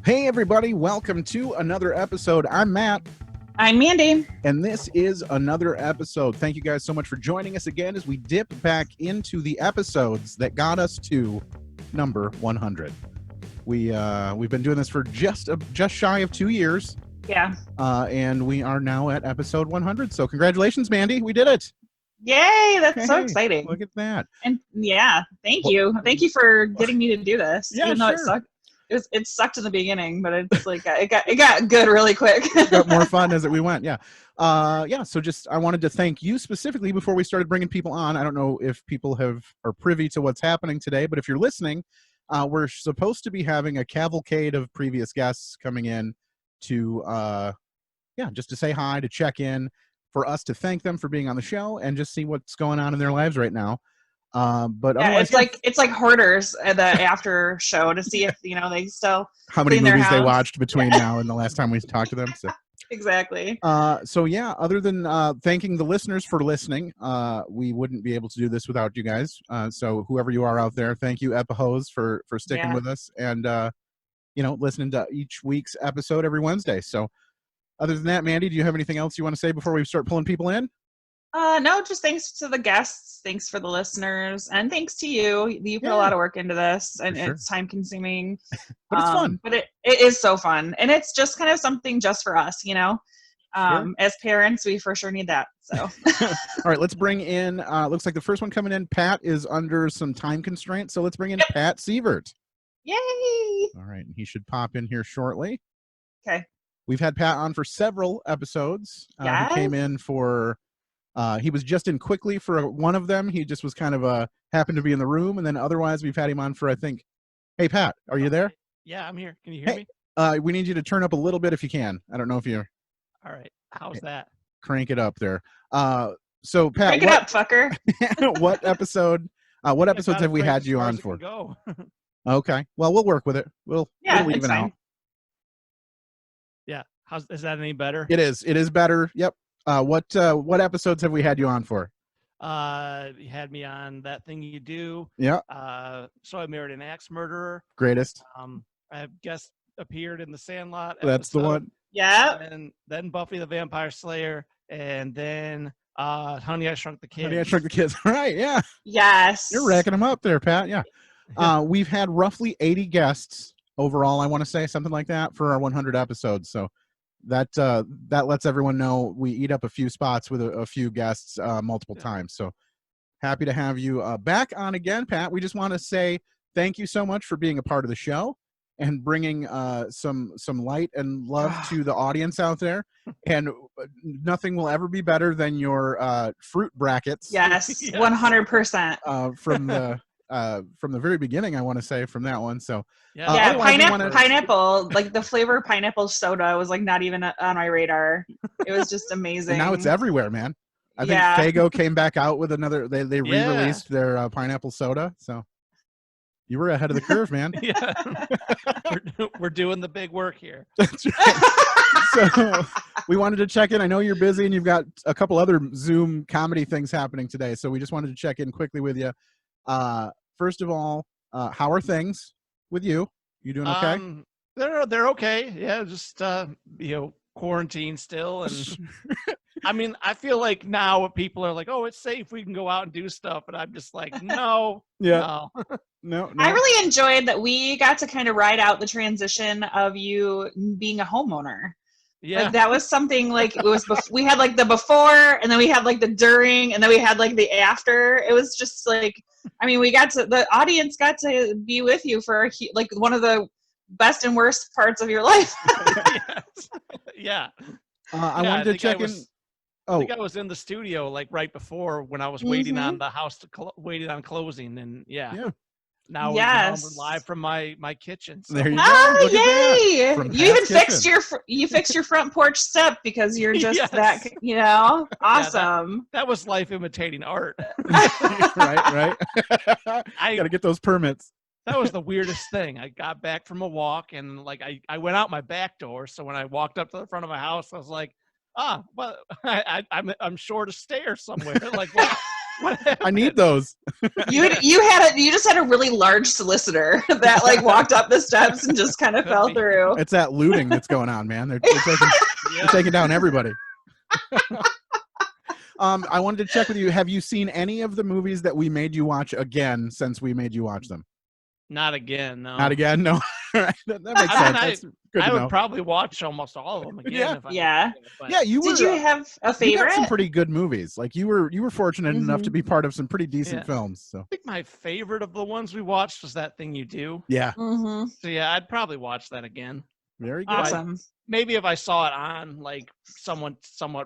Hey everybody, welcome to another episode. I'm Matt. I'm Mandy. And this is another episode. Thank you guys so much for joining us again as we dip back into the episodes that got us to number 100. We've been doing this for just shy of 2 years. Yeah. And we are now at episode 100. So congratulations, Mandy. We did it. Yay, that's so exciting. Look at that. And yeah, thank you. Thank you for getting me to do this. Yeah, even though sure. it sucked. It sucked in the beginning, but it's like it got good really quick. It got more fun as we went. Yeah. So just I wanted to thank you specifically before we started bringing people on. I don't know if people are privy to what's happening today, but if you're listening, we're supposed to be having a cavalcade of previous guests coming in to just to say hi, to check in, for us to thank them for being on the show and just see what's going on in their lives right now. But yeah, it's like hoarders at the after show to see if they still how many movies they watched between now and the last time we talked to them. So. Exactly. So yeah, other than thanking the listeners for listening, we wouldn't be able to do this without you guys. So whoever you are out there, thank you, Epi-Hoes, for sticking with us and listening to each week's episode every Wednesday. So other than that, Mandy, do you have anything else you want to say before we start pulling people in? No, just thanks to the guests, thanks for the listeners, and thanks to you. You put a lot of work into this, and it's time consuming. But it's fun. But it is so fun, and it's just kind of something just for us, As parents, we for sure need that. So, all right, let's bring in. Looks like the first one coming in. Pat is under some time constraints, so let's bring in Pat Sievert. Yay! All right, he should pop in here shortly. Okay. We've had Pat on for several episodes. Yes. He came in for. He was just in quickly for one of them. He just was kind of happened to be in the room, and then otherwise we've had him on for, I think. Hey, Pat, are you there? Yeah, I'm here. Can you hear me? We need you to turn up a little bit if you can. I don't know if you're. All right. How's that? Crank it up there. So Pat, crank it up, fucker. What episodes have we had you on for? Go. Okay. Well, we'll work with it. We'll even out. Yeah. Is that any better? It is. It is better. Yep. What episodes have we had you on for? You had me on That Thing You Do. Yeah. So I Married an Axe Murderer. Greatest. I have guest appeared in the Sandlot. That's the one. Yeah. And then Buffy the Vampire Slayer, and then Honey, I Shrunk the Kids. Honey, I Shrunk the Kids. Right. Yeah. Yes. You're racking them up there, Pat. Yeah. We've had roughly 80 guests overall. I want to say something like that for our 100 episodes. So. That lets everyone know we eat up a few spots with a few guests multiple times. So happy to have you back on again, Pat. We just want to say thank you so much for being a part of the show and bringing some light and love to the audience out there. And nothing will ever be better than your fruit brackets. Yes, 100%. From the very beginning, I want to say from that one. So pineapple, like the flavor of pineapple soda was like not even on my radar. It was just amazing. And now it's everywhere, man. I think Faygo came back out with another. They re-released their pineapple soda. So you were ahead of the curve, man. Yeah, we're doing the big work here. That's right. So we wanted to check in. I know you're busy and you've got a couple other Zoom comedy things happening today. So we just wanted to check in quickly with you. First of all, how are things with you? You doing okay? They're okay. Yeah, just quarantine still, and I mean, I feel like now people are like, "Oh, it's safe. We can go out and do stuff," and I'm just like, "No, no." I really enjoyed that we got to kind of ride out the transition of you being a homeowner. Yeah, like that was something like it was. We had like the before, and then we had like the during, and then we had like the after. It was just like, I mean, the audience got to be with you for like one of the best and worst parts of your life. Yeah. I wanted to check in. I think I was in the studio like right before when I was waiting on the house waiting on closing, and Now we're live from my kitchen. So. There you go. Oh, yay! You even fixed your front porch step because you're just that, awesome. That was life imitating art. right. I got to get those permits. That was the weirdest thing. I got back from a walk and like I went out my back door. So when I walked up to the front of my house, I was like, well, I'm short a stair somewhere. Like, I need those. You just had a really large solicitor that like walked up the steps and just kind of fell through. It's that looting that's going on, man. They're taking down everybody. I wanted to check with you. Have you seen any of the movies that we made you watch again since we made you watch them? Not again, no. Not again, no. that makes sense. That's good I to would know. probably watch almost all of them again. Yeah. Did you have a favorite? You got some pretty good movies. Like you were fortunate enough to be part of some pretty decent films. So I think my favorite of the ones we watched was That Thing You Do. Yeah. Mm-hmm. So yeah, I'd probably watch that again. Very good. Awesome. Maybe if I saw it on like somewhat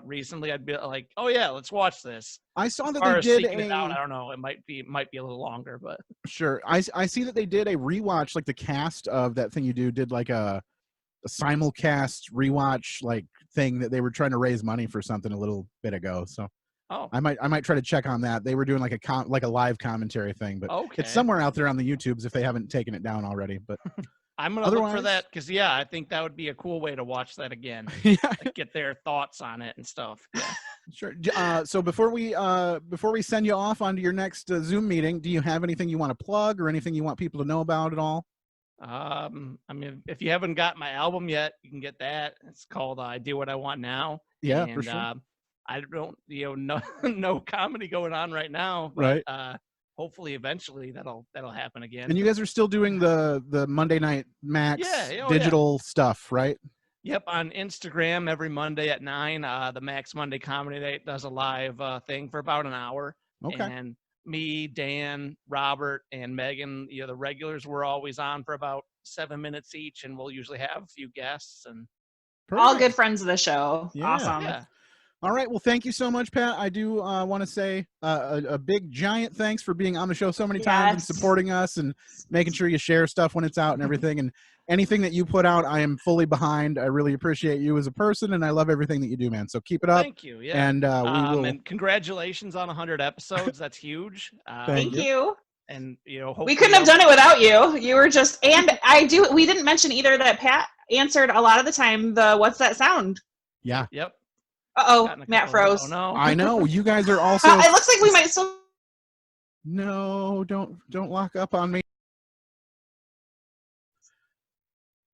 recently, I'd be like, "Oh yeah, let's watch this." I saw that they did it out, I don't know. It might be a little longer, but sure. I see that they did a rewatch. Like the cast of That Thing You Do did like a simulcast rewatch like thing that they were trying to raise money for something a little bit ago. So I might try to check on that. They were doing like a live commentary thing, but it's somewhere out there on the YouTubes if they haven't taken it down already. But I'm gonna look for that because I think that would be a cool way to watch that again. Like, get their thoughts on it and stuff. Yeah. Sure. So before we send you off onto your next Zoom meeting, do you have anything you want to plug or anything you want people to know about at all? I mean, if you haven't got my album yet, you can get that. It's called "I Do What I Want Now." Yeah, and, for sure. I don't, no comedy going on right now, but, right? Hopefully, eventually, that'll happen again. And you guys are still doing the Monday Night Max digital stuff, right? Yep, on Instagram every Monday at 9. The Max Monday Comedy Night does a live thing for about an hour. Okay. And me, Dan, Robert, and Megan, the regulars, were always on for about 7 minutes each, and we'll usually have a few guests and all good friends of the show. Yeah. Awesome. Yeah. All right. Well, thank you so much, Pat. I do want to say a big, giant thanks for being on the show so many times and supporting us and making sure you share stuff when it's out and everything. And anything that you put out, I am fully behind. I really appreciate you as a person, and I love everything that you do, man. So keep it up. Thank you. Yeah. And we will. And congratulations on 100 episodes. That's huge. Thank you. And we couldn't have done it without you. You were just, and we didn't mention either that Pat answered a lot of the time the "What's that sound?" Yeah. Yep. Uh-oh, Matt froze. Oh, no. I know. You guys are also... It looks like we might still... No, don't lock up on me.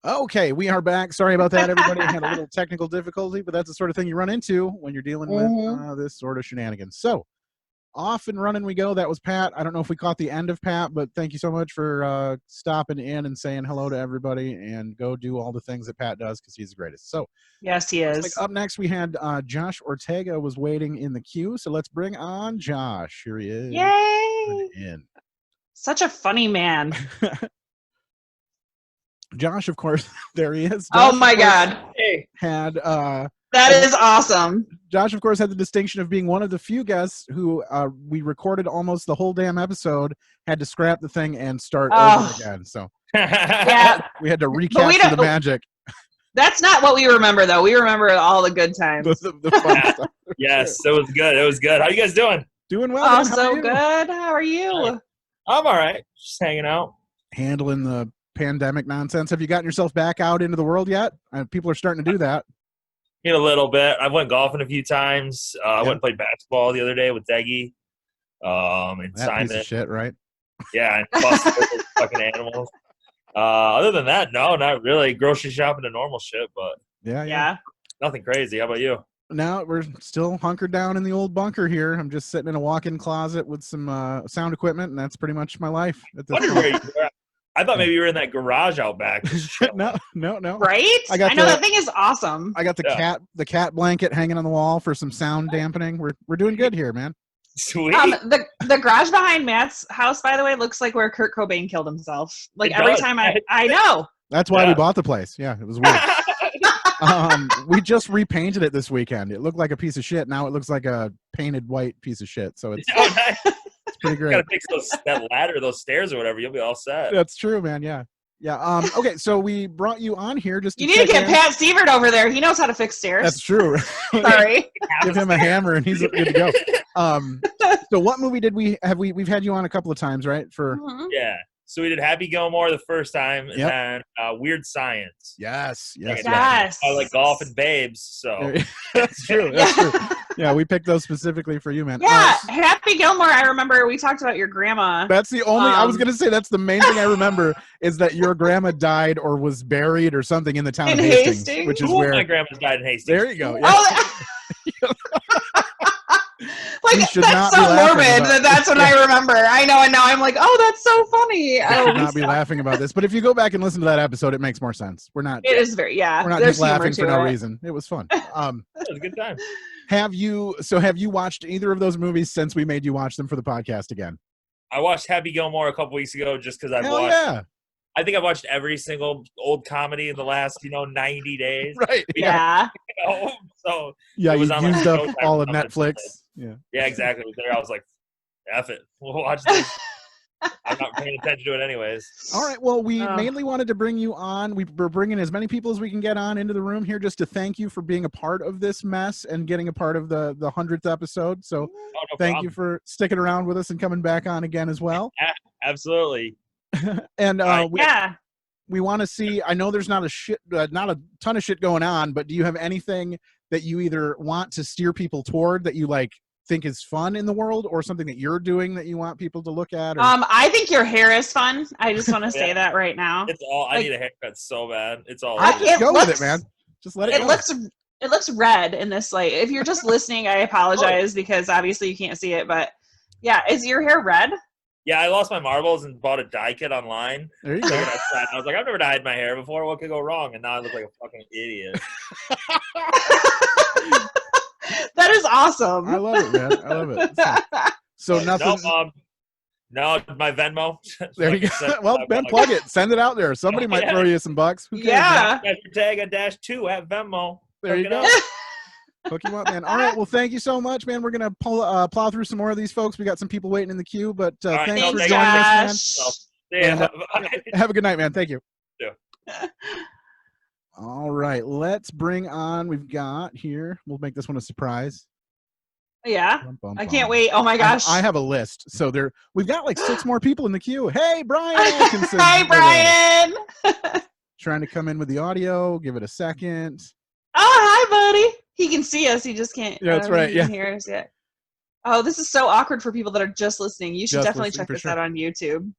Okay, we are back. Sorry about that, everybody. I had a little technical difficulty, but that's the sort of thing you run into when you're dealing with this sort of shenanigans. So, off and running we go. That was Pat. I don't know if we caught the end of Pat, but thank you so much for stopping in and saying hello to everybody, and go do all the things that Pat does because he's the greatest. So yes, he is. Up next we had Josh Ortega was waiting in the queue, so let's bring on Josh. Here he is. Yay! Such a funny man. Josh, of course, there he is. Josh, oh my God! Hey. Had that is awesome. Josh, of course, had the distinction of being one of the few guests who we recorded almost the whole damn episode, had to scrap the thing and start over again. So yeah, we had to recapture the magic. That's not what we remember, though. We remember all the good times. the fun stuff. Yes, it was good. It was good. How you guys doing? Doing well. Oh, so good. How are you? I'm all right. Just hanging out. Handling the pandemic nonsense. Have you gotten yourself back out into the world yet? People are starting to do that. A little bit. I went golfing a few times. I went and played basketball the other day with Deggy. And that Simon. Piece of shit, right? Yeah, and busted those fucking animals. Other than that, no, not really. Grocery shopping and normal shit, but yeah, nothing crazy. How about you? No, we're still hunkered down in the old bunker here. I'm just sitting in a walk-in closet with some sound equipment, and that's pretty much my life. I thought maybe you were in that garage out back. No. Right? I know that thing is awesome. I got the cat blanket hanging on the wall for some sound dampening. We're doing good here, man. Sweet. The garage behind Matt's house, by the way, looks like where Kurt Cobain killed himself. Like every time I know. That's why we bought the place. Yeah, it was weird. We just repainted it this weekend. It looked like a piece of shit. Now it looks like a painted white piece of shit. So it's it's pretty great. You gotta fix that ladder, those stairs or whatever. You'll be all set. That's true, man. Yeah. Okay, so we brought you on here just to you need to get Pat Sievert over there. He knows how to fix stairs. That's true. Sorry. Give him a hammer and he's good to go. So what movie did we've had you on a couple of times, right? Yeah. So we did Happy Gilmore the first time, and then Weird Science. Yes. I like golf and babes, so that's true. That's true. Yeah, we picked those specifically for you, man. Yeah, Happy Gilmore. I remember we talked about your grandma. That's the only. I was gonna say that's the main thing I remember is that your grandma died or was buried or something in the town of Hastings, which is where my grandma's died in Hastings. There you go. Yeah. Oh, like We should that's not so be laughing morbid about- that's what I remember. I know, and now I'm like, oh, that's so funny. I should not be laughing about this, but if you go back and listen to that episode, it makes more sense. We're not. It is very We're not there's just laughing humor for to no it. reason. It was fun. It was a good time. Have you watched either of those movies since we made you watch them for the podcast again? I watched Happy Gilmore a couple weeks ago just because I've Hell watched. yeah. I think I've watched every single old comedy in the last 90 days. Right. Yeah. So Yeah, it was you on, like, used up Showtime all of or something. Netflix. Yeah. yeah, exactly. It was there. I was like, F it. We'll watch this. I'm not paying attention to it anyways. All right. Well, we mainly wanted to bring you on. We're bringing as many people as we can get on into the room here just to thank you for being a part of this mess and getting a part of the 100th episode. So thank you for sticking around with us and coming back on again as well. Absolutely. And we want to see. I know there's not a ton of shit going on, but do you have anything that you either want to steer people toward that you think is fun in the world, or something that you're doing that you want people to look at? Or... I think your hair is fun. I just want to say that right now. It's all. I need a haircut so bad. It's all. Just go with it, man. Just let it go. It looks red in this light. If you're just listening, I apologize because obviously you can't see it. But yeah, is your hair red? Yeah, I lost my marbles and bought a dye kit online. There you go. I was like, I've never dyed my hair before. What could go wrong? And now I look like a fucking idiot. That is awesome. I love it, man. I love it. So nothing. No, my Venmo. There you go. Well, Ben, plug it. Send it out there. Somebody might throw you some bucks. Who cares, yeah. Tag a -2 at Venmo. There you go. Hook you up, man. All right. Well, thank you so much, man. We're gonna plow through some more of these folks. We got some people waiting in the queue, but thanks for joining us, man. Have a good night, man. Thank you. Yeah. All right. Let's bring on. We've got here. We'll make this one a surprise. Yeah. I can't wait. Oh my gosh. I have a list. So we've got like 6 more people in the queue. Hey, Brian Atkinson. Hi, Brian. Trying to come in with the audio. Give it a second. Oh, hi, buddy. He can see us. He just can't. Yeah, that's right. Yeah. Hear us yet. Oh, this is so awkward for people that are just listening. You should definitely check this out on YouTube.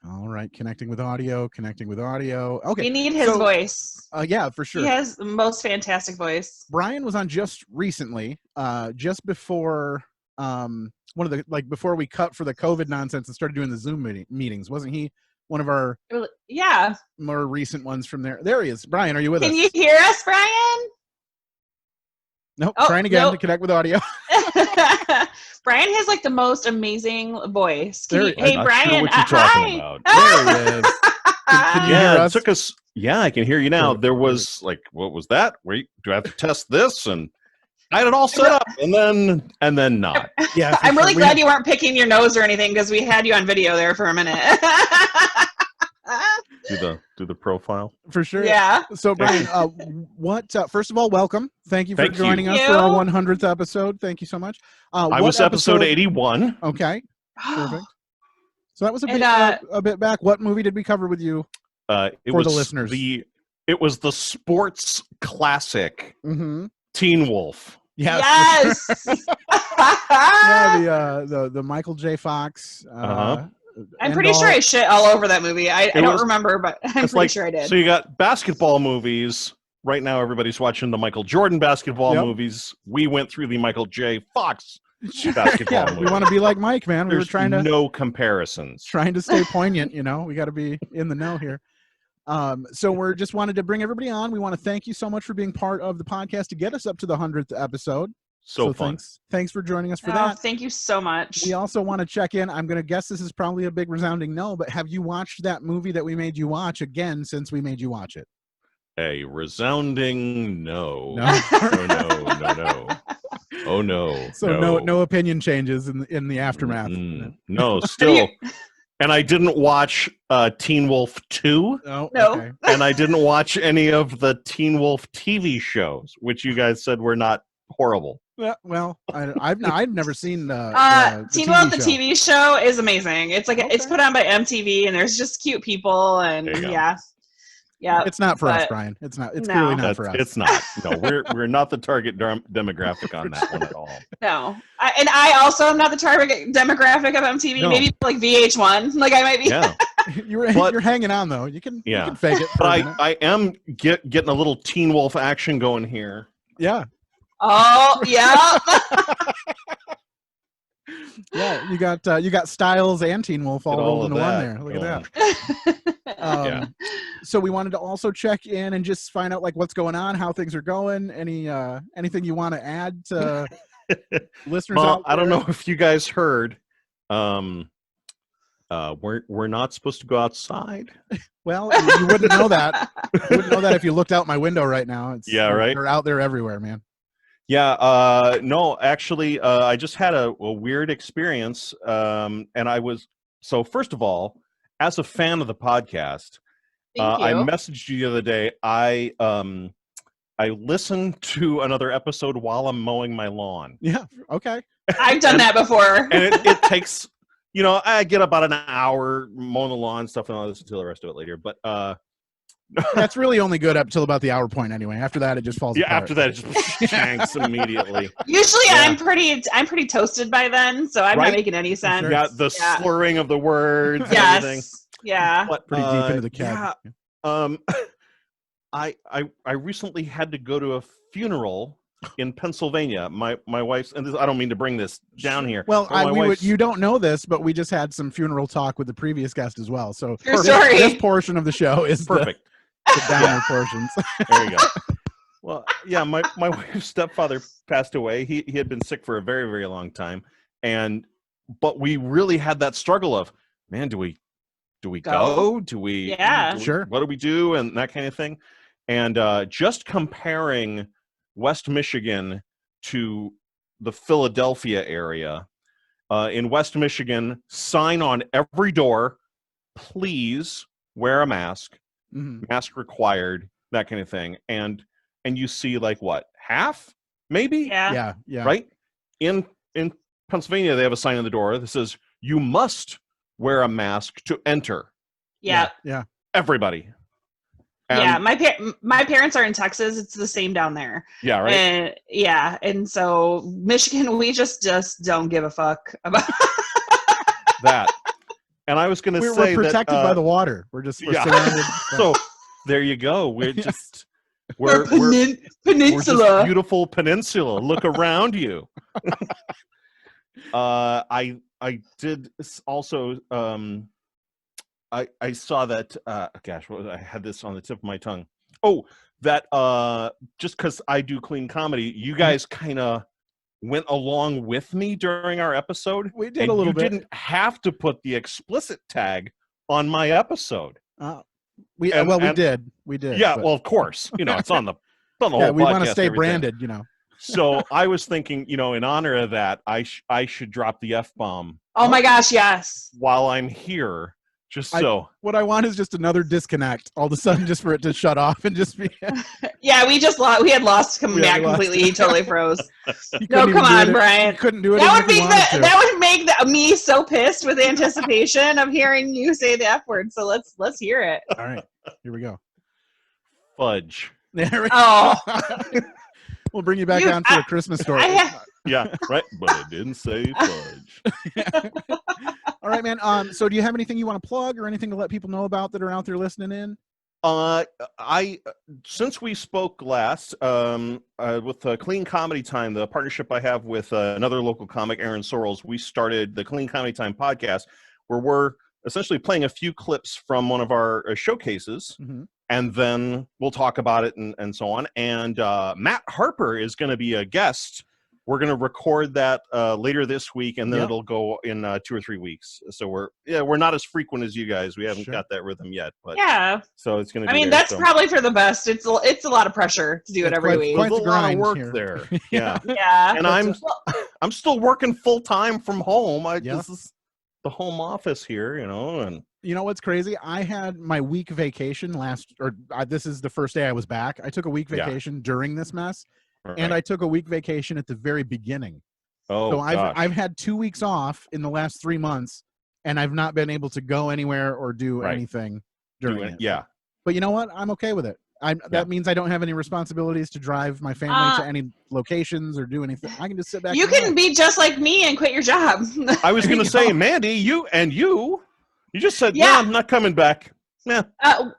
All right. Connecting with audio. Okay. We need his voice. Yeah, for sure. He has the most fantastic voice. Brian was on just recently, just before before we cut for the COVID nonsense and started doing the Zoom meetings. Wasn't he one of our more recent ones from there? There he is. Brian, are you with us? Can you hear us, Brian? Nope. Trying again to connect with audio. Brian has like the most amazing voice. Hey, Brian. Sure what you're talking about. There he is. Can you hear us? It took us. Yeah, I can hear you now. There was what was that? Wait, do I have to test this? And I had it all set up, and then not. Yeah, I'm really glad you weren't picking your nose or anything because we had you on video there for a minute. Do the profile for sure. Yeah. So Brian, first of all, welcome. Thank you for joining us for our 100th episode. Thank you so much. I was episode 81. Okay. Perfect. So that was a bit back. What movie did we cover with you? For the listeners, it was the sports classic, Teen Wolf. Yes. Yes. Yeah, the Michael J. Fox. I'm pretty sure I shit all over that movie. I don't remember, but I'm pretty sure I did. So you got basketball movies. Right now, everybody's watching the Michael Jordan basketball movies. We went through the Michael J. Fox basketball movies. We want to be like Mike, man. There's no comparisons. Trying to stay poignant, we got to be in the know here. So we're just wanted to bring everybody on. We want to thank you so much for being part of the podcast to get us up to the 100th episode. So fun. Thanks for joining us for that. Thank you so much. We also want to check in. I'm going to guess this is probably a big resounding no, but have you watched that movie that we made you watch again since we made you watch it? A resounding no. No. No. Oh no. So no opinion changes in the aftermath. No, still. And I didn't watch Teen Wolf 2. No. Okay. And I didn't watch any of the Teen Wolf TV shows, which you guys said were not horrible. Yeah, well, I've never seen the Teen Wolf, the TV show is amazing. It's like it's put on by MTV, and there's just cute people, and yeah. Yeah, It's not for us, Brian. It's not. It's clearly not for us. It's not. No, we're not the target demographic on that one at all. No, I also am not the target demographic of MTV. No. Maybe like VH1. Like I might be. Yeah. You're hanging on though. You can fake it. But I am getting a little Teen Wolf action going here. Yeah. Oh yeah. Yeah, you got Styles and Teen Wolf all rolled into one there. Look at that. So we wanted to also check in and just find out like what's going on, how things are going. Anything you want to add to listeners? Well, I don't know if you guys heard. We're not supposed to go outside. Well, you wouldn't know that. You wouldn't know that if you looked out my window right now. Right. They're out there everywhere, man. Yeah, no, actually, I just had a weird experience, and so first of all, as a fan of the podcast, I messaged you the other day. I listened to another episode while I'm mowing my lawn. Yeah, okay. I've done that before. And it takes, I get about an hour mowing the lawn stuff, and I'll listen to the rest of it later, but that's really only good up till about the hour point anyway. After that, it just falls apart. After that, it just shanks immediately. Usually, I'm pretty toasted by then, so I'm not making any sense. Sure. Yeah, the slurring of the words. Yes. Everything. Yeah. But, pretty deep into the cab. Yeah. I recently had to go to a funeral in Pennsylvania. My wife's, and I don't mean to bring this down here. Well, you don't know this, but we just had some funeral talk with the previous guest as well. So this portion of the show is perfect. The downer portions. There you go. Well, yeah, my wife's stepfather passed away. He had been sick for a very, very long time, but we really had that struggle of, man, do we go? Do we? Yeah, sure. What do we do? And that kind of thing. And just comparing West Michigan to the Philadelphia area. In West Michigan, sign on every door, please wear a mask. Mm-hmm. Mask required, that kind of thing. And you see like what, half maybe? Yeah. Right? In Pennsylvania, they have a sign on the door that says you must wear a mask to enter. Yeah. Everybody. And my parents are in Texas. It's the same down there. Yeah, right. And so Michigan, we just don't give a fuck about that. And I was going to say we're protected by the water. We're surrounded. So there you go. We're just we're peninsula. We're just beautiful peninsula. Look around you. I did also. I saw that. Gosh, what was, I had this on the tip of my tongue. Oh, that just because I do clean comedy, you guys kind of went along with me during our episode. We did a little bit. You didn't have to put the explicit tag on my episode. We did. Yeah, well, of course. It's on the whole podcast. We want to stay branded. So I was thinking, in honor of that, I should drop the F-bomb. Oh my gosh, yes. While I'm here. What I want is just another disconnect all of a sudden, just for it to shut off and just be. Yeah, we had lost coming back completely. He totally froze. No, come on, Brian. You couldn't do it. That would make me so pissed with anticipation of hearing you say the F word. So let's hear it. All right, here we go. Fudge. Oh. We'll bring you back down to a Christmas story. Yeah, right. But it didn't say fudge. All right, man. So do you have anything you want to plug or anything to let people know about that are out there listening in? Since we spoke last, with Clean Comedy Time, the partnership I have with another local comic, Aaron Sorrells, we started the Clean Comedy Time podcast, where we're essentially playing a few clips from one of our showcases. Mm-hmm. And then we'll talk about it and so on. And Matt Harper is going to be a guest. We're going to record that later this week, and then it'll go in 2 or 3 weeks. So we're not as frequent as you guys. We haven't got that rhythm yet, but so it's going to be. I mean, that's probably for the best. It's a lot of pressure to do it every week. Quite the lot of work here. there. Yeah. Yeah. And I'm still working full time from home. This is the home office here, and. You know what's crazy? I had my week vacation this is the first day I was back. I took a week vacation during this mess, and I took a week vacation at the very beginning. Oh, so I've had 2 weeks off in the last 3 months, and I've not been able to go anywhere or do anything during it. Yeah. But you know what? I'm okay with it. That means I don't have any responsibilities to drive my family to any locations or do anything. I can just sit back. You can be just like me and quit your job. I was going to say, Mandy, you just said, yeah, I'm not coming back. Yeah.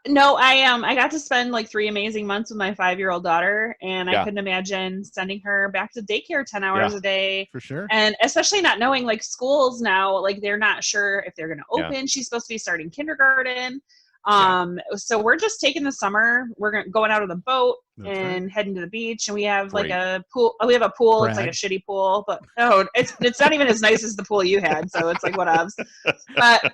No, I got to spend like 3 amazing months with my 5-year-old daughter, and I couldn't imagine sending her back to daycare 10 hours a day. For sure. And especially not knowing, like, schools now, like, they're not sure if they're going to open. Yeah. She's supposed to be starting kindergarten. So we're just taking the summer. We're going out on the boat and heading to the beach, and we have like a pool. We have a pool. Brag. It's like a shitty pool, but it's not even as nice as the pool you had. So it's like whatevs. But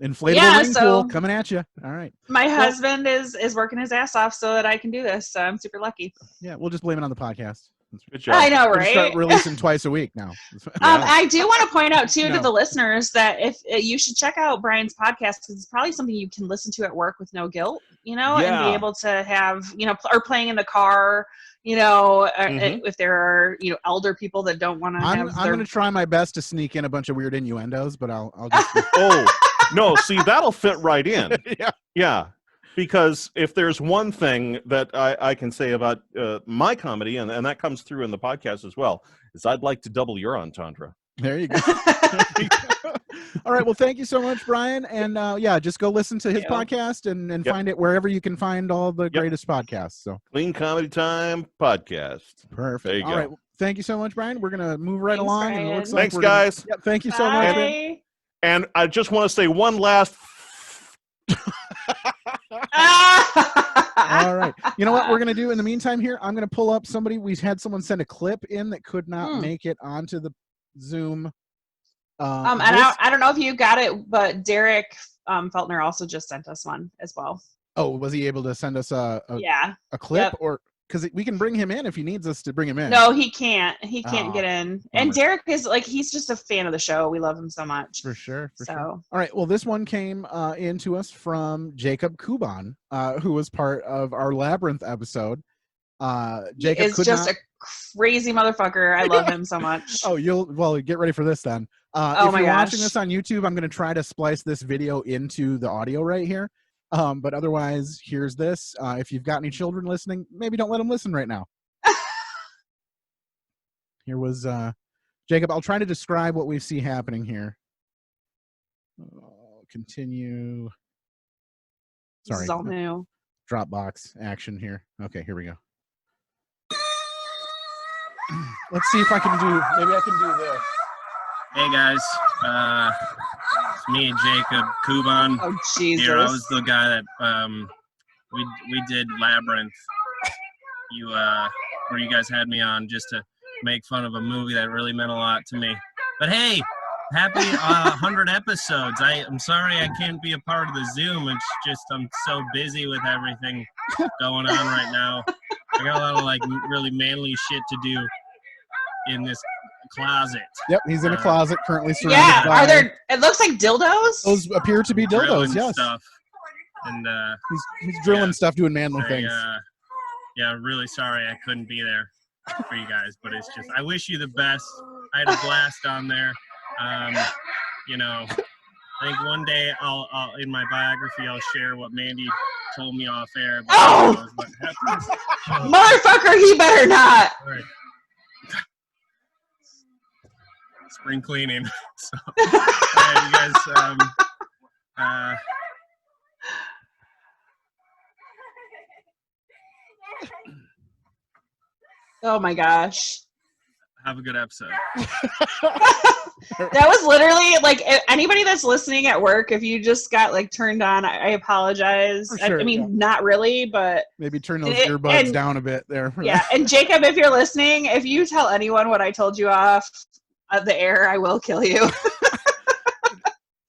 inflatable ring pool coming at you. All right. My husband is working his ass off so that I can do this. So I'm super lucky. Yeah, we'll just blame it on the podcast. Good job. I know, right? We'll start releasing twice a week now. I do want to point out too to the listeners that if you should check out Brian's podcast, because it's probably something you can listen to at work with no guilt, and be able to have, or playing in the car, if there are, elder people that don't want to have. I'm going to try my best to sneak in a bunch of weird innuendos, but I'll just. No, see, that'll fit right in. Yeah. Because if there's one thing that I can say about my comedy, and that comes through in the podcast as well, is I'd like to double your entendre. There you go. All right. Well, thank you so much, Brian. And just go listen to his podcast and find it wherever you can find all the greatest podcasts. So Clean Comedy Time Podcast. Perfect. There you all go. Right. Well, thank you so much, Brian. We're going to move right along. Brian. And it looks Thanks, like guys. Thank you so much. Man. And I just want to say one last. All right. You know what we're going to do in the meantime here? I'm going to pull up somebody. We had someone send a clip in that could not make it onto the Zoom. And I don't know if you got it, but Derek Feltner also just sent us one as well. Oh, was he able to send us a clip? Or because we can bring him in if he needs us to bring him in. No, he can't. He can't get in. And Derek is he's just a fan of the show. We love him so much. For sure. All right. Well, this one came into us from Jacob Kuban, who was part of our Labyrinth episode. Jacob is just a crazy motherfucker. I love him so much. Oh, get ready for this then. If you're watching this on YouTube, I'm going to try to splice this video into the audio right here. But otherwise, here's this. If you've got any children listening, maybe don't let them listen right now. Here was Jacob. I'll try to describe what we see happening here. Continue. Sorry. This is all new. Dropbox action here. Okay, here we go. Let's see if I can do. Maybe I can do this. Hey guys, it's me, Jacob Kuban. Oh Jesus! Here, I was the guy that we did Labyrinth. Where you guys had me on just to make fun of a movie that really meant a lot to me. But hey, happy 100 episodes. I'm sorry I can't be a part of the Zoom. It's just I'm so busy with everything going on right now. I got a lot of really manly shit to do in this closet. Yep, he's in a closet currently surrounded by. Are there? It looks like dildos. Those appear to be dildos. Yes. Stuff. And he's drilling stuff, doing manly things. Really sorry I couldn't be there for you guys, but it's just I wish you the best. I had a blast on there. I think one day I'll in my biography I'll share what Mandy told me off air. What happened. Motherfucker, he better not. All right. Spring cleaning. So, you guys. Oh my gosh. Have a good episode. That was literally anybody that's listening at work, if you just got turned on, I apologize. Sure, I mean, not really, but maybe turn those earbuds down a bit there. Yeah. And Jacob, if you're listening, if you tell anyone what I told you off the air, I will kill you.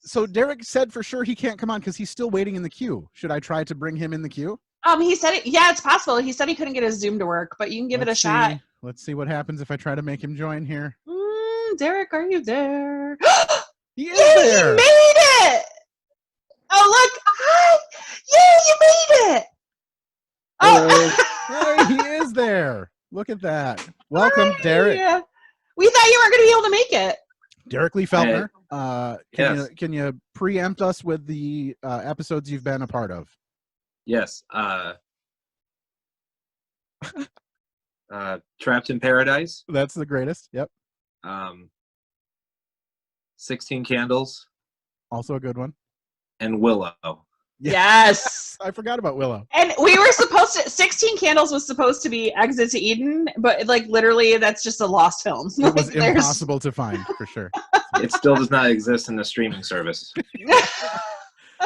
So Derek said for sure he can't come on because he's still waiting in the queue. Should I try to bring him in the queue? He said it. Yeah, it's possible. He said he couldn't get his Zoom to work, but you can give it a shot. Let's see what happens if I try to make him join here. Derek, are you there? He is there. He made it. Oh, look. Hi. Yeah, you made it. Oh. Hey, he is there. Look at that. Welcome, Derek. Yeah. We thought you weren't going to be able to make it. Derek Lee Feltner. Yes. Can you preempt us with the episodes you've been a part of? Yes. Trapped in Paradise. That's the greatest. Yep. 16 Candles Also a good one. and Willow. Yes. I forgot about Willow. And we were supposed to 16 Candles was supposed to be Exit to Eden, but like literally that's just a lost film. It was Like, there's- impossible to find for sure. It still does not exist in the streaming service.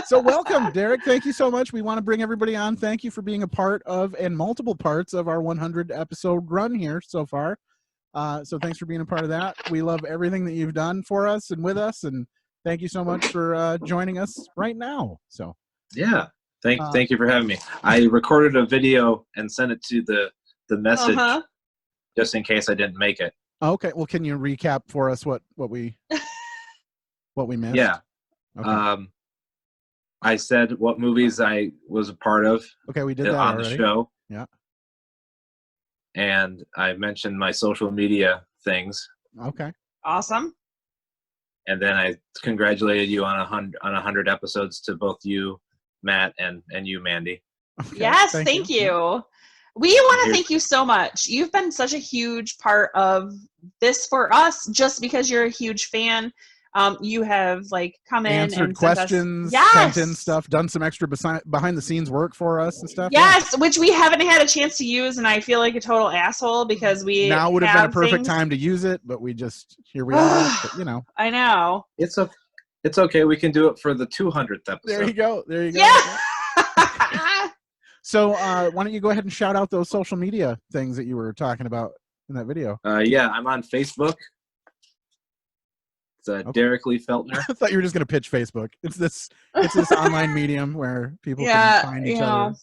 So welcome, Derek. Thank you so much. We want to bring everybody on. Thank you for being a part of and multiple parts of our 100 episode run here so far. So thanks for being a part of that. We love everything that you've done for us and with us, and thank you so much for joining us right now. So Yeah. Thank you for having me. I recorded a video and sent it to the message just in case I didn't make it. okay, well, can you recap for us what we missed? Yeah. Okay. I said what movies I was a part of Okay, we did that on already. the show. Yeah. And I mentioned my social media things. Okay. Awesome. And then I congratulated you on 100 episodes to both you, Matt, and you, Mandy. Okay, Yes, thank you. We want to thank you so much. You've been such a huge part of this for us just because you're a huge fan. You have like come in Answered and questions, sent us, sent in stuff, done some extra behind the scenes work for us and stuff. Yes, which we haven't had a chance to use, and I feel like a total asshole because we Now would have been a perfect things. time to use it, but here we are. But, you know. I know. It's okay. We can do it for the 200th episode. There you go. There you go. Yeah. So why don't you go ahead and shout out those social media things that you were talking about in that video? Yeah, I'm on Facebook. It's Derek Lee Feltner. I thought you were just going to pitch Facebook. It's this online medium where people can find each other.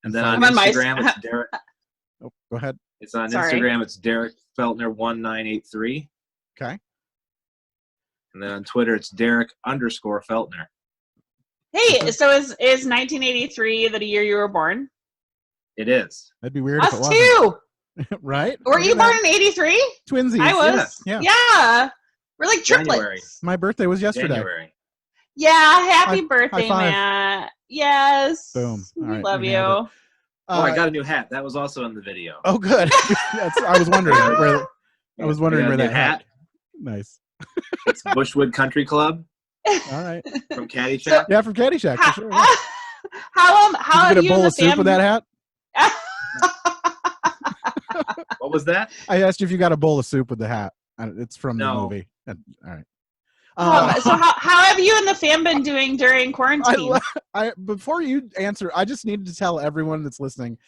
And then on I'm on Instagram, it's Derek. Oh, go ahead. It's on Sorry. Instagram, it's Derek Feltner 1983. Okay. And then on Twitter, it's Derek_Feltner. Hey, so is 1983 the year you were born? It is. That'd be weird if it Us wasn't. too. Right? Were you born in 83? Twinsies. I was. Yeah. Yeah. We're like triplets. January. My birthday was yesterday. January. Yeah, happy High birthday, five. Matt. Yes. Boom. All We right, love we you. nailed it. I got a new hat. That was also in the video. Oh, good. I was wondering where. I was wondering I got where a new that hat. Nice. It's Bushwood Country Club All right. from Caddyshack. Yeah, from Caddyshack for sure. Yeah. How Did you get a you bowl and of the soup with that hat? What was that? I asked you if you got a bowl of soup with the hat. It's from the No. movie. All right. So how have you and the fam been doing during quarantine? Before you answer, I just needed to tell everyone that's listening.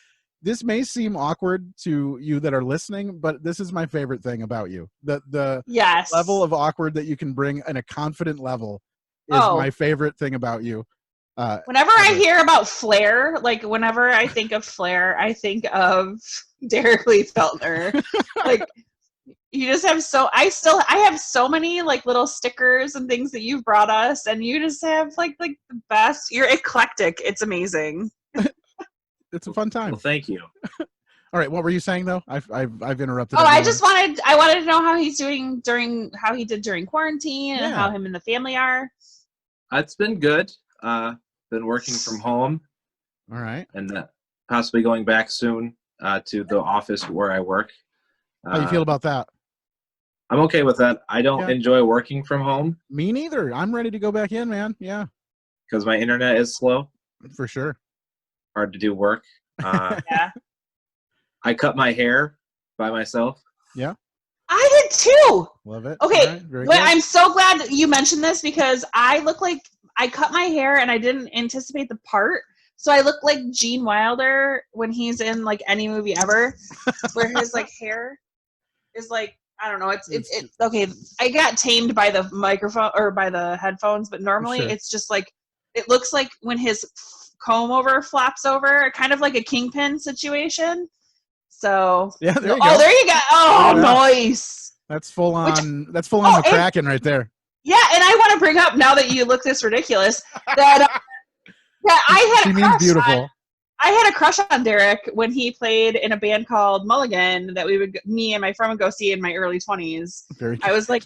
This may seem awkward to you that are listening, but this is my favorite thing about you. The Yes. level of awkward that you can bring in a confident level is my favorite thing about you. Whenever I hear about Flair, like whenever I think of Flair, I think of Derek Lee Feltner. Like you just have I have so many like little stickers and things that you've brought us, and you just have like the best. You're eclectic. It's amazing. It's a fun time. Well, thank you. All right, what were you saying though? I've interrupted. Oh, I everyone. wanted to know how he's doing how he did during quarantine and Yeah. how him and the family are. It's been good. Been working from home All right. and possibly going back soon to the office where I work. How you feel about that? I'm okay with that. I don't Yeah. enjoy working from home Me neither. I'm ready to go back in, man. Yeah, because my internet is slow. for sure. Hard to do work. Yeah. I cut my hair by myself. I did too. Love it. Okay, All right, very But good. I'm so glad that you mentioned this because I look like I cut my hair and I didn't anticipate the part. So I look like Gene Wilder when he's in like any movie ever, where his like hair is like I don't know. It's okay. I got tamed by the microphone or by the headphones, but normally Sure. it's just like it looks like when his comb over flaps over, kind of like a kingpin situation. So Yeah, there you oh, go. there you go. Oh, Yeah. nice. That's full on. That's full on Oh, the and- Kraken right there. Yeah, and I want to bring up now that you look this ridiculous that I had She a means crush beautiful. I had a crush on Derek when he played in a band called Mulligan that me and my friend would go see in my early 20s. Very I was like,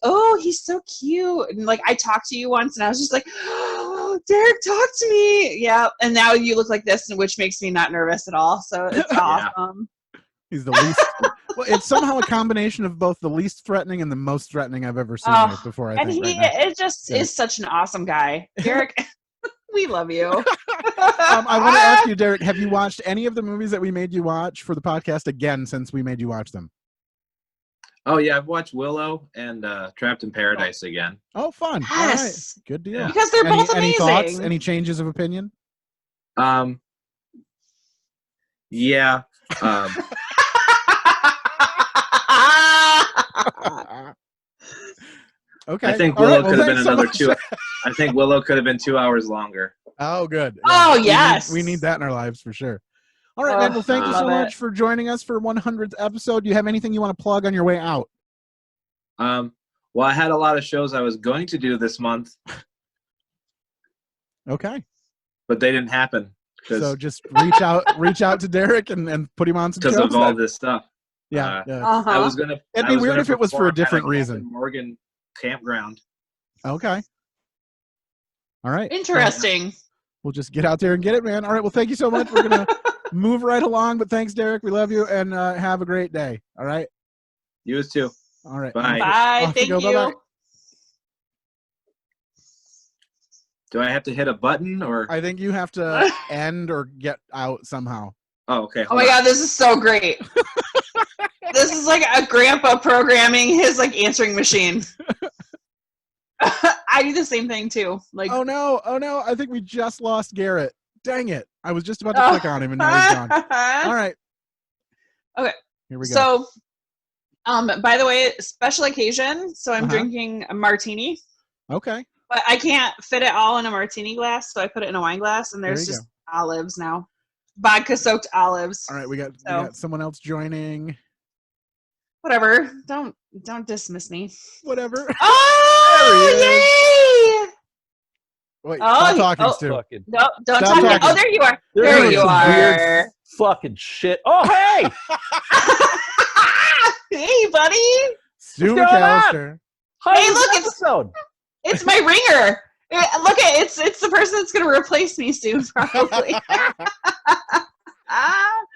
oh, he's so cute. And like I talked to you once and I was just like, oh, Derek, talk to me. Yeah, and now you look like this, which makes me not nervous at all. So it's awesome. He's the least. Well, it's somehow a combination of both the least threatening and the most threatening I've ever seen Nick before. I and think he right now. it just is such an awesome guy, Derek. We love you. I want to ask you, Derek, have you watched any of the movies that we made you watch for the podcast again since we made you watch them? Oh yeah, I've watched Willow and Trapped in Paradise again. Oh, fun! Yes, all right. Good deal. Yeah. Because they're both amazing. Any thoughts? Any changes of opinion? Yeah. Okay. I think Willow could have been another 2. I think Willow could have been 2 hours longer. Oh, good. Yeah. Oh, yes. We need that in our lives for sure. All right, man. Well, thank you so much for joining us for 100th episode. Do you have anything you want to plug on your way out? Well, I had a lot of shows I was going to do this month. Okay. But they didn't happen. So just reach out to Derek and put him on some shows. Because of all this stuff. Yeah. I was gonna. It'd be weird if it was for a different reason. Morgan campground. Okay. All right. Interesting. We'll just get out there and get it, man. All right. Well, thank you so much. We're gonna move right along, but thanks, Derek. We love you, and have a great day. All right. You as too. All right. Bye. Bye. Thank you. Bye-bye. Do I have to hit a button or? I think you have to end or get out somehow. Oh, okay. Oh my God, this is so great. This is like a grandpa programming his like answering machine. I do the same thing too. Like, oh no, I think we just lost Garrett. Dang it. I was just about to click on him and now he's gone. All right. Okay. Here we go. So, by the way, special occasion. So I'm drinking a martini. Okay. But I can't fit it all in a martini glass, so I put it in a wine glass, and there's just olives now. Vodka-soaked olives. All right, we got someone else joining. Whatever. Don't dismiss me. Whatever. Oh, yay! Wait, stop talking, Stu. No, don't talk. Talking. Oh, there you are. There you are. Weird fucking shit. Oh, hey! Hey, buddy. Stu McAllister. Hey, look, it's my ringer. Look at it's the person that's gonna replace me soon, probably.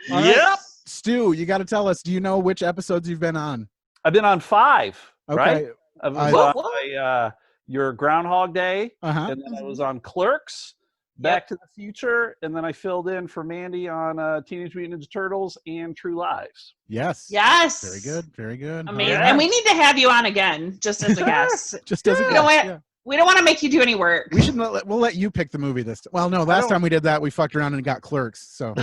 Yep. Stu, you got to tell us. Do you know which episodes you've been on? I've been on 5. Okay. Right? I was on your Groundhog Day, and then I was on Clerks, Back to the Future, and then I filled in for Mandy on Teenage Mutant Ninja Turtles and True Lives. Yes. Yes. Very good. Very good. Amazing. And we need to have you on again, just as a guest. Just as a guest. We don't want to make you do any work. We should we'll let you pick the movie this time. Well, no, last time we did that, we fucked around and got Clerks. So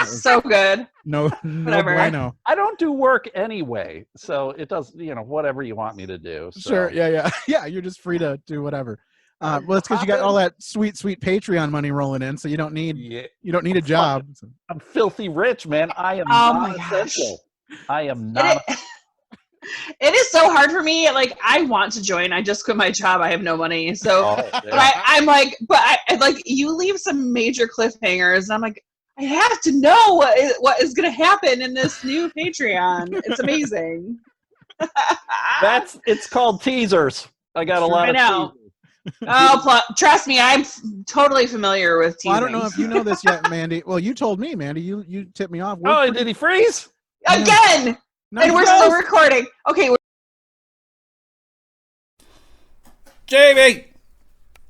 so good. No bueno. I don't do work anyway, so it does, whatever you want me to do. So. Sure, yeah. You're just free to do whatever. Well, it's because you got all that sweet Patreon money rolling in, so you don't need a job. I'm filthy rich, man. I am not essential. I am not. It is so hard for me. Like, I want to join. I just quit my job. I have no money. So I'm like, you leave some major cliffhangers. And I'm like, I have to know what is going to happen in this new Patreon. It's amazing. It's called teasers. I got a lot of teasers. Oh, trust me, I'm totally familiar with teasing. Well, I don't know if you know this yet, Mandy. Well, you told me, Mandy. You tipped me off. Did he freeze? Again! No, and we're still recording. Okay. Jamie,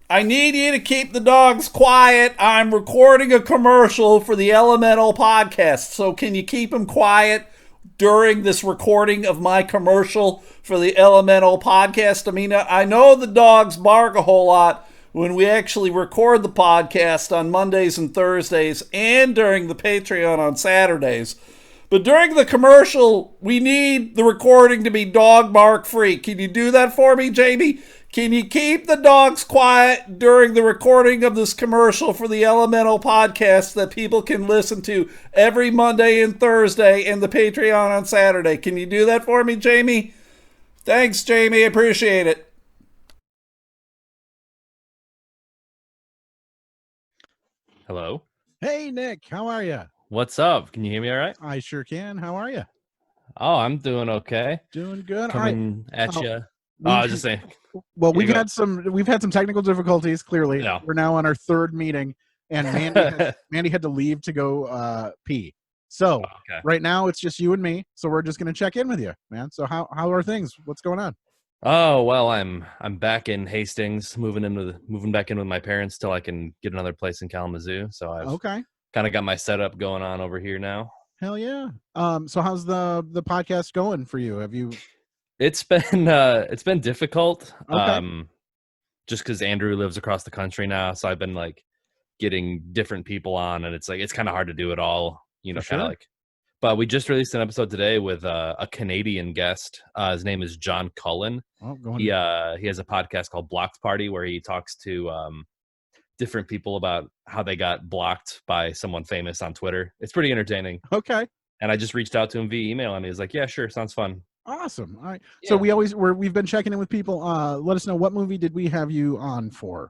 I need you to keep the dogs quiet. I'm recording a commercial for the Elemental podcast. So can you keep them quiet during this recording of my commercial for the Elemental podcast? I mean, I know the dogs bark a whole lot when we actually record the podcast on Mondays and Thursdays and during the Patreon on Saturdays. But during the commercial, we need the recording to be dog bark free. Can you do that for me, Jamie? Can you keep the dogs quiet during the recording of this commercial for the Elemental podcast that people can listen to every Monday and Thursday and the Patreon on Saturday? Can you do that for me, Jamie? Thanks, Jamie. I appreciate it. Hello. Hey, Nick. How are you? What's up? Can you hear me all right? I sure can. How are you? Oh, I'm doing okay. Doing good. Coming at you I was just saying. Well, we've had some technical difficulties. Clearly, we're now on our third meeting, and Mandy had to leave to go pee. So right now it's just you and me. So we're just gonna check in with you, man. So how are things? What's going on? Oh well, I'm back in Hastings, moving back in with my parents till I can get another place in Kalamazoo. So I've kind of got my setup going on over here now. Hell yeah. So how's the podcast going for you? Have you? It's been difficult. Just because Andrew lives across the country now, so I've been like getting different people on, and it's kind of hard to do it all. Kind of like. But we just released an episode today with a Canadian guest. His name is John Cullen. Oh, go on. He has a podcast called Blocked Party where he talks to different people about how they got blocked by someone famous on Twitter. It's pretty entertaining. Okay. And I just reached out to him via email, and he was like, "Yeah, sure, sounds fun." Awesome. All right. Yeah. So we've been checking in with people. Let us know, what movie did we have you on for?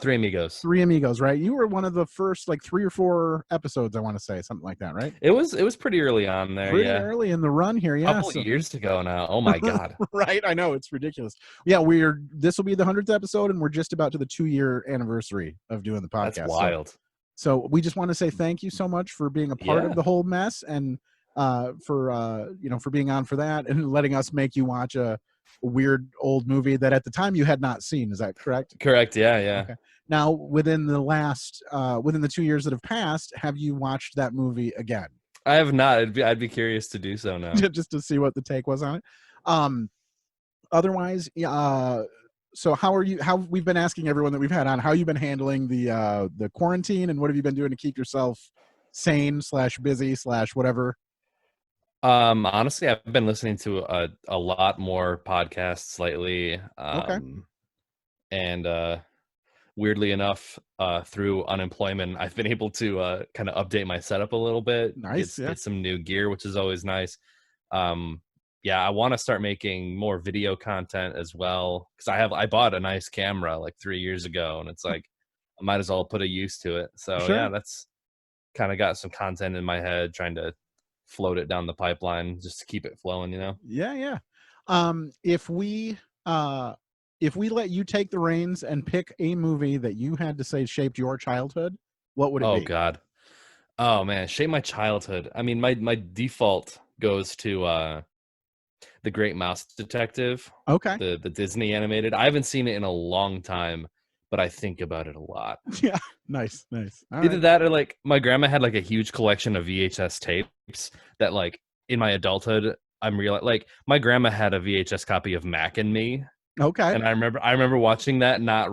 Three Amigos. Three Amigos, right? You were one of the first 3 or 4 episodes, I want to say, something like that, right? It was pretty early on there. Pretty early in the run here, yeah. A couple years ago now. Oh my god. Right, I know, it's ridiculous. Yeah, this will be the 100th episode, and we're just about to the 2-year anniversary of doing the podcast. That's wild. So we just want to say thank you so much for being a part of the whole mess, and for being on for that, and letting us make you watch a weird old movie that at the time you had not seen. Is that correct? Correct. Yeah. Okay. Now, within the 2 years that have passed, have you watched that movie again? I have not. I'd be curious to do so now, just to see what the take was on it. Otherwise, so how we've been asking everyone that we've had on, how you've been handling the quarantine, and what have you been doing to keep yourself sane / busy / whatever? Honestly, I've been listening to a lot more podcasts lately. And weirdly enough, through unemployment, I've been able to kind of update my setup a little bit. Nice. Get some new gear, which is always nice. I want to start making more video content as well, because I bought a nice camera 3 years ago, and it's like I might as well put a use to it. So that's kind of got some content in my head, trying to float it down the pipeline just to keep it flowing, Yeah. If we let you take the reins and pick a movie that you had to say shaped your childhood, what would it be? Oh god. Oh man, shape my childhood. I mean, my default goes to The Great Mouse Detective. Okay. The Disney animated. I haven't seen it in a long time, but I think about it a lot. Yeah. Nice. Either that or my grandma had a huge collection of VHS tapes that in my adulthood I'm my grandma had a VHS copy of Mac and Me. Okay. And I remember watching that, not,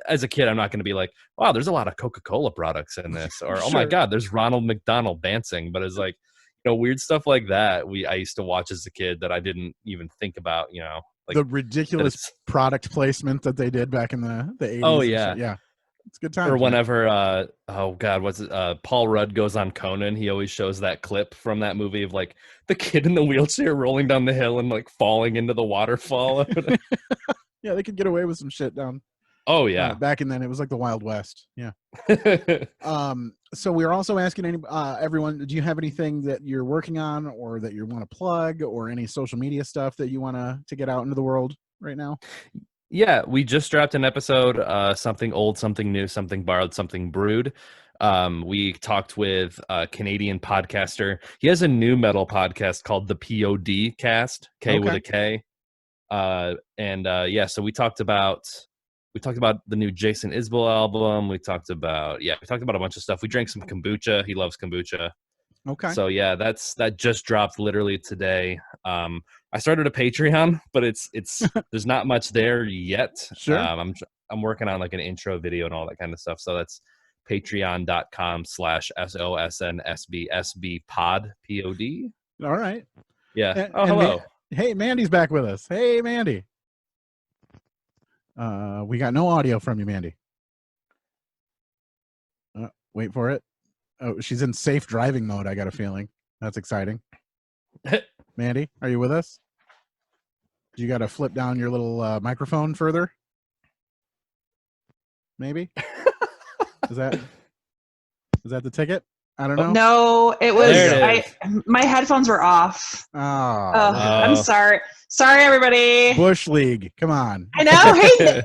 as a kid, I'm not going to be like, wow, there's a lot of Coca-Cola products in this, or oh my God, there's Ronald McDonald dancing. But it's weird stuff like that I used to watch as a kid that I didn't even think about, the ridiculous product placement that they did back in the 80s. Oh yeah. Yeah. It's a good time. Or whenever, what's it? Paul Rudd goes on Conan. He always shows that clip from that movie of the kid in the wheelchair rolling down the hill and falling into the waterfall. Yeah, they could get away with some shit down. Oh yeah. Back in then, it was like the Wild West. Yeah. So we're also asking everyone, do you have anything that you're working on, or that you want to plug, or any social media stuff that you want to get out into the world right now? Yeah, we just dropped an episode, something old, something new, something borrowed, something brewed. We talked with a Canadian podcaster. He has a new metal podcast called the POD Cast, K with a K. So we talked about the new Jason Isbell album. We talked about a bunch of stuff. We drank some kombucha. He loves kombucha. Okay. So yeah, that just dropped literally today. I started a Patreon, but it's there's not much there yet. Sure. I'm working on an intro video and all that kind of stuff. So that's patreon.com/SOSNSBSB pod POD. All right. Yeah. Hello. Hey, Mandy's back with us. Hey, Mandy. We got no audio from you, Mandy. Wait for it. Oh, she's in safe driving mode, I got a feeling. That's exciting. Mandy, are you with us? You got to flip down your little microphone further? Maybe? Is that the ticket? I don't know. No, it was my headphones were off. Oh, I'm sorry. Sorry, everybody. Bush League. Come on. I know. Hey,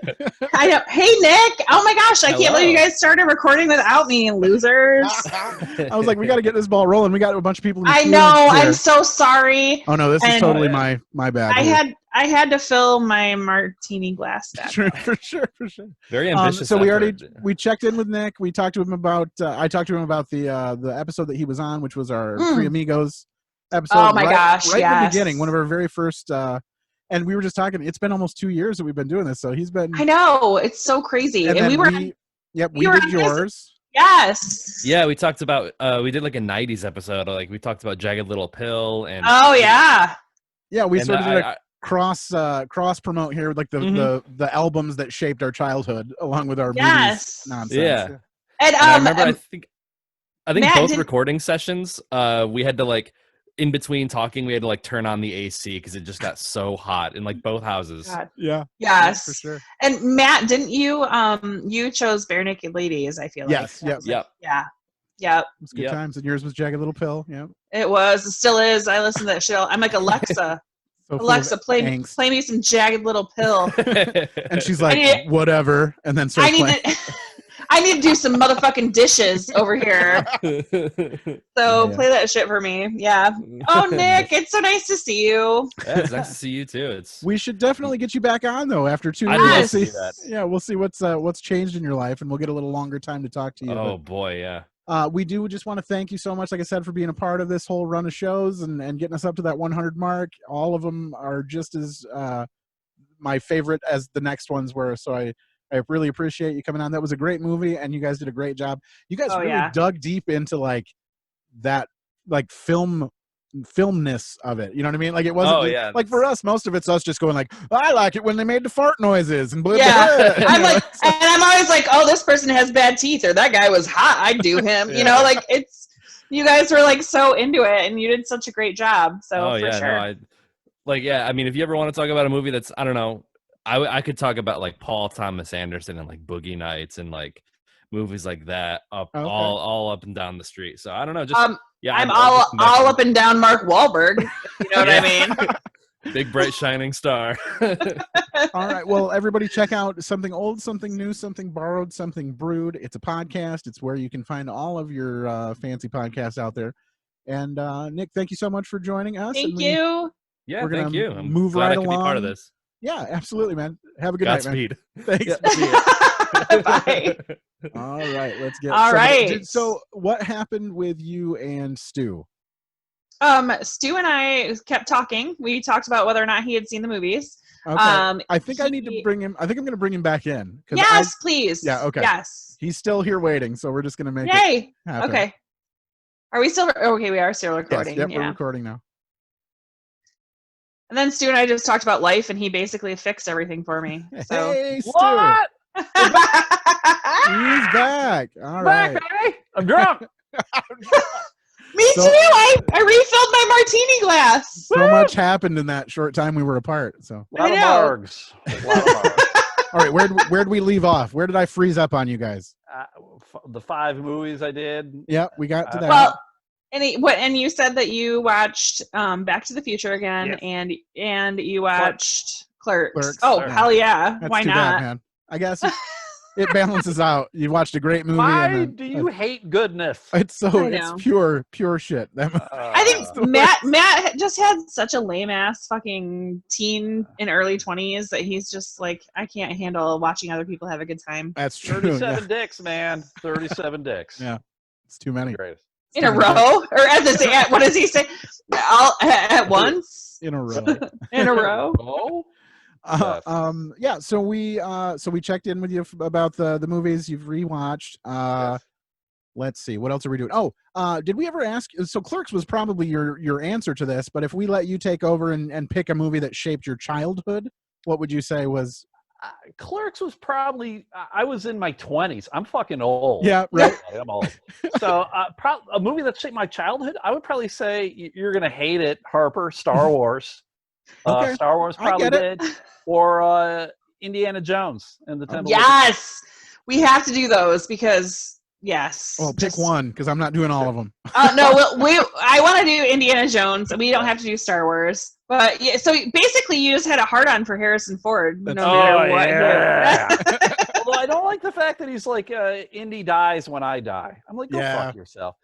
I know. Hey, Nick. Oh my gosh, I can't believe you guys started recording without me, losers. I was like, we got to get this ball rolling. We got a bunch of people. I know. I'm so sorry. Oh no, this is totally my bad. I had to fill my martini glass back. For sure. Very ambitious. So we checked in with Nick. We talked to him about. I talked to him about the episode that he was on, which was our Three Amigos episode. Oh my gosh! Right in the beginning, one of our very first. And we were just talking. It's been almost 2 years that we've been doing this, so he's been. I know, it's so crazy, and we were. Yep, we did yours. Yes. Yeah, we talked about. We did like a '90s episode. Like we talked about Jagged Little Pill and. Oh yeah. Yeah, we sort of did a cross promote here, like the albums that shaped our childhood, along with our movies nonsense. Yeah. And I remember, I think Matt, both recording sessions, we had to like. In between talking, we had to like turn on the AC because it just got so hot in like both houses. God. Yeah. Yes. For sure. And Matt, didn't you? You chose Bare Naked Ladies. I feel like. Yes. Yep. Yeah. Yep. It was good times, and yours was Jagged Little Pill. Yeah. It was. It still is. I listen to that shit. I'm like Alexa. Alexa, play me some Jagged Little Pill. And she's like, whatever, and then starts playing. I need to do some motherfucking dishes over here. So play that shit for me. Yeah. Oh, Nick, it's so nice to see you. Yeah, it's nice to see you too. We should definitely get you back on though after 2 years. I'd love to see that. Yeah, we'll see what's changed in your life, and we'll get a little longer time to talk to you. Oh boy, yeah. We do just want to thank you so much, like I said, for being a part of this whole run of shows and getting us up to that 100 mark. All of them are just as my favorite as the next ones were. So I really appreciate you coming on. That was a great movie, and you guys did a great job. You guys dug deep into like that, like filmness of it. You know what I mean? Like it wasn't like for us, most of it's us just going like, I like it when they made the fart noises and blah, blah, blah. I'm like, and I'm always like, oh, this person has bad teeth, or that guy was hot. I'd do him. You know, like it's. You guys were like so into it, and you did such a great job. So for sure. No, I mean, if you ever want to talk about a movie that's, I don't know. I could talk about like Paul Thomas Anderson and like Boogie Nights and like movies like that all up and down the street. So I don't know, just I'm all up and down Mark Wahlberg. You know what I mean? Big bright shining star. All right, well, everybody check out Something Old, Something New, Something Borrowed, Something Brewed. It's a podcast. It's where you can find all of your fancy podcasts out there. And Nick, thank you so much for joining us. Thank you. Yeah, thank you. I'm move glad right I could along. Be part of this. Yeah, absolutely, man. Have a good night, man. Thanks. Bye. All right, let's get. All right. So, what happened with you and Stu? Stu and I kept talking. We talked about whether or not he had seen the movies. Okay. I think I need to bring him. I think I'm going to bring him back in. Yes, please. Yeah. Okay. Yes. He's still here waiting, so we're just going to make it happen. Okay. Are we still? Okay, we are still recording. Yes, we're recording now. And then Stu and I just talked about life, and he basically fixed everything for me. So. Hey, Stu. What? He's back. All right. Back, baby. I'm drunk. Me too. I refilled my martini glass. So much happened in that short time we were apart. So a lot of margs. All right, where'd we leave off? Where did I freeze up on you guys? The 5 movies I did. Yeah, we got to that. Well, and you said that you watched Back to the Future again, and you watched Clerks. Oh, hell yeah! That's why too not? Bad, man. I guess it balances out. You watched a great movie. Why do you hate goodness? It's pure shit. I think Matt just had such a lame ass fucking teen in early 20s that he's just like, I can't handle watching other people have a good time. That's true. 37 dicks, man. 37 dicks. Yeah, it's too many. In a row, or what does he say? All at once. In a row. In a row. Yeah. So we checked in with you about the movies you've rewatched. Let's see, what else are we doing? Oh, did we ever ask? So Clerks was probably your answer to this, but if we let you take over and pick a movie that shaped your childhood, what would you say was? Clerks was probably, I was in my 20s. I'm fucking old. Yeah, right. I'm old. So a movie that shaped my childhood, I would probably say, you're going to hate it, Harper, Star Wars. Okay. Star Wars probably did. Or Indiana Jones and the Temple. Yes! We have to do those because Yes. Well, pick one because I'm not doing all of them. No, I want to do Indiana Jones. We don't have to do Star Wars. But yeah, so basically, you just had a hard on for Harrison Ford, no matter what. Yeah. Although I don't like the fact that he's like, Indy dies when I die. I'm like, go fuck yourself.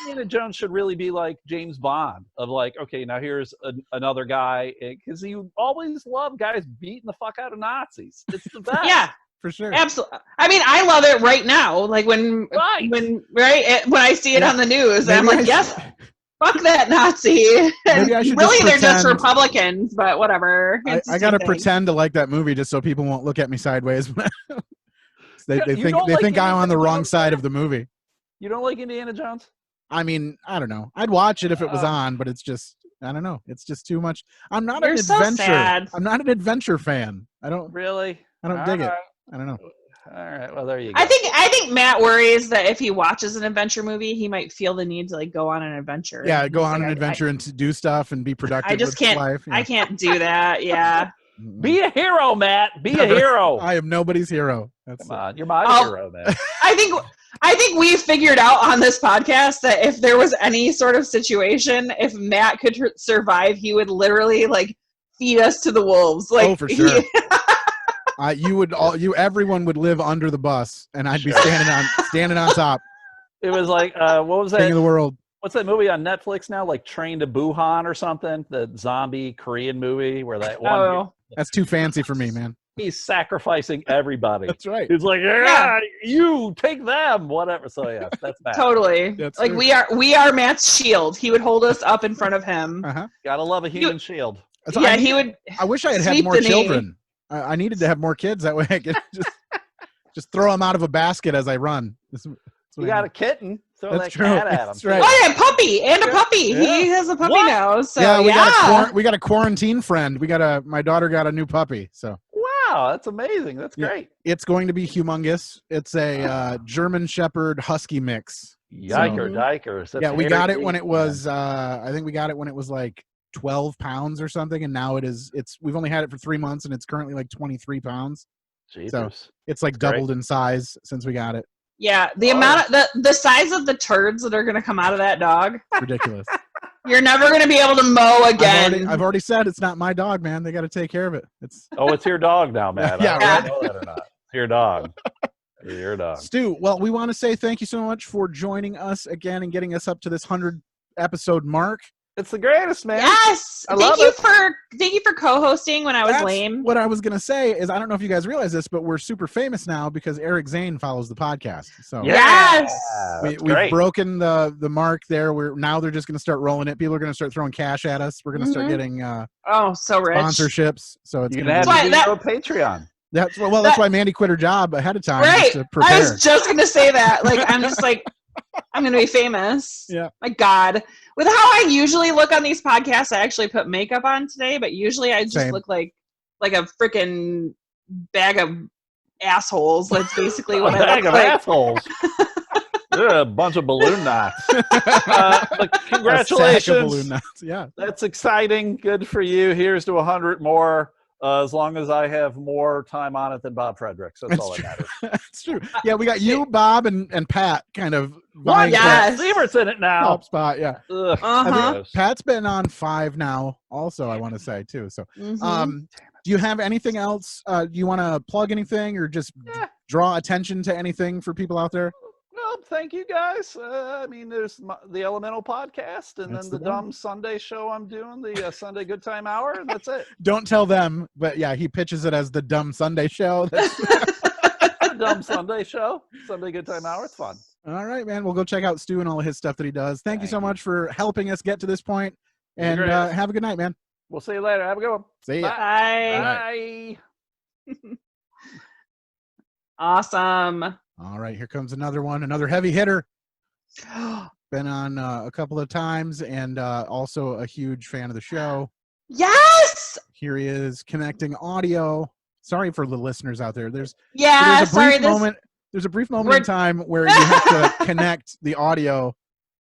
Indiana Jones should really be like James Bond, of like, okay, now here's another guy, because you always love guys beating the fuck out of Nazis. It's the best. Yeah. For sure. Absolutely. I mean, I love it right now. Like when I see it on the news, Maybe I'm like, yes, fuck that Nazi. Maybe I should really, they're pretend, just Republicans, but whatever. I gotta pretend to like that movie just so people won't look at me sideways. they think I'm on the wrong side of the movie. You don't like Indiana Jones? I mean, I don't know. I'd watch it if it was on, but it's just, I don't know. It's just too much. I'm not an adventure. Sad. I'm not an adventure fan. I don't dig it. I don't know. All right. Well, there you go. I think Matt worries that if he watches an adventure movie, he might feel the need to like go on an adventure. Yeah, go on an adventure and to do stuff and be productive. I just can't. Life. Yeah. I can't do that. Yeah. Be a hero, Matt. Be a hero. I am nobody's hero. Come on, you're my hero, man. I think we figured out on this podcast that if there was any sort of situation, if Matt could survive, he would literally like feed us to the wolves. Like, for sure. Everyone would live under the bus, and I'd be standing on top. It was like, what was that? King of the world. What's that movie on Netflix now? Like Train to Busan or something? The zombie Korean movie where that one. Oh. That's too fancy for me, man. He's sacrificing everybody. That's right. He's like, you take them, whatever. So yeah, that's bad. Totally. That's like true. we are Matt's shield. He would hold us up in front of him. Gotta love a human shield. So he would. I wish I had more children. I needed to have more kids. That way I could just throw them out of a basket as I run. You got a kitten. Throw That's that true. cat at him. That's right. Oh, yeah, puppy and a puppy. Yeah. He has a puppy now. So we got a quarantine friend. My daughter got a new puppy. So wow, that's amazing. That's great. It's going to be humongous. It's a German Shepherd Husky mix. Dikers. Yeah, we got it when it was. I think we got it when it was like 12 pounds or something, and now we've only had it for 3 months, and it's currently like 23 pounds. Jesus. So it's like doubled in size since we got it. Yeah, the size of the turds that are going to come out of that dog. Ridiculous. You're never going to be able to mow again. I've already said it's not my dog, man. They got to take care of it. It's your dog now, man. Yeah, I don't know that or not. It's your dog. Your dog. Stu, well, we want to say thank you so much for joining us again and getting us up to this 100 episode mark. It's the greatest, man. Yes. Thank you for co-hosting when I was lame. What I was gonna say is, I don't know if you guys realize this, but we're super famous now because Eric Zane follows the podcast. So yes, we've broken the mark there. Now they're just gonna start rolling it. People are gonna start throwing cash at us. We're gonna start getting so rich sponsorships. So it's gonna have to do Patreon. That's why Mandy quit her job ahead of time. Right. To prepare. I was just gonna say that. Like I'm just like I'm gonna be famous. Yeah. My God. With how I usually look on these podcasts, I actually put makeup on today, but usually I just look like a freaking bag of assholes. That's basically what I look like. Bag of assholes. They're a bunch of balloon knots. But congratulations. A sack of balloon knots. Yeah. That's exciting. Good for you. Here's to 100 more. As long as I have more time on it than Bob Fredericks. That's all that matters. That's true. Yeah, we got you, Bob, and Pat kind of vying for Sievert's in it now. Top spot, yeah. I think Pat's been on 5 now also, I want to say, too. So do you have anything else? Do you want to plug anything or just draw attention to anything for people out there? No, thank you guys. I mean, there's the Elemental podcast, and then the Dumb Sunday show I'm doing, the Sunday Good Time Hour, and that's it. Don't tell them, but yeah, he pitches it as the Dumb Sunday show. The Dumb Sunday show, Sunday Good Time Hour. It's fun. All right, man. We'll go check out Stu and all of his stuff that he does. Thank you so much for helping us get to this point, and have a good night, man. We'll see you later. Have a good one. See ya. Bye. Awesome. All right, here comes another one, another heavy hitter. Been on a couple of times and also a huge fan of the show. Yes! Here he is connecting audio. Sorry for the listeners out there. There's a brief moment in time where you have to connect the audio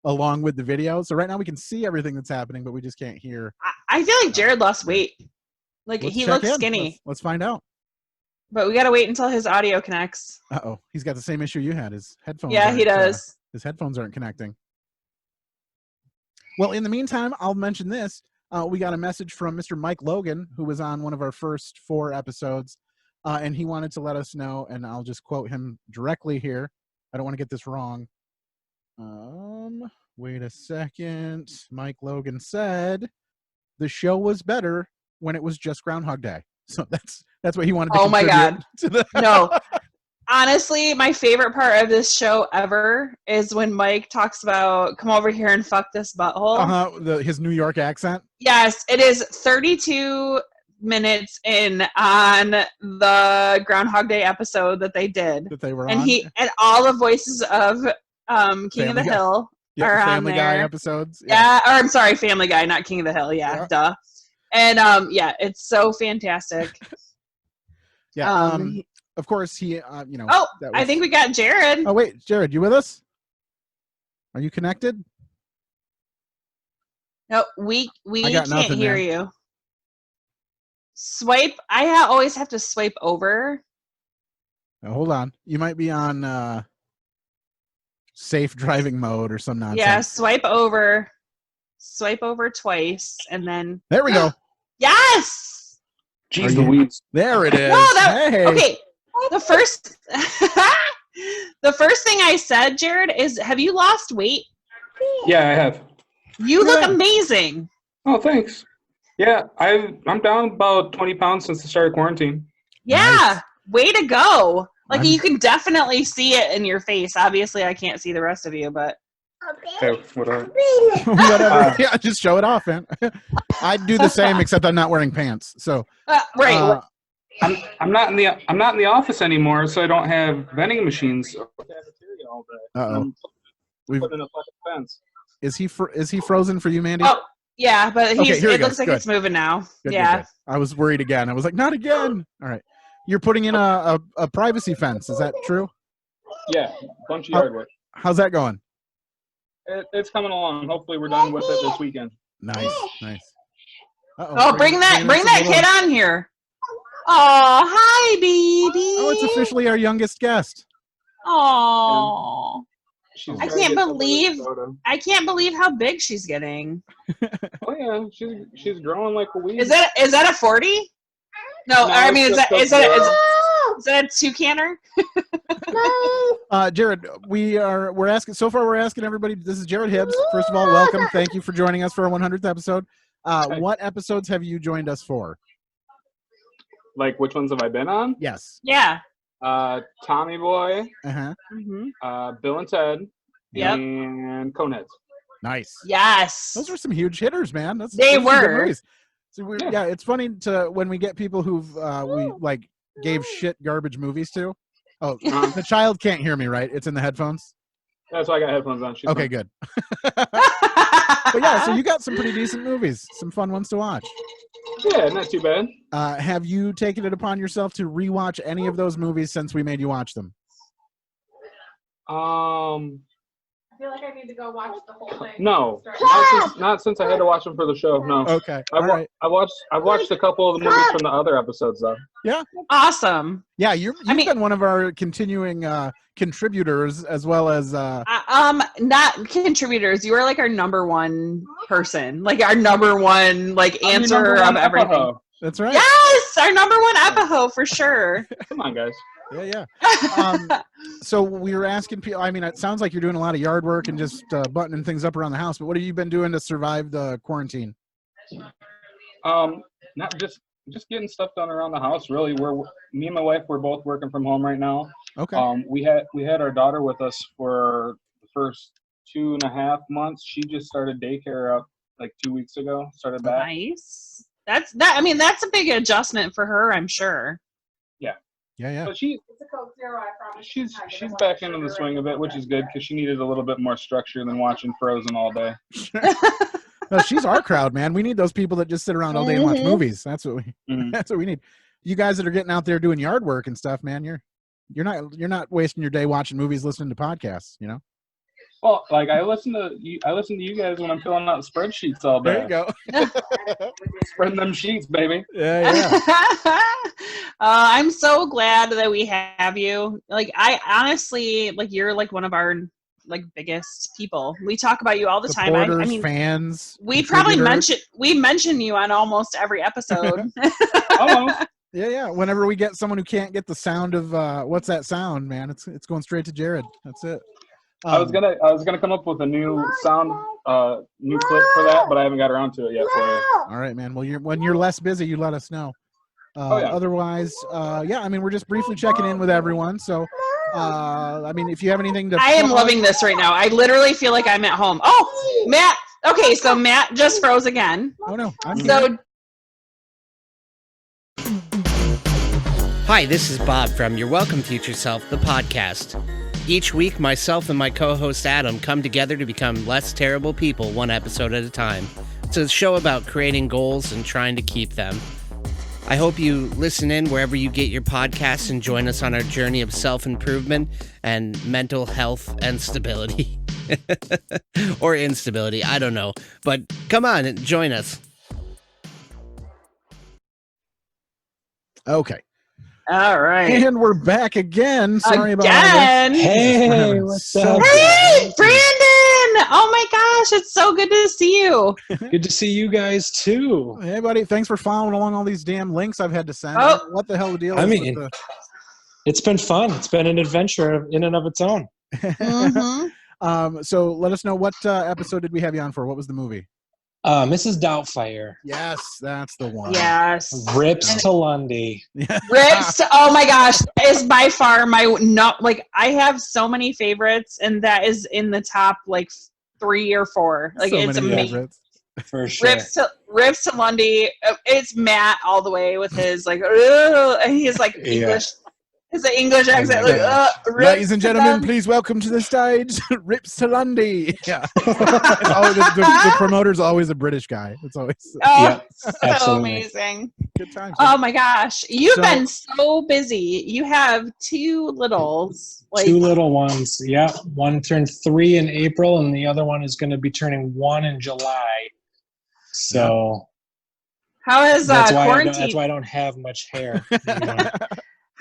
along with the video. So right now we can see everything that's happening, but we just can't hear. I feel like Jared lost weight. Like he looks skinny. Let's find out. But we got to wait until his audio connects. Uh-oh. He's got the same issue you had. His headphones. Yeah, he does. His headphones aren't connecting. Well, in the meantime, I'll mention this. We got a message from Mr. Mike Logan, who was on one of our first 4 episodes, and he wanted to let us know, and I'll just quote him directly here. I don't want to get this wrong. Wait a second. Mike Logan said, the show was better when it was just Groundhog Day. So that's what he wanted to Oh my God. To No. Honestly, my favorite part of this show ever is when Mike talks about come over here and fuck this butthole. His New York accent. Yes, it is 32 minutes in on the Groundhog Day episode that they did. That they were and on. And all the voices of King of the Hill are on Family there. Guy episodes. Yeah, or I'm sorry, Family Guy, not King of the Hill. Yeah, duh. And it's so fantastic. Yeah. Of course, he. Oh, I think we got Jared. Oh wait, Jared, you with us? Are you connected? No, we can't nothing, hear man. you. Swipe. I always have to swipe over. Now, hold on. You might be on safe driving mode or some nonsense. Yeah, swipe over. Swipe over twice, and then There we go. Yes. Jeez Louise. There it is. No, Hey. Okay. The first thing I said, Jared, is have you lost weight? Yeah, I have. You look amazing. Oh, thanks. Yeah, I'm down about 20 pounds since the start of quarantine. Yeah. Way to go. Like you can definitely see it in your face. Obviously, I can't see the rest of you, but Okay, whatever. Whatever. Yeah, just show it off, man. I'd do the same, except I'm not wearing pants. So right. I'm not in the office anymore, so I don't have vending machines. All day. Uh-oh. I'm putting in a fucking fence. Is he frozen for you, Mandy? Oh, yeah, but Okay, here he it looks goes. like Good. it's moving now. Good, Yeah. good. I was worried again. I was like, not again. All right. You're putting in a privacy fence. Is that true? Yeah, bunch of yard work. How's that going? It's coming along. Hopefully, we're done with it this weekend. Nice. Uh-oh, Oh, bring that kid on here. Oh, hi, baby. Oh, it's officially our youngest guest. Oh, She's I trying to can't get some believe how big she's getting. Oh yeah, she's growing like a weed. Is that a 40? No, I mean is that a two-canner? Jared, we're asking everybody. This is Jared Hibbs. First of all, welcome. Thank you for joining us for our 100th episode. What episodes have you joined us for? Like which ones have I been on? Yes. Yeah. Tommy Boy. Mm-hmm. Bill and Ted. Yep. And Coneheads. Nice. Yes. Those were some huge hitters, man. Those They are some good were. movies. So yeah, it's funny when we get people who've we like gave shit garbage movies to. Oh, the child can't hear me, right? It's in the headphones. That's why I got headphones on. She's okay, fine. good. But yeah, so you got some pretty decent movies, some fun ones to watch. Yeah, not too bad. Have you taken it upon yourself to rewatch any of those movies since we made you watch them? I feel like I need to go watch the whole thing. No, not since I had to watch them for the show. No. Okay. I've watched a couple of the movies from the other episodes though. Yeah. Awesome. Yeah, you've been one of our continuing contributors as well as not contributors. You are like our number one person, like our number one answer of everything. Epi-Hoe. That's right. Yes, our number one Epi-Hoe for sure. Come on, guys. Yeah. So we were asking people. I mean, it sounds like you're doing a lot of yard work and just buttoning things up around the house. But what have you been doing to survive the quarantine? Not just getting stuff done around the house. Really, me and my wife we're both working from home right now. Okay. We had our daughter with us for the first 2.5 months. She just started daycare up like 2 weeks ago. Started back. Nice. That's a big adjustment for her, I'm sure. Yeah. But It's a Coke Zero, I promise. she's back into the swing of it, which is good because she needed a little bit more structure than watching Frozen all day. No, she's our crowd, man. We need those people that just sit around all day and watch movies. That's what we need. You guys that are getting out there doing yard work and stuff, man, you're not wasting your day watching movies, listening to podcasts, you know? Well, like I listen to you guys when I'm filling out spreadsheets all day. There you go. Spreading them sheets, baby. Yeah. I'm so glad that we have you. Like, I honestly, like, you're like one of our like biggest people. We talk about you all the time. I mean, fans. We probably mention you on almost every episode. Yeah. Whenever we get someone who can't get the sound of what's that sound, man? It's going straight to Jared. That's it. I was gonna come up with a new sound, new clip for that, but I haven't got around to it yet for you. All right, man. Well, when you're less busy, you let us know. Otherwise, yeah. I mean, we're just briefly checking in with everyone. So, I mean, if you have anything to, I am loving this right now. I literally feel like I'm at home. Oh, Matt. Okay, so Matt just froze again. Oh no, Hi, this is Bob from Your Welcome Future Self, the podcast. Each week, myself and my co-host Adam come together to become less terrible people one episode at a time. It's a show about creating goals and trying to keep them. I hope you listen in wherever you get your podcasts and join us on our journey of self-improvement and mental health and stability. Or instability, I don't know. But come on and join us. Okay. All right. And we're back again. Sorry about that. Hey, what's up? Hey, Brandon! Oh my gosh, it's so good to see you. Good to see you guys too. Hey, buddy. Thanks for following along all these damn links I've had to send. What the hell the deal is? I mean, it's been fun. It's been an adventure in and of its own. So let us know, what episode did we have you on for? What was the movie? Mrs. Doubtfire. Yes, that's the one. Yes. Rips to Lundy. Rips. Oh my gosh, is by far I have so many favorites, and that is in the top like 3 or 4. Like, so it's amazing. Favorites. For sure. Rips to Lundy. It's Matt all the way with his like, and he's like English. It's an English accent. Ladies and gentlemen, please welcome to the stage, Rips to Lundy. Yeah. It's always, the promoter's always a British guy. It's always so amazing. Good times. Oh my gosh. You've been so busy. You have 2 littles. 2 little ones. Yeah. One turned 3 in April, and the other one is going to be turning 1 in July. So how is quarantine? That's why I don't have much hair.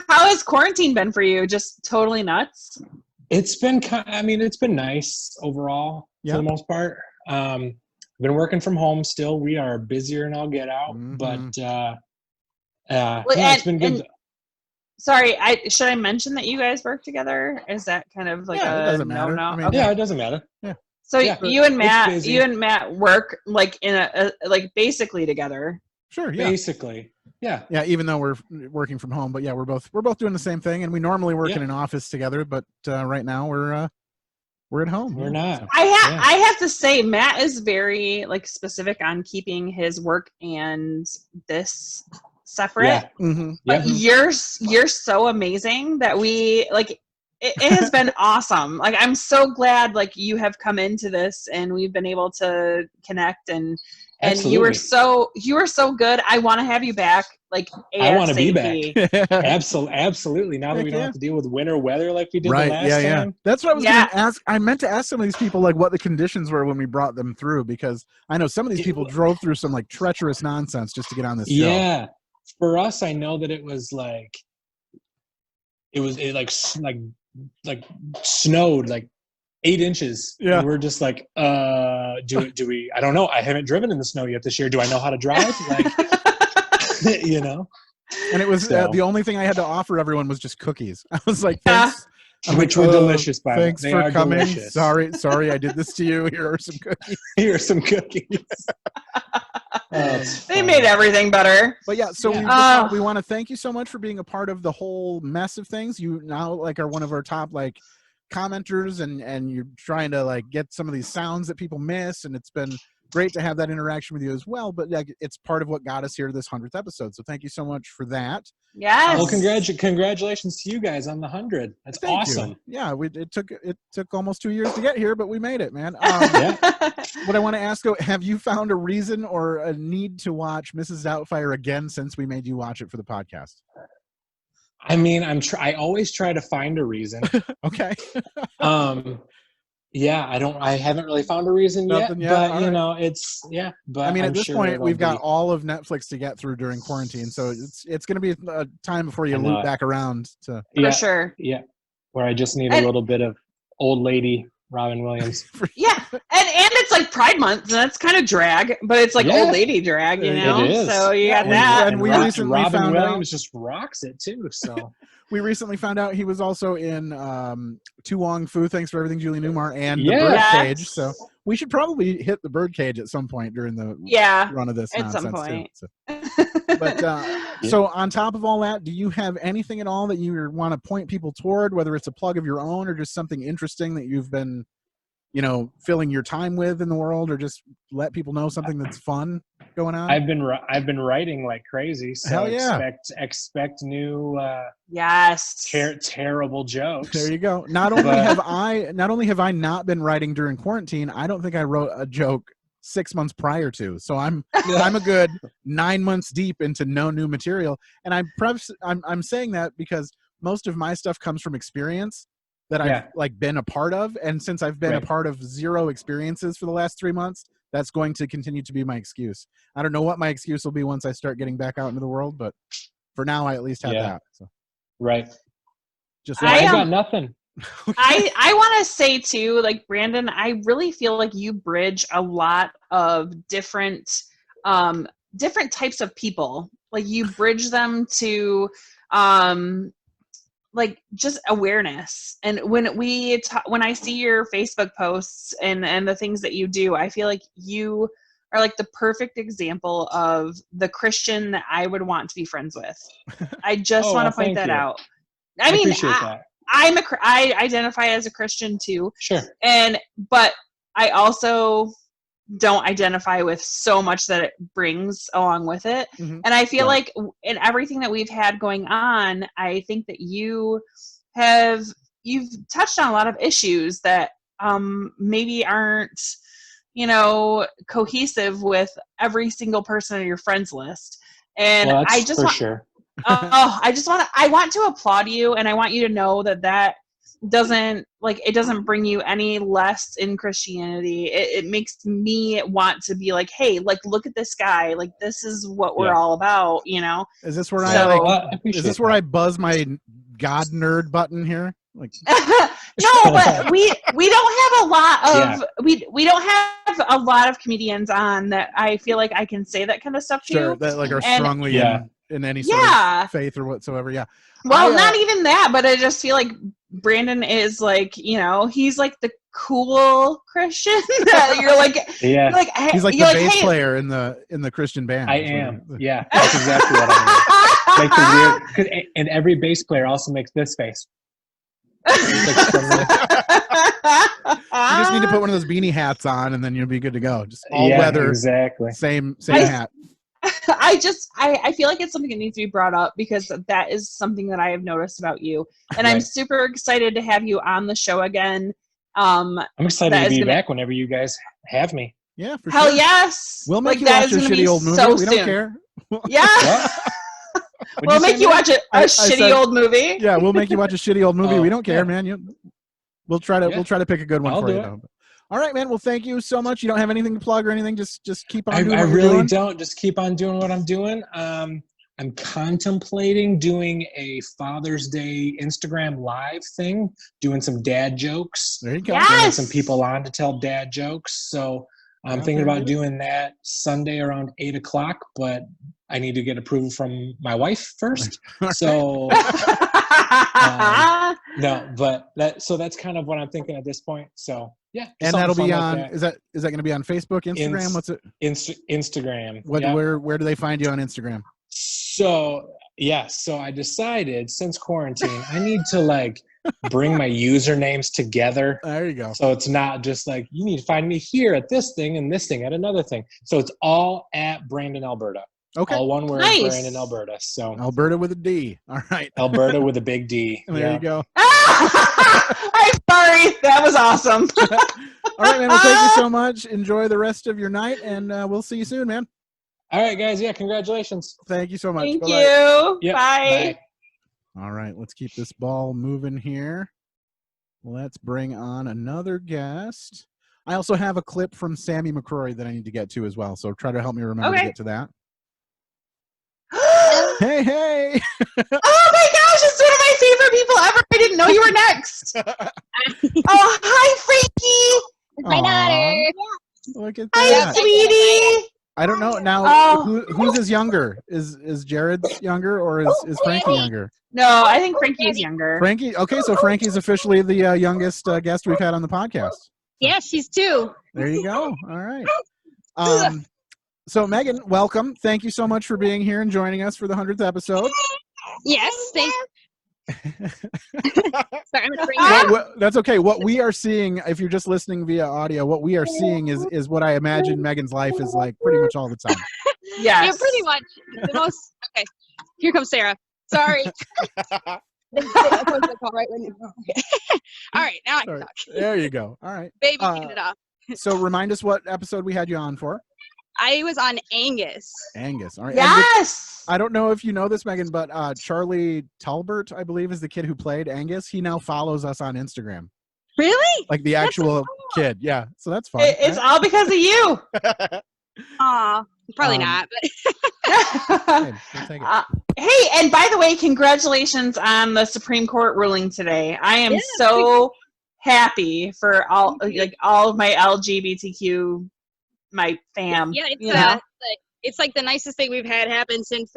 How has quarantine been for you? Just totally nuts? It's been nice overall for the most part. I've been working from home still. We are busier and I'll get out, but it's been good. Sorry, should I mention that you guys work together? Is that kind of like it doesn't matter. no? I mean, Okay. Yeah, it doesn't matter. Yeah. So you and Matt work like in a like basically together. Sure. Yeah. Basically. Yeah. Yeah. Even though we're working from home, but yeah, we're both doing the same thing, and we normally work in an office together, but right now we're at home. We're not. I have to say, Matt is very like specific on keeping his work and this separate. Yeah. But you're so amazing that we like. It has been awesome. Like, I'm so glad like you have come into this and we've been able to connect and you were so good. I want to have you back. Like, ASAP. I want to be back. Absolutely. Now that we don't have to deal with winter weather like we did the last time. Yeah. That's what I was going to ask. I meant to ask some of these people like what the conditions were when we brought them through, because I know some of these people drove through some like treacherous nonsense just to get on this show. Yeah. For us, I know that it was like snowed like 8 inches. Yeah. And we're just like, do we, I don't know. I haven't driven in the snow yet this year. Do I know how to drive? Like, you know? And it was the only thing I had to offer everyone was just cookies. I was like, thanks. Which were delicious, by the way. Thanks for coming. Delicious. Sorry, I did this to you. Here are some cookies. Here are some cookies. They made everything better. But yeah, so we want to thank you so much for being a part of the whole mess of things. You now like are one of our top like commenters, and you're trying to like get some of these sounds that people miss, and it's been great to have that interaction with you as well. But like, it's part of what got us here to this 100th episode. So thank you so much for that. Yes. Well, congratulations to you guys on the 100. That's awesome. Yeah, it took almost 2 years to get here, but we made it, man. What I want to ask, though, have you found a reason or a need to watch Mrs. Doubtfire again since we made you watch it for the podcast? I mean, I always try to find a reason. Okay. Yeah, I haven't really found a reason yet, Nothing yet? but All you right. know, it's but I mean, I'm at this sure point, it'll we've got be- all of Netflix to get through during quarantine, so it's going to be a time before you I know loop it. back around to. yeah, sure. Yeah, where I just need And- a little bit of old lady Robin Williams. Yeah, and it's like Pride Month, and that's kind of drag, but it's like Yeah. old lady drag, you know. It is. So you got And- that. and we Ro- recently Robin found Williams out- just rocks it too. So We recently found out he was also in Tu Wong Fu, Thanks for Everything, Julie Newmar, and The Yes. Birdcage. So we should probably hit The Birdcage at some point during the run of this at nonsense some point. too. So. But so on top of all that, do you have anything at all that you want to point people toward, whether it's a plug of your own or just something interesting that you've been, filling your time with in the world, or just let people know something that's fun going on? I've been writing like crazy. So Hell yeah. expect new terrible jokes. There you go. Not only have I not been writing during quarantine, I don't think I wrote a joke 6 months prior to. So I'm a good 9 months deep into no new material. And I'm saying that because most of my stuff comes from experience that I've been a part of. And since I've been a part of zero experiences for the last 3 months, that's going to continue to be my excuse. I don't know what my excuse will be once I start getting back out into the world, but for now I at least have that. So. Right. Just I got nothing. I want to say too, like Brandon, I really feel like you bridge a lot of different types of people. Like you bridge them to like just awareness. And when I see your Facebook posts and the things that you do, I feel like you are like the perfect example of the Christian that I would want to be friends with. I just want to point that out. I mean, appreciate that. I identify as a Christian too. Sure. But I also don't identify with so much that it brings along with it. Mm-hmm. And I feel like in everything that we've had going on, I think that you've touched on a lot of issues that maybe aren't, cohesive with every single person on your friends list. And well, I just I want to applaud you, and I want you to know that doesn't bring you any less in Christianity. It makes me want to be like, hey, like look at this guy, like this is what we're all about, Is this where I buzz my God nerd button here? Like no, but we don't have a lot of we don't have a lot of comedians on that I feel like I can say that kind of stuff sure, to. That like are strongly in any sort of faith or whatsoever. Yeah. Well, not even that, but I just feel like Brandon is like, he's like the cool Christian that you're like, he's like the bass player in the Christian band. I am. Yeah, that's exactly what I mean. Like the weird, and every bass player also makes this face. You just need to put one of those beanie hats on, and then you'll be good to go. Just all weather, exactly. Same hat. I feel like it's something that needs to be brought up because that is something that I have noticed about you, and I'm super excited to have you on the show again. I'm excited to be back whenever you guys have me. Yeah, for hell sure. yes. We'll make you watch a shitty old movie. We don't care. Yeah. We'll make you watch a shitty old movie. Yeah, we'll make you watch a shitty old movie. We don't care, man. We'll try to pick a good one for you though. All right, man. Well, thank you so much. You don't have anything to plug or anything. Just keep on doing I what really you're doing? don't. Just keep on doing what I'm doing. I'm contemplating doing a Father's Day Instagram live thing, doing some dad jokes. There you go. Bringing some people on to tell dad jokes. So I'm thinking about doing that Sunday around 8:00, but I need to get approval from my wife first. So no, but that's kind of what I'm thinking at this point. So yeah, and that'll be on. Is that going to be on Facebook, Instagram? What's it? Instagram. Where do they find you on Instagram? So so I decided since quarantine, I need to bring my usernames together. There you go. So it's not just like you need to find me here at this thing and this thing at another thing. So it's all at Brandon, Alberta. Okay. All one word, nice. Brandon, Alberta. So Alberta with a D. All right. Alberta with a big D. There you go. I'm sorry. That was awesome. All right, man. Well, thank you so much. Enjoy the rest of your night, and we'll see you soon, man. All right, guys. Yeah, congratulations. Thank you so much. Thank Bye-bye. you. Yep, bye. All right, let's keep this ball moving here. Let's bring on another guest. I also have a clip from Sammy McCrory that I need to get to as well, so try to help me remember to get to that. Hey, hey! Oh my gosh, it's one of my favorite people ever. I didn't know you were next. Oh, hi, Frankie. My daughter. Look at Hi, that. sweetie. I don't know now. Whose is younger? Is Jared's younger or is Frankie younger? No, I think Frankie's younger. Frankie. Okay, so Frankie's officially the youngest guest we've had on the podcast. Yeah, she's 2. There you go. All right. So Megan, welcome. Thank you so much for being here and joining us for the 100th episode. Yes, thanks. Sorry, I'm gonna bring that's okay. What we are seeing, if you're just listening via audio, what we are seeing is what I imagine Megan's life is like pretty much all the time. Yes. Yeah, pretty much. The most. Okay, here comes Sarah. Sorry. All right, now I can talk. There you go. All right. Baby, hand it off. So remind us what episode we had you on for. I was on Angus. Angus. All right. Yes. I don't know if you know this, Megan, but Charlie Talbert, I believe, is the kid who played Angus. He now follows us on Instagram. Really? Like the actual kid. Yeah. So that's fun. It's all because of you. Aw, probably not. But hey, and by the way, congratulations on the Supreme Court ruling today. I am so happy for all of my LGBTQ, my fam. Yeah, it's like the nicest thing we've had happen since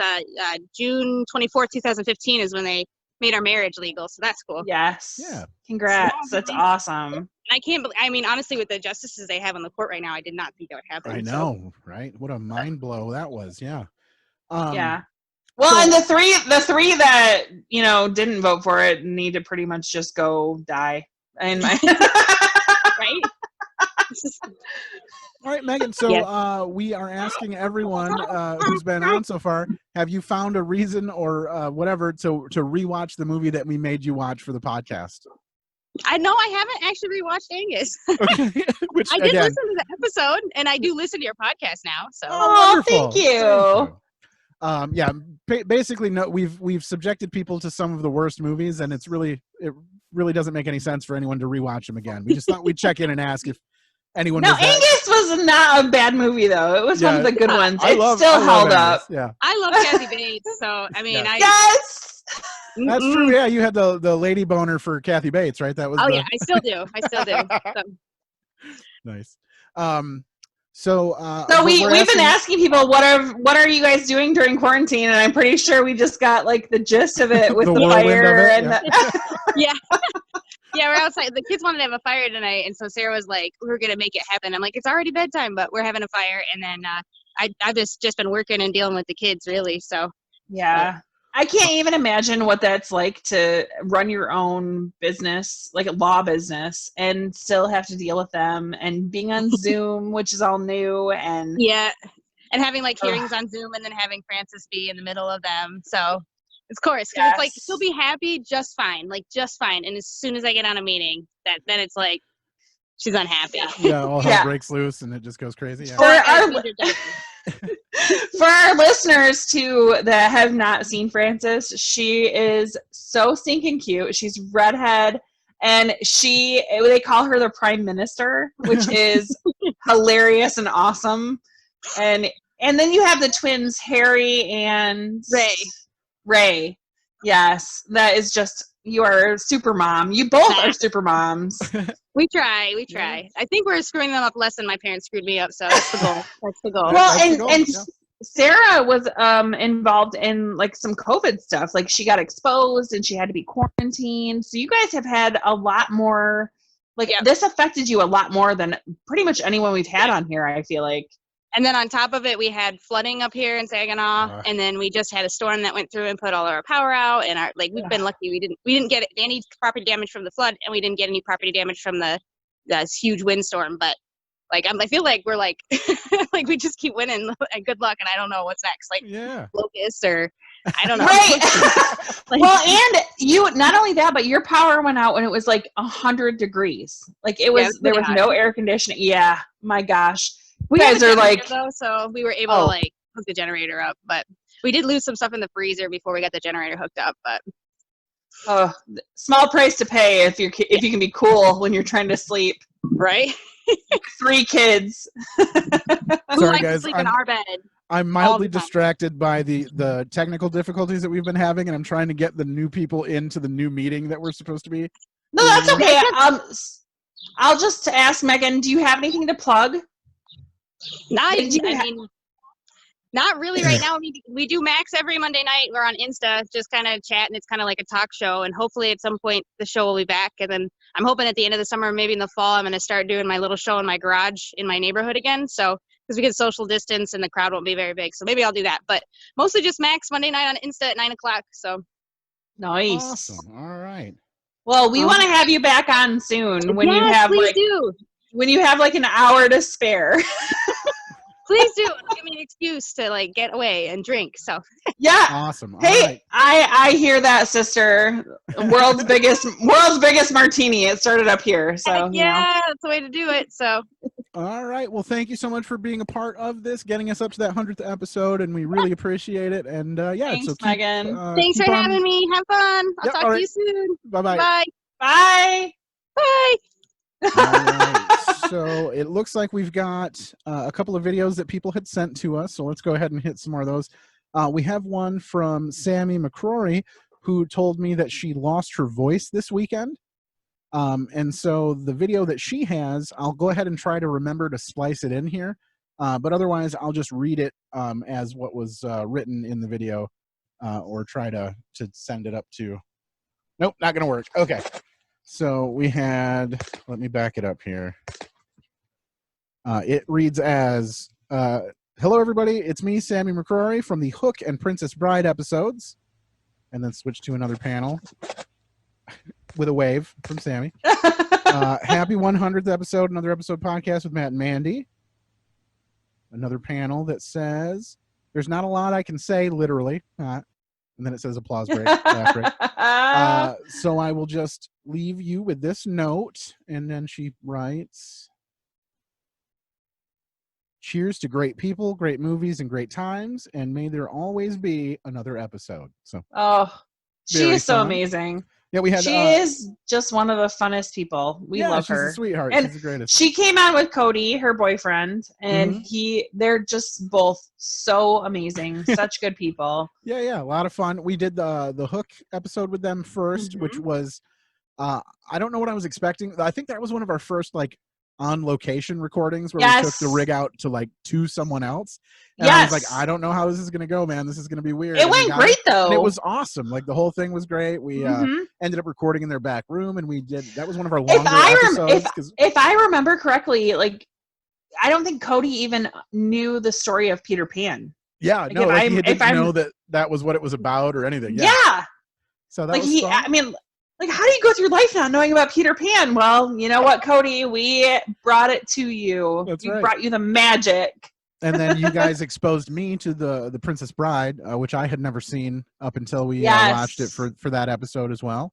June 24th, 2015 is when they made our marriage legal. So that's cool. Yes. Yeah. Congrats. That's awesome. I can't believe, I mean, honestly, with the justices they have on the court right now, I did not think that would happen. I know, right? What a mind blow that was. Yeah. Yeah. Well, and the three that, didn't vote for it need to pretty much just go die. And right? All right, Megan. So we are asking everyone who's been on so far, have you found a reason or whatever to rewatch the movie that we made you watch for the podcast? I know I haven't actually rewatched Angus. Okay. Which, I did again, listen to the episode, and I do listen to your podcast now. So, thank you. Basically, no, we've subjected people to some of the worst movies, and it really doesn't make any sense for anyone to rewatch them again. We just thought we'd check in and ask if anyone. No, Angus was not a bad movie though. It was one of the good ones. It still held up. Yeah, I love Kathy Bates, so I mean, yes. That's true. Yeah, you had the lady boner for Kathy Bates, right? That was. Yeah, I still do. So. Nice. So we've been asking people what are you guys doing during quarantine, and I'm pretty sure we just got like the gist of it with the fire and yeah. Yeah, we're outside. The kids wanted to have a fire tonight, and so Sarah was like, "We're gonna make it happen." I'm like, "It's already bedtime, but we're having a fire." And then I've just been working and dealing with the kids, really. So yeah. I can't even imagine what that's like to run your own business, like a law business, and still have to deal with them and being on Zoom, which is all new. And yeah, and having like hearings on Zoom and then having Frances be in the middle of them. So, of course, because it's like, she'll be happy just fine. And as soon as I get on a meeting, then it's like, she's unhappy. Yeah, all hell breaks loose and it just goes crazy. Yeah. For our listeners too that have not seen Frances, she is so stinking cute. She's redhead, and they call her the Prime Minister, which is hilarious and awesome. And then you have the twins, Harry and Ray. Yes, that is just, you are a super mom. You both are super moms. We try. I think we're screwing them up less than my parents screwed me up, so that's the goal. Well, and Sarah was involved in like some COVID stuff. Like she got exposed and she had to be quarantined. So you guys have had a lot more, this affected you a lot more than pretty much anyone we've had on here, I feel like. And then on top of it, we had flooding up here in Saginaw, and then we just had a storm that went through and put all our power out. And we've been lucky; we didn't get any property damage from the flood, and we didn't get any property damage from the huge windstorm. But I feel like we're like we just keep winning. Good luck, and I don't know what's next. Locust or I don't know. Right. Well, and you not only that, but your power went out when it was like 100 degrees. Like there was no air conditioning. Yeah, my gosh. We guys are like, though, so we were able to hook the generator up, but we did lose some stuff in the freezer before we got the generator hooked up. But Small price to pay if you can be cool when you're trying to sleep. Right. 3 kids. Who Sorry, likes guys, to sleep in our bed? I'm mildly distracted by the technical difficulties that we've been having, and I'm trying to get the new people into the new meeting that we're supposed to be. No, that's okay. I'll just ask Megan, do you have anything to plug? Not really right now. We do Max every Monday night. We're on Insta, just kind of chatting. It's kind of like a talk show, and hopefully at some point the show will be back. And then I'm hoping at the end of the summer, maybe in the fall, I'm going to start doing my little show in my garage in my neighborhood again. So because we can social distance and the crowd won't be very big, so maybe I'll do that. But mostly just Max Monday night on Insta at 9:00. So nice. Awesome. All right. Well, we want to have you back on soon when you yes, have please do. when you have like an hour to spare. Please do. It'll give me an excuse to like get away and drink. So yeah. Awesome. All hey, right. I hear that, sister. World's biggest martini. It started up here. So yeah, that's the way to do it. So all right. Well, thank you so much for being a part of this, getting us up to that 100th episode, and we really appreciate it. And thanks, so keep, Megan. Thanks for having me. Have fun. I'll talk to you soon. Bye-bye. Bye. Bye. Bye. All right. So it looks like we've got a couple of videos that people had sent to us. So let's go ahead and hit some more of those. We have one from Sammy McCrory, who told me that she lost her voice this weekend. And so the video that she has, I'll go ahead and try to remember to splice it in here. But otherwise, I'll just read it as what was written in the video, or try to send it up to. Nope, not going to work. Okay. So we had, let me back it up here. It reads as, hello, everybody. It's me, Sammy McCrory, from the Hook and Princess Bride episodes. And then switch to another panel with a wave from Sammy. Happy 100th episode, another episode podcast with Matt and Mandy. Another panel that says, there's not a lot I can say, literally. And then it says applause break. So I will just leave you with this note. And then she writes, cheers to great people, great movies, and great times. And may there always be another episode. So she is so amazing. Yeah, we had. She is just one of the funnest people. We love her. She's a sweetheart. And she's the greatest. She came on with Cody, her boyfriend, and they're just both so amazing. Such good people. Yeah, a lot of fun. We did the Hook episode with them first, which was I don't know what I was expecting. I think that was one of our first like on location recordings where we took the rig out to someone else. And I was like, I don't know how this is going to go, man. This is going to be weird. It went great though. And it was awesome. Like the whole thing was great. We ended up recording in their back room, and that was one of our longer episodes. If I remember correctly, like I don't think Cody even knew the story of Peter Pan. Yeah, like, no, he didn't know that was what it was about or anything. Yeah. So that was fun. I mean, like, how do you go through life not knowing about Peter Pan? Well, you know what, Cody? We brought it to you. That's we right. brought you the magic. And then you guys exposed me to the Princess Bride, which I had never seen up until we watched it for that episode as well.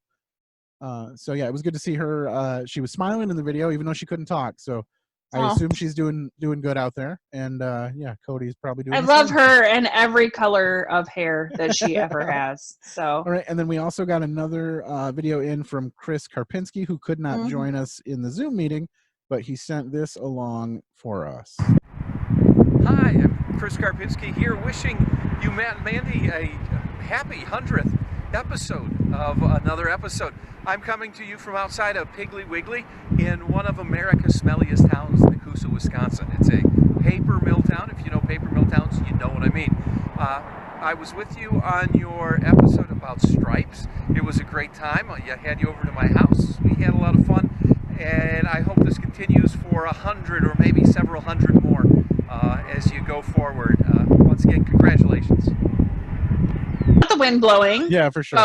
So yeah, it was good to see her. She was smiling in the video, even though she couldn't talk. So I assume she's doing good out there. And yeah, Cody's probably doing. I love her and every color of hair that she ever has. So all right, and then we also got another video in from Chris Karpinski, who could not join us in the Zoom meeting, but he sent this along for us. Hi, I'm Chris Karpinski here, wishing you, Matt and Mandy, a happy 100th episode of another episode. I'm coming to you from outside of Piggly Wiggly in one of America's smelliest towns, Nakusa, Wisconsin. It's a paper mill town. If you know paper mill towns, you know what I mean. I was with you on your episode about stripes. It was a great time. I had you over to my house. We had a lot of fun, and I hope this continues for 100 or maybe several hundred more as you go forward. Once again, congratulations. Not the wind blowing. Yeah, for sure.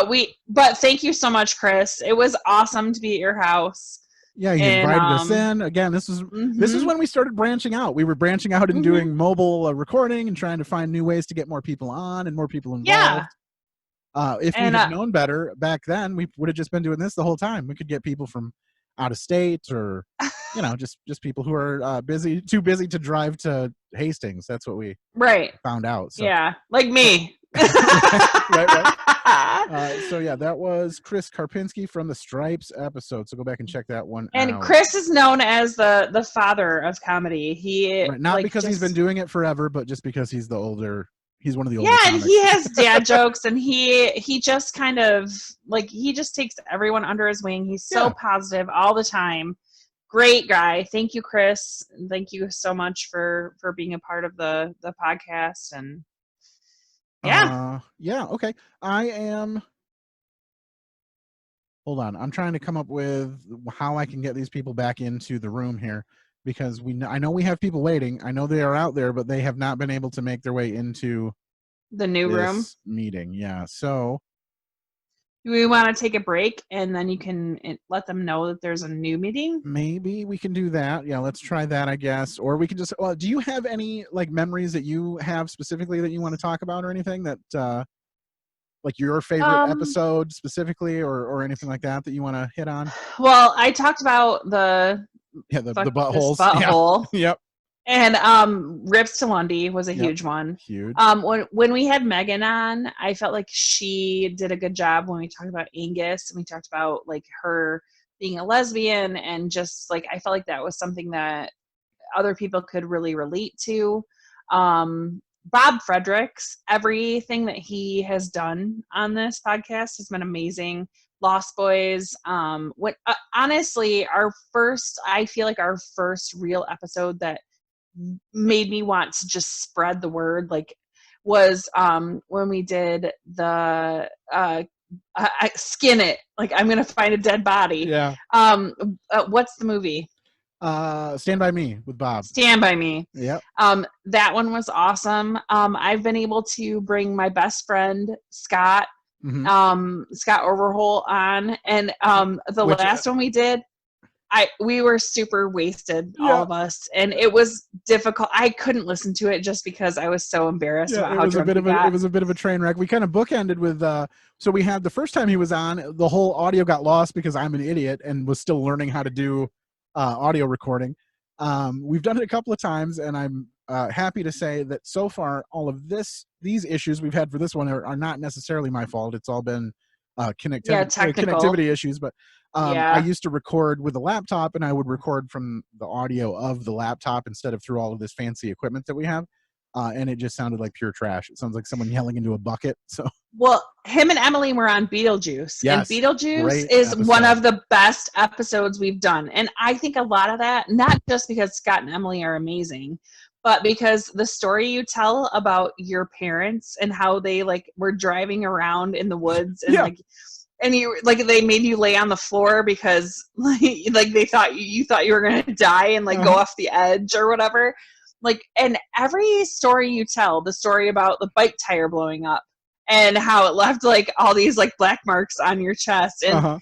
But thank you so much, Chris. It was awesome to be at your house. Yeah, you invited us in. Again, this is when we started branching out. We were branching out and doing mobile recording and trying to find new ways to get more people on and more people involved. Yeah. If we had known better back then, we would have just been doing this the whole time. We could get people from out of state or, just people who are too busy to drive to Hastings. That's what we found out. So. Yeah, like me. right. So yeah, that was Chris Karpinski from the Stripes episode. So go back and check that one and out. Chris is known as the father of comedy. He not because he's been doing it forever, but just because he's one of the older. Yeah, and comics. he has dad jokes, and he just kind of he just takes everyone under his wing. He's so positive all the time. Great guy. Thank you, Chris. Thank you so much for being a part of the podcast. And okay. Hold on. I'm trying to come up with how I can get these people back into the room here, because I know we have people waiting. I know they are out there, but they have not been able to make their way into the new room meeting. Yeah. So we want to take a break, and then you can let them know that there's a new meeting. Maybe we can do that. Yeah, let's try that, I guess. Or we can just. Well, do you have any memories that you have specifically that you want to talk about, or anything that, your favorite episode specifically, or anything like that you want to hit on? Well, I talked about the buttholes. Butthole. Yeah. Yep. And Rips to Lundy was a huge one. Huge. When we had Megan on, I felt like she did a good job when we talked about Angus, and we talked about her being a lesbian, and just I felt like that was something that other people could really relate to. Bob Fredericks, everything that he has done on this podcast has been amazing. Lost Boys. Honestly, I feel like our first real episode that made me want to just spread the word was when we did the Skin It, I'm gonna find a dead body. Yeah. What's the movie? Stand By Me with Bob. Stand By Me. Yep. That one was awesome. I've been able to bring my best friend Scott Scott Overholt on, and last one we did, we were super wasted, all of us, and it was difficult. I couldn't listen to it just because I was so embarrassed about how drunk we got. It was a bit of a train wreck. We kind of bookended with so we had the first time he was on, the whole audio got lost because I'm an idiot and was still learning how to do audio recording. We've done it a couple of times, and I'm happy to say that so far all of these issues we've had for this one are not necessarily my fault. It's all been connectivity issues, but I used to record with a laptop, and I would record from the audio of the laptop instead of through all of this fancy equipment that we have, and it just sounded like pure trash. It sounds like someone yelling into a bucket. So him and Emily were on Beetlejuice, yes, and Beetlejuice is one of the best episodes we've done, and I think a lot of that, not just because Scott and Emily are amazing, but because the story you tell about your parents and how they were driving around in the woods, and and you they made you lay on the floor because they thought you thought you were gonna die and go off the edge or whatever. And every story you tell, the story about the bike tire blowing up and how it left all these black marks on your chest, and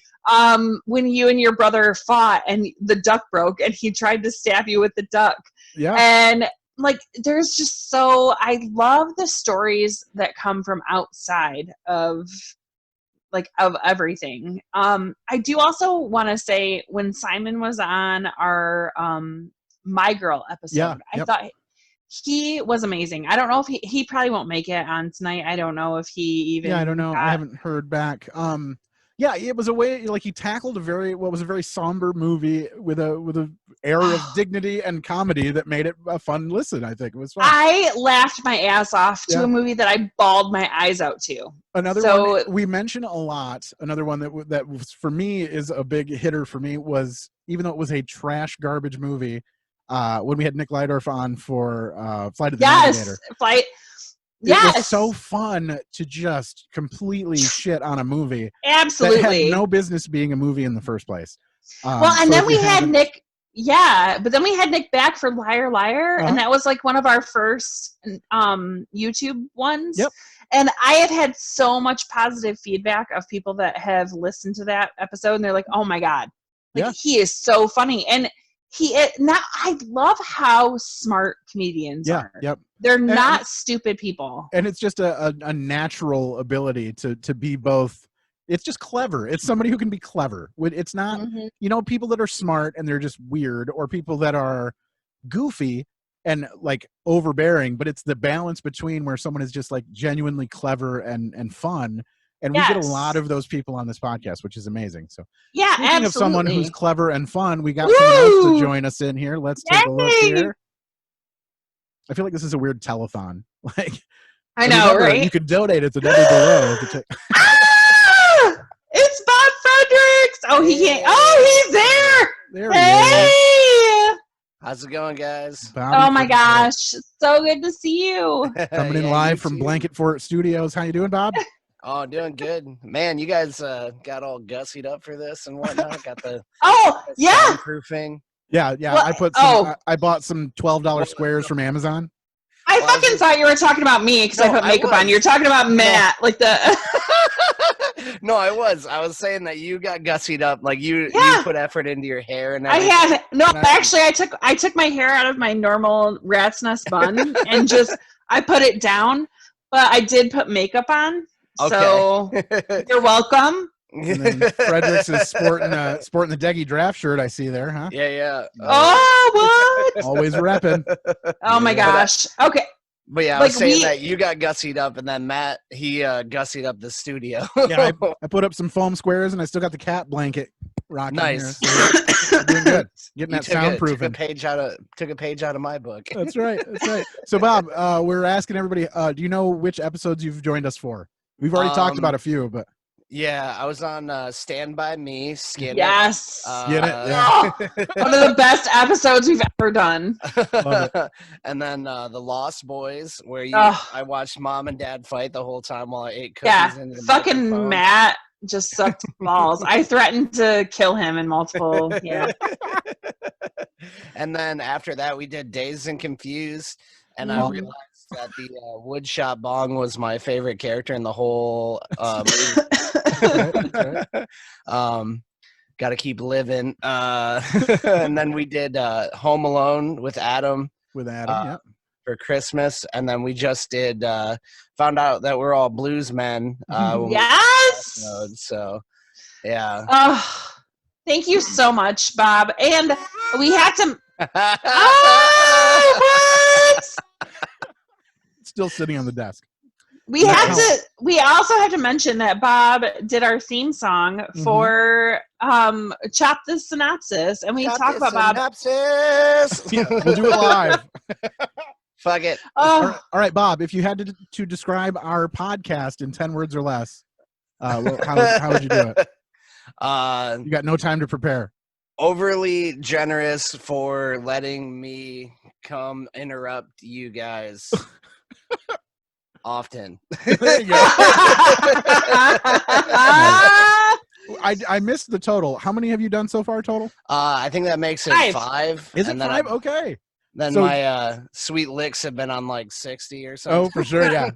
when you and your brother fought and the duck broke and he tried to stab you with the duck. Yeah. And there's just I love the stories that come from outside of everything. I do also want to say, when Simon was on our My Girl episode, I thought he was amazing. I don't know if he probably won't make it on tonight. I don't know if he even I don't know. I haven't heard back. It was a way he tackled a very somber movie with a air of dignity and comedy that made it a fun listen. I think it was fun. I laughed my ass off to a movie that I bawled my eyes out to. Another one we mention a lot. Another one that was, for me, is a big hitter for me was, even though it was a trash garbage movie, when we had Nick Lydorf on for Flight of the Navigator. Yes. It was so fun to just completely shit on a movie. Absolutely. That had no business being a movie in the first place. And then we had Nick. Yeah, but then we had Nick back for Liar Liar, and that was one of our first YouTube ones. Yep. And I have had so much positive feedback of people that have listened to that episode, and they're like, "Oh my god, he is so funny." And I love how smart comedians are. Yep. They're not stupid people. And it's just a natural ability to be both. It's just clever. It's somebody who can be clever. It's not, people that are smart and they're just weird, or people that are goofy and like overbearing, but it's the balance between where someone is just like genuinely clever and fun. And we get a lot of those people on this podcast, which is amazing. So yeah, speaking absolutely. of someone who's clever and fun, we got someone else to join us in here. Let's take a look here. I feel like this is a weird telethon. Like, I know, right? You could donate at the number below. It's Bob Fredericks. Oh, he can't. Oh, he's there. There he is. How's it going, guys? Bobby Oh my gosh, so good to see you. Coming in live from Blanket Fort Studios. How you doing, Bob? Oh, doing good, man. You guys got all gussied up for this and whatnot. Got the soundproofing. Yeah. Well, I put some. I bought some $12 squares from Amazon. I fucking thought you were talking about me because I put makeup on. You're talking about Matt, like the. No, I was saying that you got gussied up, like you put effort into your hair and I everything. have no. Actually, I took my hair out of my normal rat's nest bun and just I put it down, but I did put makeup on. So you're welcome. And then Fredericks is sporting the Deggy draft shirt. I see there, huh? Yeah. Oh, what? Always repping. Oh my gosh. Okay. But yeah, I was saying that you got gussied up, and then Matt, he gussied up the studio. Yeah, I put up some foam squares, and I still got the cat blanket rocking. Nice. Here, so doing good. Getting that soundproofing. Took a page out of my book. That's right. So Bob, we're asking everybody, do you know which episodes you've joined us for? We've already talked about a few, but yeah, I was on Stand By Me, Skin Yes. It. Get it? Yeah. One of the best episodes we've ever done. And then The Lost Boys, where I watched Mom and Dad fight the whole time while I ate cookies. Yeah, into the fucking microphone. Matt just sucked balls. I threatened to kill him in multiple. Yeah. And then after that, we did Dazed and Confused, and I realized that the woodshop bong was my favorite character in the whole movie. Gotta keep living. And then we did Home Alone with Adam. For Christmas, and then we just did found out that we're all blues men. Yes. So yeah. Oh, thank you so much, Bob. And we had to. What? Still sitting on the desk. We also have to mention that Bob did our theme song for Chop the Synopsis, and we talk about Bob. Synopsis. Yeah, we'll do it live. Fuck it. All right, Bob, if you had to describe our podcast in 10 words or less, how would you do it? You got no time to prepare. Overly generous for letting me come interrupt you guys often. There you go. I missed the total. How many have you done so far total? I think that makes it 5. Is it 5? Okay. Then So- my sweet licks have been on like 60 or something. Oh, for sure, yeah.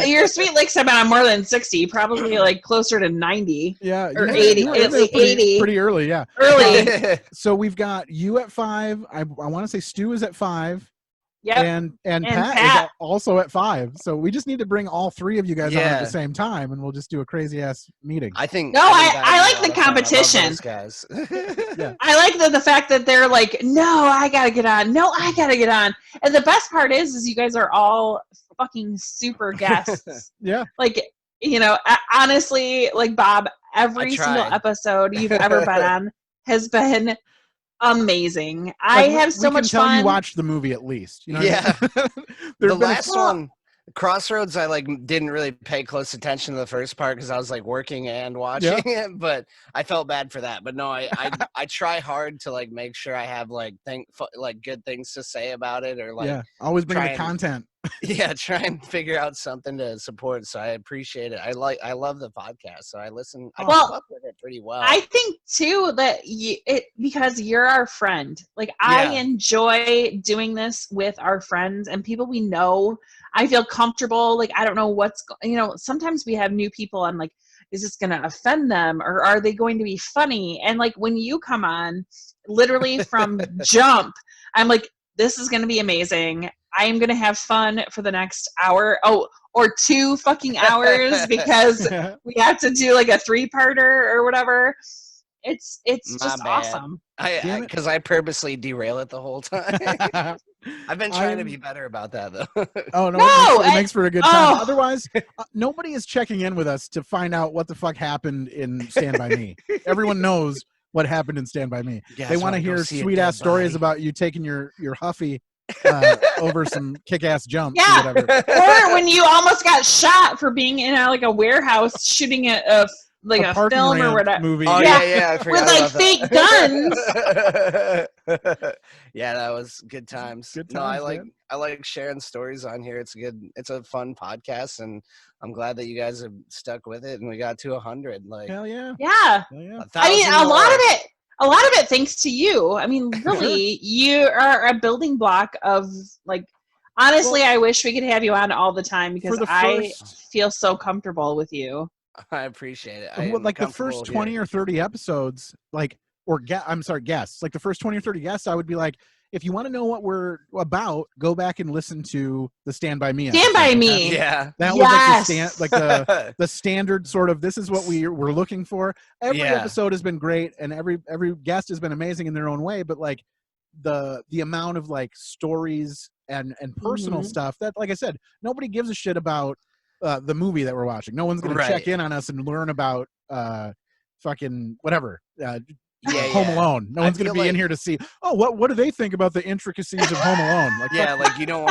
Your sweet licks have been on more than 60, probably like closer to 90. Yeah, or you 80. were in there 80. pretty early, yeah. Early. So we've got you at 5. I want to say Stu is at 5. Yep. And Pat is also at 5. So we just need to bring all 3 of you guys on at the same time, and we'll just do a crazy ass meeting. I think. No, I like the competition. Guys. Yeah. I like the fact that they're like, no, I gotta get on. No, I gotta get on. And the best part is you guys are all fucking super guests. Yeah. Like, honestly, like Bob, every single episode you've ever been on has been amazing. I have so much fun. We can tell you watched the movie at least. You know what I mean? The last one, Crossroads, I didn't really pay close attention to the first part because I was like working and watching it, but I felt bad for that. But no, I try hard to like make sure I have good things to say about it, or always bring the content. Yeah, try and figure out something to support. So I appreciate it. I love the podcast, so I listen. I keep up with it pretty well. I think too that because you're our friend. Like I enjoy doing this with our friends and people we know. I feel comfortable. Like I don't know sometimes we have new people. I'm like, is this going to offend them, or are they going to be funny? And like when you come on, literally from jump, I'm like, this is going to be amazing. I am going to have fun for the next hour. Or 2 fucking hours because we have to do like a 3-parter or whatever. It's just awesome. Because I purposely derail it the whole time. I've been trying to be better about that though. Oh no, it makes for a good time. Otherwise, nobody is checking in with us to find out what the fuck happened in Stand By Me. Everyone knows what happened in Stand By Me. They want to hear sweet ass stories about you taking your Huffy over some kick-ass jumps or whatever. Or when you almost got shot for being in like a warehouse shooting a film or whatever movie. Oh yeah, I forgot with like about fake that. guns. Yeah, that was good times. No, I like sharing stories on here. It's a fun podcast, and I'm glad that you guys have stuck with it, and we got to 100. Like, hell yeah, yeah. I mean, a lot of it thanks to you. I mean, really, you are a building block of like. Honestly, I wish we could have you on all the time because I feel so comfortable with you. I appreciate it. Like the first 20 or 30 episodes, guests. Like the first 20 or 30 guests, I would be like, if you want to know what we're about, go back and listen to the Stand By Me. Stand By Me. Yeah. That was like the standard sort of, this is what we're looking for. Every episode has been great, and every guest has been amazing in their own way, but like the amount of like stories and personal stuff that, like I said, nobody gives a shit about the movie that we're watching. No one's going to check in on us and learn about fucking whatever. Home Alone. No one's going to be in here to see, what do they think about the intricacies of Home Alone? Like, like you don't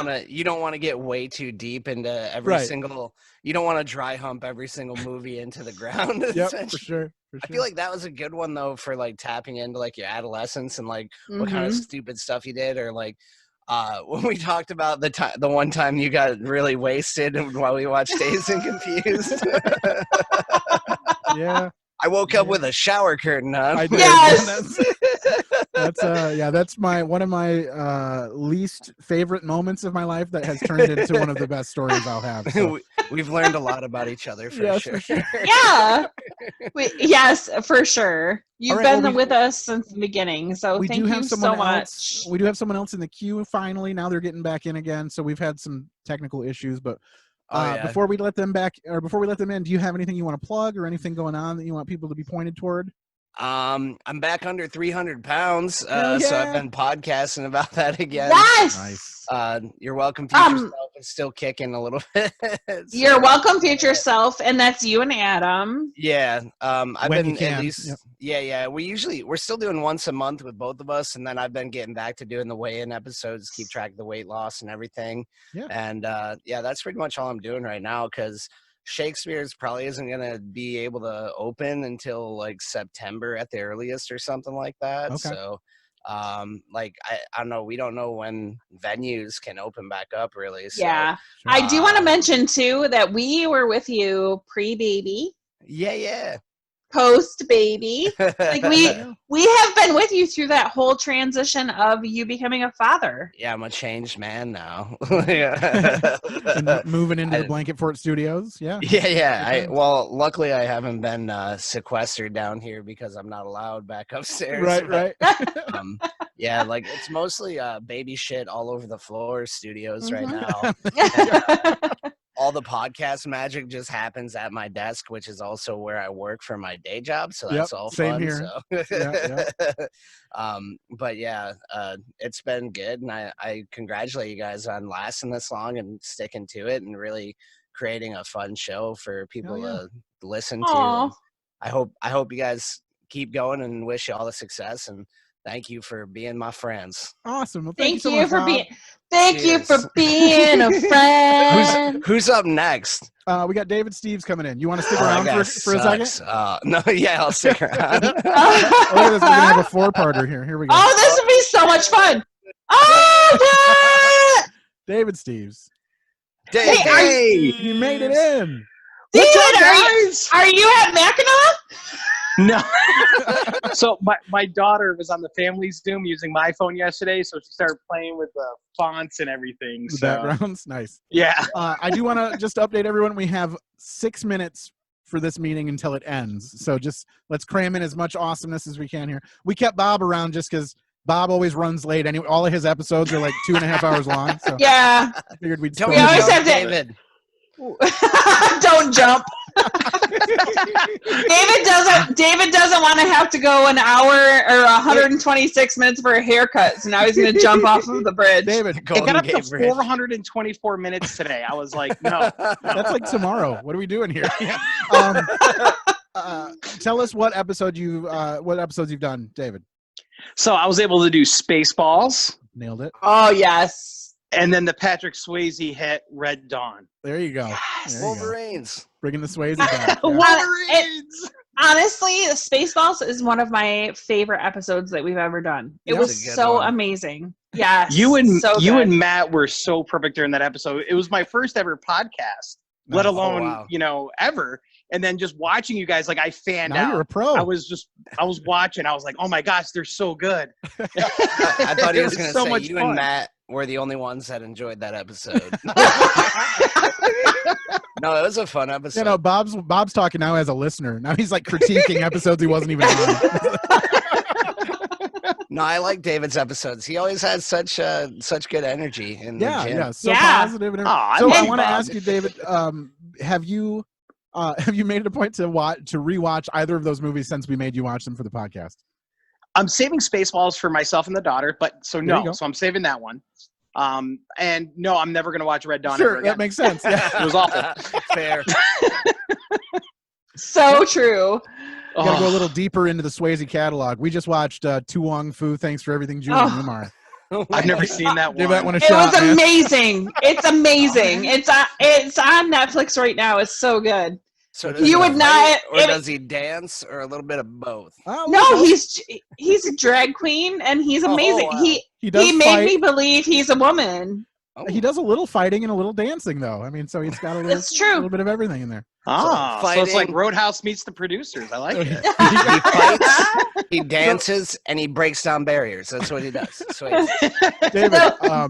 want to get way too deep into every single. You don't want to dry hump every single movie into the ground. Yep, for sure. I feel like that was a good one though for like tapping into like your adolescence and like what kind of stupid stuff you did, or like when we talked about the one time you got really wasted while we watched Dazed and Confused. Yeah. I woke up with a shower curtain on. I did. Yes! That's one of my least favorite moments of my life that has turned into one of the best stories I'll have. So. We've learned a lot about each other for sure. Yeah. Yes, for sure. You've been with us since the beginning, so thank you so much. We do have someone else in the queue finally. Now they're getting back in again, so we've had some technical issues, but before we let them in, do you have anything you want to plug or anything going on that you want people to be pointed toward? I'm back under 300 pounds, so I've been podcasting about that again. Yes! Nice. You're welcome, future self. It's still kicking a little bit. You're welcome, future self, and that's you and Adam. Yeah, I've when been at least. Yep. We're still doing once a month with both of us, and then I've been getting back to doing the weigh-in episodes, keep track of the weight loss and everything. Yeah. And that's pretty much all I'm doing right now because Shakespeare's probably isn't going to be able to open until like September at the earliest or something like that. Okay. So I don't know. We don't know when venues can open back up really. So, yeah. I do want to mention too that we were with you pre-baby. Yeah. Post baby. Like we have been with you through that whole transition of you becoming a father. Yeah, I'm a changed man now. And moving into the Blanket Fort Studios. Yeah. Well, luckily I haven't been sequestered down here because I'm not allowed back upstairs. Right. Yeah, like it's mostly baby shit all over the floor studios right now. All the podcast magic just happens at my desk, which is also where I work for my day job. So that's all same fun. Here. So. But yeah, it's been good. And I congratulate you guys on lasting this long and sticking to it and really creating a fun show for people to listen to. I hope you guys keep going and wish you all the success. And thank you for being my friends. Awesome. Well, thank you you so for much, being. Thank you for being a friend. Who's up next? We got David Steves coming in. You want to stick around for a second? No, I'll stick around. Look at this. We're gonna have a 4-parter here. Here we go. Oh, this would be so much fun. Oh, David Steves. Hey, you made it in. David, are you at Mackinac? No. So my daughter was on the family Zoom using my phone yesterday, so she started playing with the fonts and everything. The backgrounds, nice. Yeah. I do want to just update everyone. We have 6 minutes for this meeting until it ends, so just let's cram in as much awesomeness as we can here. We kept Bob around just because Bob always runs late. Anyway, all of his episodes are like 2.5 hours long. So yeah, I figured we'd. We always have David. Don't jump. David doesn't want to have to go an hour or 126 minutes for a haircut, so now he's going to jump off of the bridge. David, It got up to 424 minutes today. I was like, no. That's like tomorrow. What are we doing here? Tell us what episodes you've done, David. So I was able to do Spaceballs. Nailed it. Oh, yes. And then the Patrick Swayze hit Red Dawn. There you go. Yes. There you go. Wolverines. Bringing the Swayze back. Wolverines. Honestly, Spaceballs is one of my favorite episodes that we've ever done. It was so amazing. Yes. You and Matt were so perfect during that episode. It was my first ever podcast, let alone, ever. And then just watching you guys, like I fanned out. You're a pro. I was watching. I was like, oh my gosh, they're so good. I thought he was going to so say much you fun. and Matt were the only ones that enjoyed that episode. No, it was a fun episode. You know, Bob's talking now as a listener. Now he's like critiquing episodes he wasn't even on. No, I like David's episodes. He always has such good energy in the gym. So positive. And so I want to ask you, David, have you made it a point to rewatch either of those movies since we made you watch them for the podcast? I'm saving Spaceballs for myself and the daughter, so I'm saving that one. And no, I'm never going to watch Red Dawn ever again. That makes sense. Yeah. It was awful. Fair. So true. You gotta go a little deeper into the Swayze catalog. We just watched Tu Wong Fu, Thanks for Everything, Julie Newmar. I've never seen that one. Give that one a It shot, was man. amazing. It's amazing. It's on Netflix right now. It's so good. So does You he would not. fight, or does he dance, or a little bit of both? No, he's a drag queen and he's amazing. wow. He does He made fight. me believe he's a woman. He does a little fighting and a little dancing, though. I mean, so he's got a little, That's true. little bit of everything in there. So it's like Roadhouse meets the producers. I like it. He fights, he dances, and he breaks down barriers. That's what he does. David, all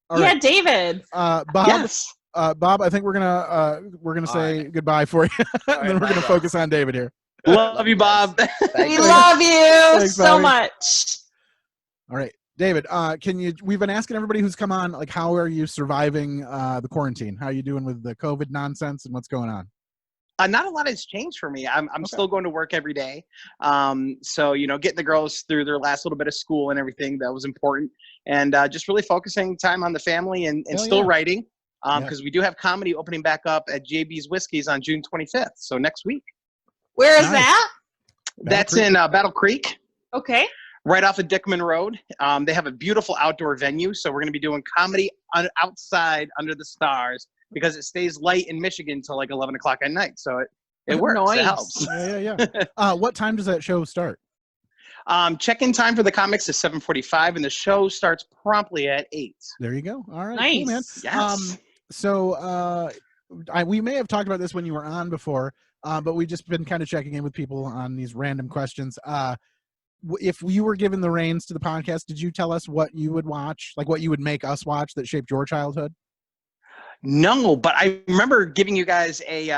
right. David. Bob. Yes. Bob, I think we're gonna say goodbye for you, and then we're gonna focus on David here. Love you, Bob. We love you Thanks, so Bobby. much. All right, David. We've been asking everybody who's come on, like, how are you surviving the quarantine? How are you doing with the COVID nonsense and what's going on? Not a lot has changed for me. I'm still going to work every day. So, getting the girls through their last little bit of school and everything, that was important. And just really focusing time on the family and still writing. Because we do have comedy opening back up at JB's Whiskey's on June 25th. So next week. Where is that? That's in Battle Creek. Okay. Right off of Dickman Road. They have a beautiful outdoor venue. So we're going to be doing comedy outside under the stars because it stays light in Michigan until like 11 o'clock at night. So it works. Nice. It helps. Yeah. What time does that show start? Check-in time for the comics is 7:45, and the show starts promptly at 8. There you go. All right. Nice. Cool, man. Yes. So we may have talked about this when you were on before, but we've just been kind of checking in with people on these random questions. If you were given the reins to the podcast, did you tell us what you would watch, like what you would make us watch that shaped your childhood? No, but I remember giving you guys a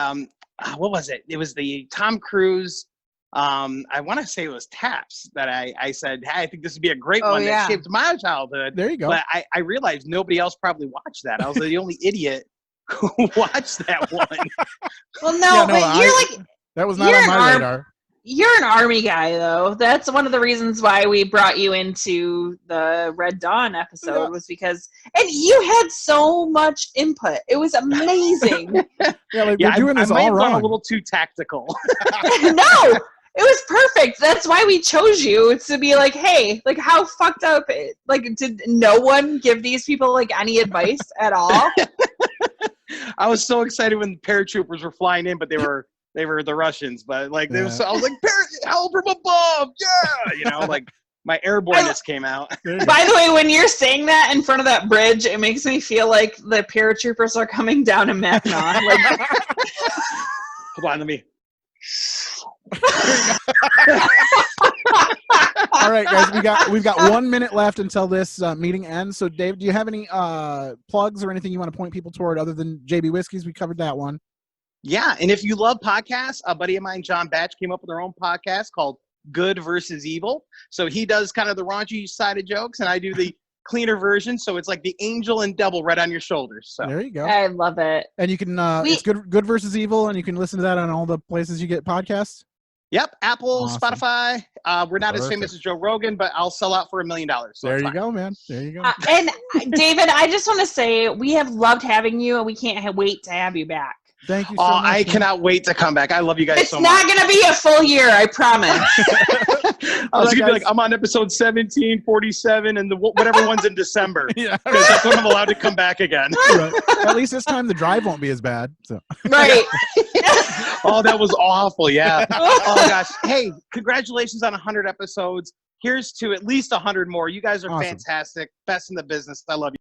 what was it? It was the Tom Cruise. I want to say it was Taps that I said, hey, I think this would be a great one that shaped my childhood. There you go. But I realized nobody else probably watched that. I was the only idiot who watched that one. Well, no, but that was not on my radar. You're an Army guy, though. That's one of the reasons why we brought you into the Red Dawn episode was because, and you had so much input. It was amazing. We're doing this I might all have gone wrong. a little too tactical. No, it was perfect. That's why we chose you. It's to be like, hey, like how fucked up, did no one give these people like any advice at all? I was so excited when the paratroopers were flying in, but they were the Russians, but I was like, help from above, yeah, like my airborness came out. By the way, when you're saying that in front of that bridge, it makes me feel like the paratroopers are coming down to Mackinac. Like, hold on, let me. All right, guys, we've got 1 minute left until this meeting ends. So, Dave, do you have any plugs or anything you want to point people toward other than JB Whiskies? We covered that one. Yeah, and if you love podcasts, a buddy of mine, John Batch, came up with their own podcast called Good versus Evil. So he does kind of the raunchy side of jokes, and I do the cleaner version. So it's like the angel and devil right on your shoulders. So there you go. I love it. And you can it's good versus evil, and you can listen to that on all the places you get podcasts. Yep, Apple, Awesome. Spotify. We're not as famous as Joe Rogan, but I'll sell out for $1 million. So there you go, man. There you go. And David, I just want to say we have loved having you, and we can't wait to have you back. Thank you so much. I cannot wait to come back. I love you guys so much. It's not going to be a full year, I promise. I was going to be like, I'm on episode 17, 47, and whatever one's in December. Yeah. Because that's when I'm allowed to come back again. Right. At least this time the drive won't be as bad. So. Right. Oh, that was awful. Yeah. Oh, gosh. Hey, congratulations on 100 episodes. Here's to at least 100 more. You guys are fantastic. Best in the business. I love you.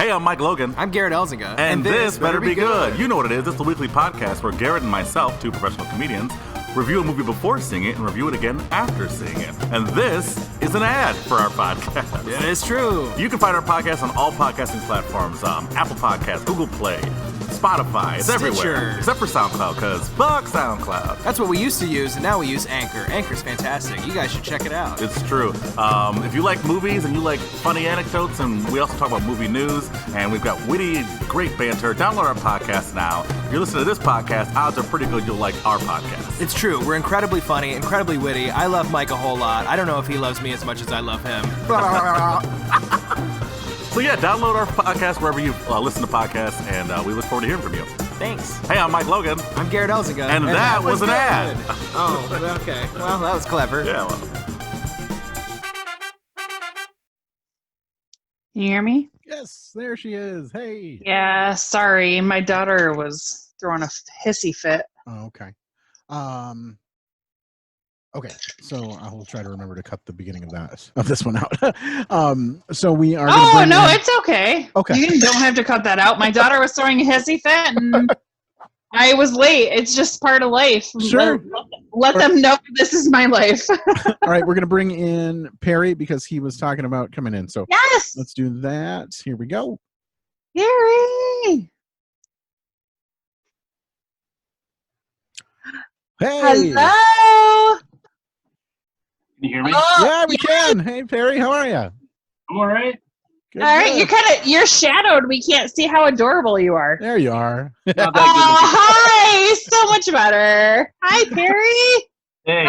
Hey, I'm Mike Logan. I'm Garrett Elzinga. And this better be good. You know what it is. It's the weekly podcast where Garrett and myself, two professional comedians, review a movie before seeing it and review it again after seeing it. And this is an ad for our podcast. It is true. You can find our podcast on all podcasting platforms. Apple Podcasts, Google Play, Spotify. It's Stitcher. everywhere. Except for SoundCloud, because fuck SoundCloud. That's what we used to use, and now we use Anchor. Anchor's fantastic. You guys should check it out. It's true. If you like movies and you like funny anecdotes, and we also talk about movie news, and we've got witty, great banter, download our podcast now. If you're listening to this podcast, odds are pretty good you'll like our podcast. It's true. We're incredibly funny, incredibly witty. I love Mike a whole lot. I don't know if he loves me as much as I love him. So yeah, download our podcast wherever you listen to podcasts, and we look forward to hearing from you. Thanks. Hey, I'm Mike Logan. I'm Garrett Elzinga. And that was an ad. Oh, okay. Well, that was clever. Yeah, well. Can you hear me? Yes, there she is. Hey. Yeah, sorry. My daughter was throwing a hissy fit. Oh, okay. Okay, so I will try to remember to cut the beginning of this one out. So we are. Oh no, it's okay. Okay, you don't have to cut that out. My daughter was throwing a hissy fit, and I was late. It's just part of life. Sure. Let them know this is my life. All right, we're gonna bring in Perry because he was talking about coming in. So yes, let's do that. Here we go. Perry. Hey. Hello. Can you hear me? Yeah, we can. Hey, Perry, how are you? I'm all right. Good, all right, you're shadowed. We can't see how adorable you are. There you are. Hi, so much better. Hi, Perry. Hey,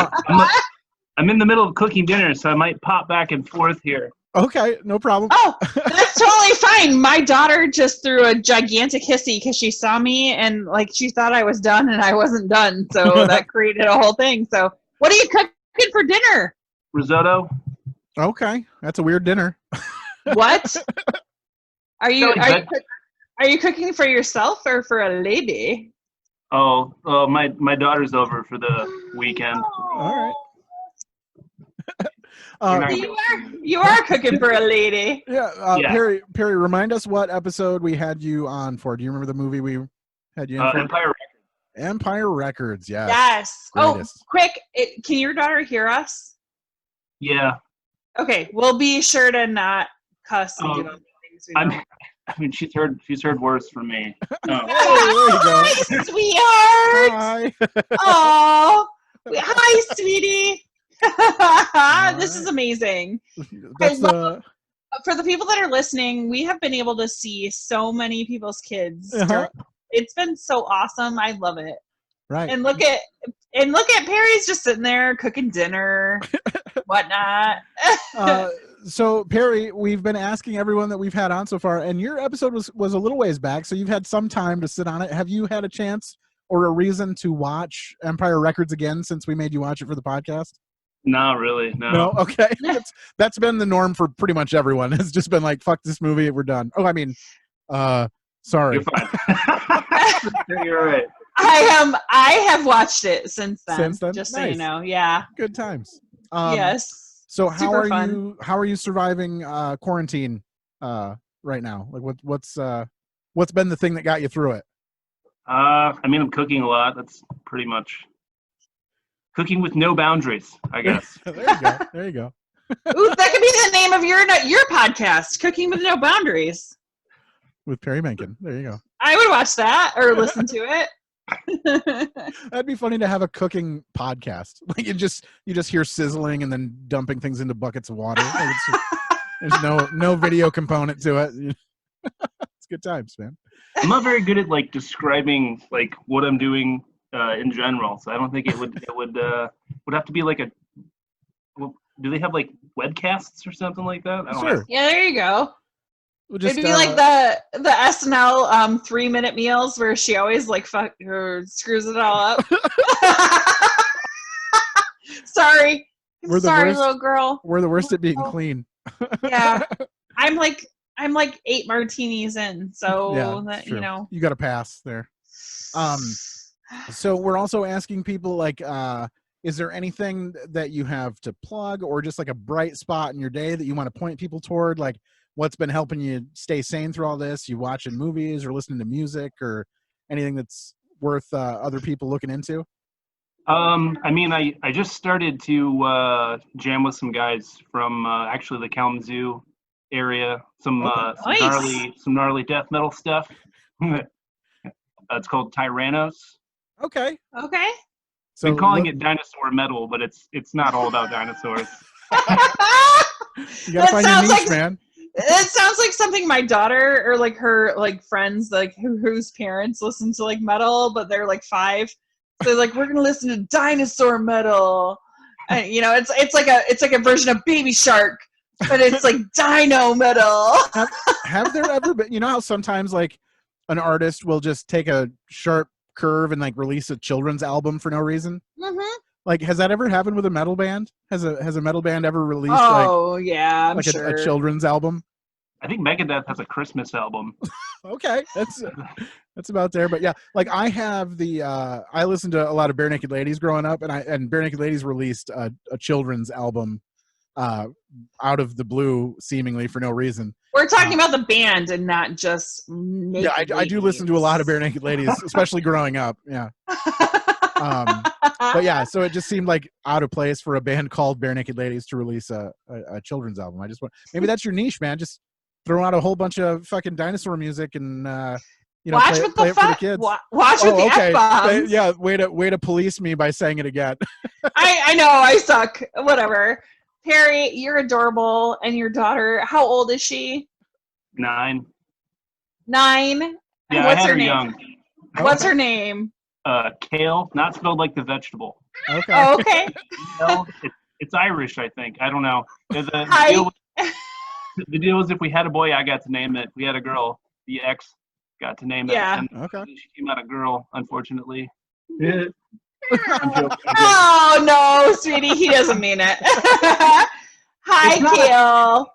I'm in the middle of cooking dinner, so I might pop back and forth here. Okay, no problem. Oh, that's totally fine. My daughter just threw a gigantic hissy because she saw me and like she thought I was done and I wasn't done. So that created a whole thing. So what are you cooking for dinner? Risotto. Okay, that's a weird dinner. What? Are you cooking for yourself or for a lady? Oh, my daughter's over for the weekend. All right. You are cooking for a lady. Yeah, yeah. Perry, remind us what episode we had you on for. Do you remember the movie we had you in for? Empire Records. Empire Records, yes. Yes. Greatest. Oh, quick! Can your daughter hear us? Yeah. Okay, we'll be sure to not cuss and do all the things we don't. I mean, she's heard worse from me. Oh. Hi, sweetheart. Hi. Oh, hi, sweetie. This is amazing. For the people that are listening, we have been able to see so many people's kids. It's been so awesome. I love it. Right. And look at Perry's just sitting there cooking dinner, whatnot. So Perry, we've been asking everyone that we've had on so far, and your episode was a little ways back, so you've had some time to sit on it. Have you had a chance or a reason to watch Empire Records again since we made you watch it for the podcast? Not really. No. Okay. That's been the norm for pretty much everyone. It's just been like, fuck this movie, we're done. Oh, I mean, sorry. You're fine. You're right. I have watched it since then. Since then? Just Nice. so you know. Yeah. Good times. Yes. So how Super are fun. you surviving quarantine right now? Like what's been the thing that got you through it? I mean, I'm cooking a lot. That's pretty much cooking with no boundaries, I guess. There you go. Ooh, that could be the name of your podcast, Cooking with No Boundaries. With Perry Menken. There you go. I would watch that or listen to it. That'd be funny to have a cooking podcast. Like you just hear sizzling and then dumping things into buckets of water. Like There's no video component to it. It's good times, man. I'm not very good at like describing like what I'm doing in general, so I don't think it would have to be like a. Well, do they have like webcasts or something like that? I don't know. Yeah, there you go. We'll just, it'd be like the SNL 3-minute meals where she always like fuck or screws it all up. Sorry. We're the Sorry, worst, little girl. We're the worst at being clean. Yeah. I'm like 8 martinis in, so Yeah, that true. you know. You got to pass there. So we're also asking people like, is there anything that you have to plug, or just like a bright spot in your day that you want to point people toward? Like, what's been helping you stay sane through all this? You watching movies or listening to music or anything that's worth other people looking into? I mean, I just started to jam with some guys from actually the Kalamazoo area. Some gnarly death metal stuff. It's called Tyrannos. Okay. So been calling it dinosaur metal, but it's not all about dinosaurs. You gotta find your niche, man. It sounds like something my daughter or like her like friends like whose parents listen to like metal, but they're like 5. So like we're gonna listen to dinosaur metal, and you know it's like a version of Baby Shark, but it's like dino metal. Have there ever been? You know how sometimes like an artist will just take a sharp curve and like release a children's album for no reason? Mm-hmm. Like, has that ever happened with a metal band? Has a metal band ever released yeah, I'm like sure. a children's album? I think Megadeth has a Christmas album. Okay, that's about there. But yeah, like I have I listened to a lot of Bare Naked Ladies growing up, and Bare Naked Ladies released a children's album out of the blue, seemingly for no reason. We're talking about the band and not just naked Yeah, I do listen to a lot of Bare Naked Ladies, especially growing up. Yeah. But yeah, so it just seemed like out of place for a band called Bare Naked Ladies to release a children's album. I just want, maybe that's your niche, man. Just throw out a whole bunch of fucking dinosaur music and you know, play it for the kids. Watch with the F-bombs. Yeah, way to police me by saying it again. I know, I suck. Whatever. Perry, you're adorable, and your daughter, how old is she? 9. 9. And Yeah, what's I had her her name? young. What's her name? Kale, not spelled like the vegetable. Okay. Oh, okay. It's Irish, I think. I don't know. Hi. The deal was if we had a boy, I got to name it. If we had a girl, the ex got to name it. Yeah. And okay. She came out a girl, unfortunately. Oh no, sweetie, he doesn't mean it. Hi, Kale.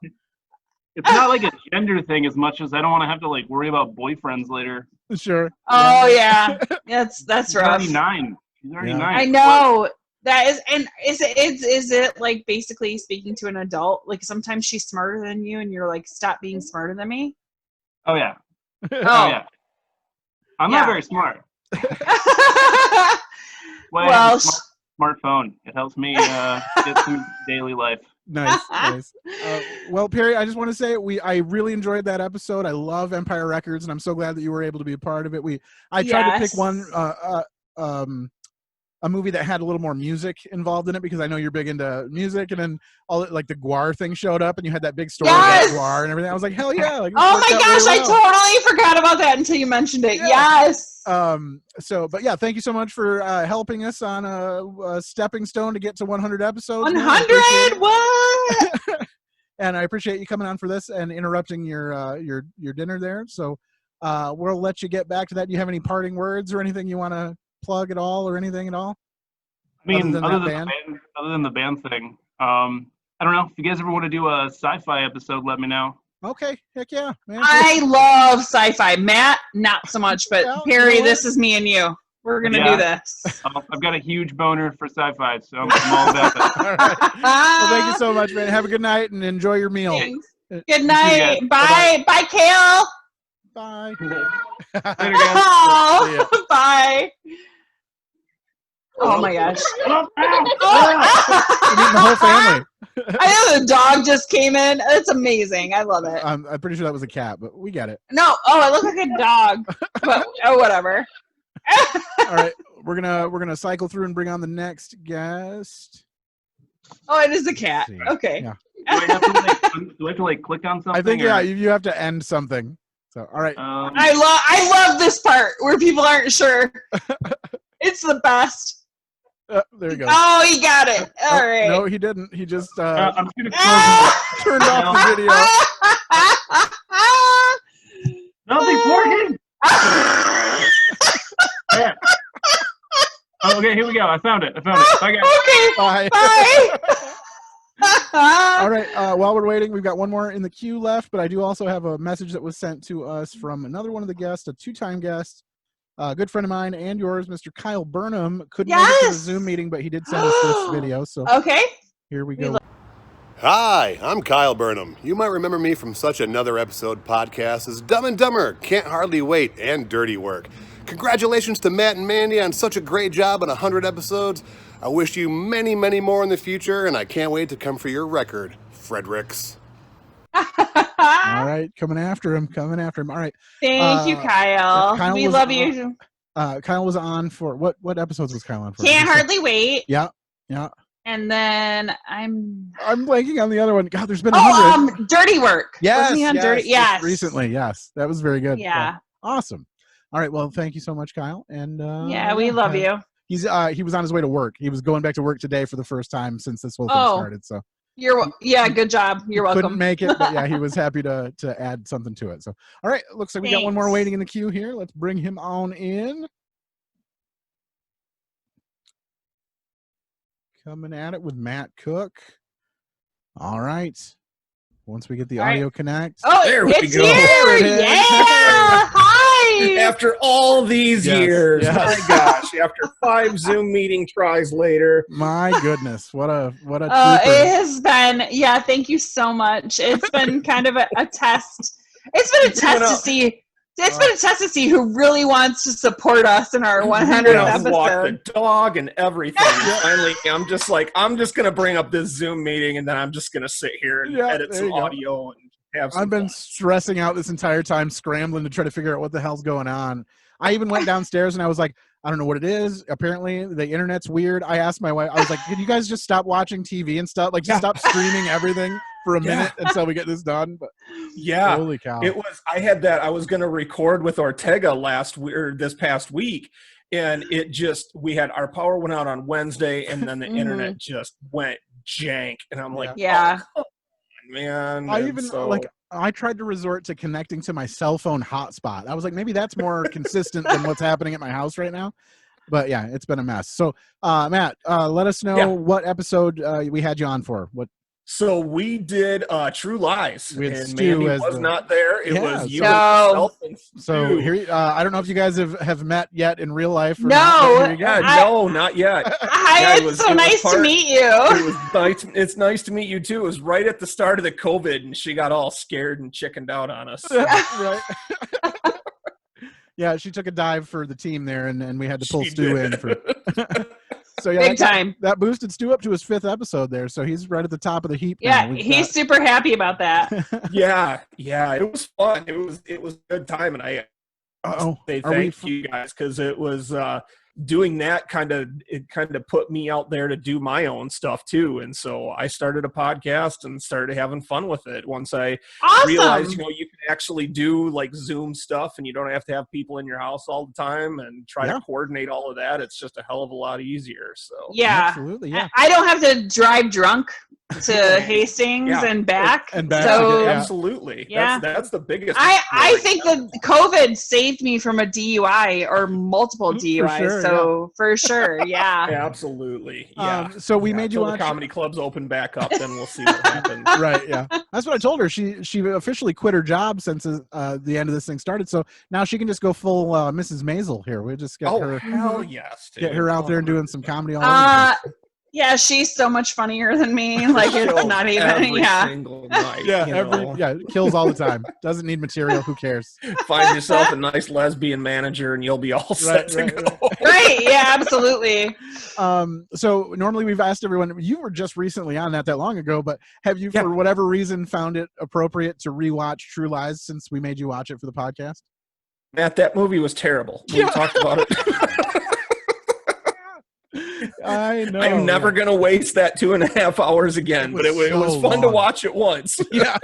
It's not like a gender thing as much as I don't want to have to like worry about boyfriends later. Sure. Oh yeah, that's She's rough. already 9. She's already 9. I know. That is, and is it like basically speaking to an adult? Like sometimes she's smarter than you, and you're like, stop being smarter than me. Oh yeah. Oh yeah. I'm not very smart. Well, smartphone. It helps me get through daily life. Nice. Well, Perry, I just want to say I really enjoyed that episode. I love Empire Records, and I'm so glad that you were able to be a part of it. I tried to pick one a movie that had a little more music involved in it because I know you're big into music, and then all like the Guar thing showed up, and you had that big story about Guar and everything. I was like, hell yeah! Like, oh my gosh, I totally forgot about that until you mentioned it. Yeah. Yes. But yeah, thank you so much for helping us on a stepping stone to get to 100 episodes. 100. What? And I appreciate you coming on for this and interrupting your dinner there. So we'll let you get back to that. Do you have any parting words or anything you want to plug at all or anything at all? I mean, other than the band thing, I don't know. If you guys ever want to do a sci-fi episode, let me know. Okay, heck yeah, man. I love sci-fi. Matt, not so much, but Perry, this is me and you. We're gonna do this. I've got a huge boner for sci-fi, so I'm all about it. All right. Well, thank you so much, man. Have a good night and enjoy your meal. Thanks. Good night. Bye. Bye, Kale. Bye. Later, guys. Oh, bye. Oh my gosh. You're meeting the whole family. I know the dog just came in. It's amazing. I love it. I'm pretty sure that was a cat, but we get it. No. Oh, it looked like a dog. But whatever. All right. We're gonna cycle through and bring on the next guest. Oh, it is a cat. Okay. Yeah. Do Do I have to like click on something? I think or? you have to end something. So all right. I love this part where people aren't sure. It's the best. There you go. Oh, he got it. All right. No, he didn't. He just I'm gonna turned off the video. Nothing's working. Yeah. Oh, okay, here we go. I found it. Bye, guys. Okay. Bye. All right. While we're waiting, we've got one more in the queue left, but I do also have a message that was sent to us from another one of the guests, a two-time guest, a good friend of mine and yours, Mr. Kyle Burnham. Couldn't make it to the Zoom meeting, but he did send us this video. So okay, here we go. Hi, I'm Kyle Burnham. You might remember me from such another episode podcast as Dumb and Dumber, Can't Hardly Wait, and Dirty Work. Congratulations to Matt and Mandy on such a great job on 100 episodes. I wish you many, many more in the future, and I can't wait to come for your record, Fredericks. All right, coming after him. All right. Thank you, Kyle. We love you. Kyle was on for what episodes was Kyle on for? Can't Hardly Wait. Yeah. And then I'm blanking on the other one. God, there's been 100. Dirty Work. Yes, Wasn't he on Dirty? Yes. Recently, yes. That was very good. Yeah. Awesome. All right. Well, thank you so much, Kyle. And we love you. He was on his way to work. He was going back to work today for the first time since this whole thing started. So good job. You're welcome. Couldn't make it, but yeah, he was happy to add something to it. So all right, looks like we got one more waiting in the queue here. Let's bring him on in. Coming at it with Matt Cook. All right. Once we get the audio connect. Oh, there we go. Here. Yeah. Hi. After all these years, my gosh! After 5 Zoom meeting tries later, my goodness, what a it has been. Yeah, thank you so much. It's been kind of a test. It's been a test to see. It's been a test to see who really wants to support us in our 100th episode. Walk the dog and everything. Finally, I'm just going to bring up this Zoom meeting, and then I'm just going to sit here and edit some audio and have some I've been fun. stressing out this entire time, scrambling to try to figure out what the hell's going on. I even went downstairs and I was like, I don't know what it is. Apparently, the internet's weird. I asked my wife, I was like, can you guys just stop watching TV and stuff? Like, just stop streaming everything for a minute until we get this done. But holy cow. I was going to record with Ortega this past week, and our power went out on Wednesday, and then the internet just went jank, and I'm like, oh, come on, man. I tried to resort to connecting to my cell phone hotspot. I was like, maybe that's more consistent than what's happening at my house right now. But yeah, it's been a mess. So Matt, let us know what episode we had you on for. So we did True Lies, and Stu Mandy was not there. It was you yourself and So here, I don't know if you guys have met yet in real life. Or not, not, no, not yet. Hi, it's so nice to meet you. It was nice. It's nice to meet you too. It was right at the start of the COVID, and she got all scared and chickened out on us. Right. Yeah, she took a dive for the team there, and we had to pull Stu in for. So yeah, big time. That boosted Stu up to his 5th episode there, so he's right at the top of the heap. Yeah, he's super happy about that. yeah, it was fun. It was a good time, and I say thank you guys, because it was doing that kind of put me out there to do my own stuff too. And so I started a podcast and started having fun with it once I realized, you can actually do like Zoom stuff, and you don't have to have people in your house all the time and try to coordinate all of that. It's just a hell of a lot easier. So absolutely, yeah. I don't have to drive drunk to Hastings and back. So absolutely, that's the biggest. I think that COVID saved me from a DUI or multiple DUIs. For sure, yeah. Absolutely, yeah. So we made you watch. watch. The comedy clubs open back up, then we'll see what happens. Right, yeah. That's what I told her. She officially quit her job since the end of this thing started. So now she can just go full Mrs. Maisel here. We just get her. Hell yes, dude. Get her out there and doing some comedy all over. Yeah, she's so much funnier than me. Like it's not even. Every single night, kills all the time. Doesn't need material. Who cares? Find yourself a nice lesbian manager, and you'll be all set to go. Right? Yeah, absolutely. So normally we've asked everyone. You were just recently on that long ago, but have you, for whatever reason, found it appropriate to rewatch True Lies since we made you watch it for the podcast? Matt, that movie was terrible. We talked about it. I know. I'm never going to waste that 2.5 hours again, but it was fun to watch it once. Yeah.